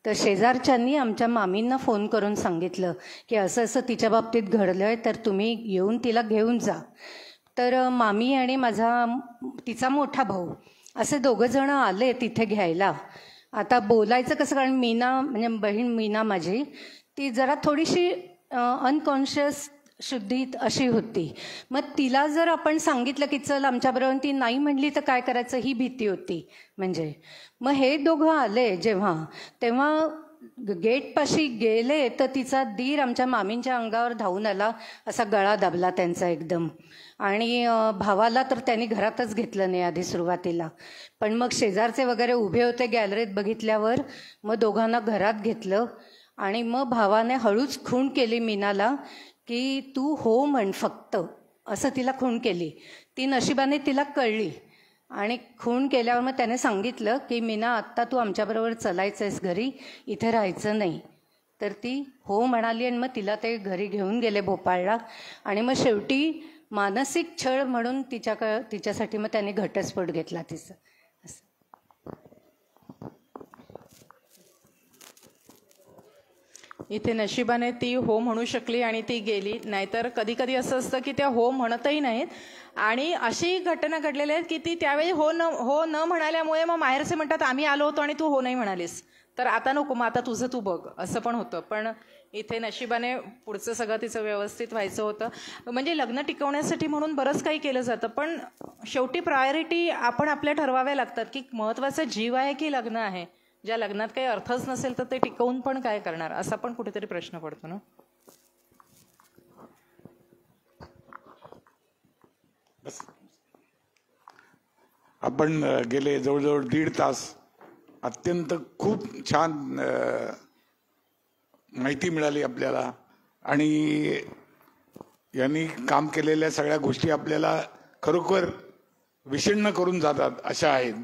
[SPEAKER 6] तर शेजारच्यांनी आमच्या मामींना फोन करून सांगितलं की असं असं तिच्या बाबतीत घडलं आहे, तर तुम्ही येऊन तिला घेऊन जा. तर मामी आणि तिचा मोठा भाऊ असे 2 जण आले तिथे घ्यायला. आता बोलायचं कसं, कारण मीना म्हणजे बहीण मीना माझी, ती जरा थोडीशी अनकॉन्शियस शुद्धीत अशी होती. मग तिला जर आपण सांगितलं की चल आमच्याबरोबर, ती नाही म्हणली तर काय करायचं ही भीती होती. म्हणजे मग हे 2 आले जेव्हा, तेव्हा गेटपाशी गेले तर तिचा दीर आमच्या मामींच्या अंगावर धावून आला, असा गळा दाबला त्यांचा एकदम. आणि भावाला तर त्यांनी घरातच घेतलं नाही आधी सुरुवातीला. पण मग शेजारचे वगैरे उभे होते गॅलरीत बघितल्यावर, मग दोघांना घरात घेतलं. आणि मग भावाने हळूच खूण केली मीनाला की तू हो म्हण फक्त, असं तिला खूण केली. ती नशिबाने तिला कळली. आणि खूण केल्यावर मग त्याने सांगितलं की मीना आत्ता तू आमच्याबरोबर चलायचं आहेस घरी, इथे राहायचं नाही. तर ती हो म्हणाली आणि मग तिला ते घरी घेऊन गेले भोपाळला. आणि मग शेवटी मानसिक छळ म्हणून तिच्यासाठी मग त्यांनी घटस्फोट घेतला तिचा.
[SPEAKER 1] इथे नशिबाने ती हो म्हणू शकली आणि ती गेली. नाहीतर कधी कधी असं असतं की त्या हो म्हणतही नाहीत. आणि अशी घटना घडलेली आहेत की ती त्यावेळी हो न म्हणाल्यामुळे मग माहेरचे म्हणतात आम्ही आलो होतो आणि तू हो नाही म्हणालीस, तर आता नको, मग आता तुझं तू बघ, असं पण होतं. पण इथे नशिबाने पुढचं सगळं तिचं व्यवस्थित व्हायचं होतं. म्हणजे लग्न टिकवण्यासाठी म्हणून बरंच काही केलं जातं, पण शेवटी प्रायोरिटी आपण आपल्या ठरवाव्या लागतात की महत्त्वाचं जीव आहे की लग्न आहे. ज्या लग्नात काही अर्थच नसेल तर ते टिकवून पण काय करणार, असा पण कुठेतरी प्रश्न पडतो ना.
[SPEAKER 7] आपण गेले जवळजवळ 1.5 तास अत्यंत खूप छान माहिती मिळाली आपल्याला. आणि यांनी काम केलेल्या सगळ्या गोष्टी आपल्याला खरोखर विषण्ण करून जातात अशा आहेत.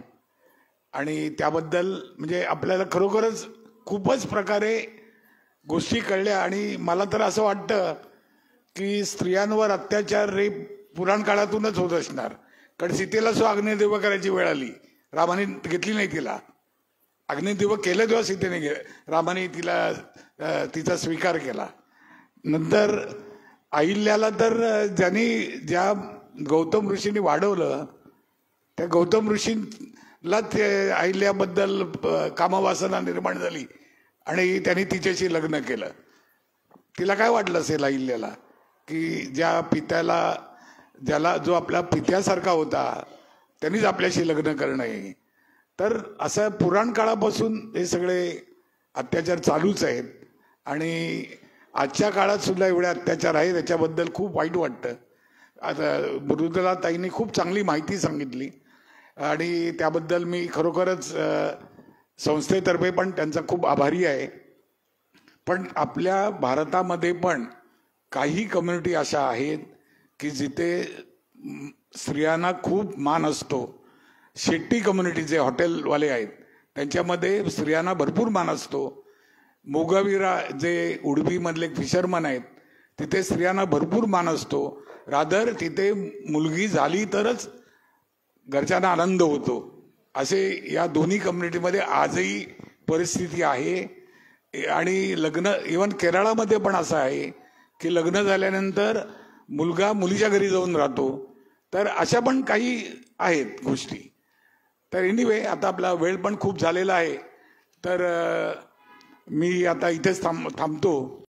[SPEAKER 7] आणि त्याबद्दल म्हणजे आपल्याला खरोखरच खूपच प्रकारे गोष्टी कळल्या. आणि मला तर असं वाटतं की स्त्रियांवर अत्याचार रेप पुराण काळातूनच होत असणार. कारण सीतेला अग्निदेव करायची वेळ आली, रामाने घेतली नाही तिला. अग्निदेव केलं तेव्हा सीतेने रामाने तिचा स्वीकार केला. नंतर अहिल्याला तर ज्या गौतम ऋषींनी वाढवलं, त्या गौतम ऋषींला ते अहिल्याबद्दल कामवासना निर्माण झाली आणि त्यांनी तिच्याशी लग्न केलं. तिला काय वाटलं असेल अहिल्याला की ज्याला जो आपला पित्यासारखा होता त्यांनीच आपल्याशी लग्न करणं आहे. तर असं पुराण काळापासून हे सगळे अत्याचार चालूच आहेत आणि आजच्या काळात सुद्धा एवढे अत्याचार आहेत, याच्याबद्दल खूप वाईट वाटतं. आता मृदुला ताईंनी खूप चांगली माहिती सांगितली आणि त्याबद्दल मी खरोखरच संस्थेतर्फे पण त्यांचा खूप आभारी आहे. पण आपल्या भारतामध्ये पण काही कम्युनिटी अशा आहेत की जिथे स्त्रियांना खूप मान असतो. शेट्टी कम्युनिटी जे हॉटेलवाले आहेत त्यांच्यामध्ये स्त्रियांना भरपूर मान असतो. मोगावीरा जे उडुपीमधले फिशरमन आहेत तिथे स्त्रियांना भरपूर मान असतो. रादर तिथे मुलगी झाली तरच घरच्यांना आनंद होतो. असे या दोन्ही कम्युनिटीमध्ये आजही परिस्थिती आहे. आणि लग्न इव्हन केरळामध्ये पण असं आहे की लग्न झाल्यानंतर मुलगा मुलीच्या घरी जाऊन राहतो. तर अशा पण काही आहेत गोष्टी. तर एनिवे आता आपला वेळ पण खूप झालेला आहे, तर मी आता इथेच थांबतो.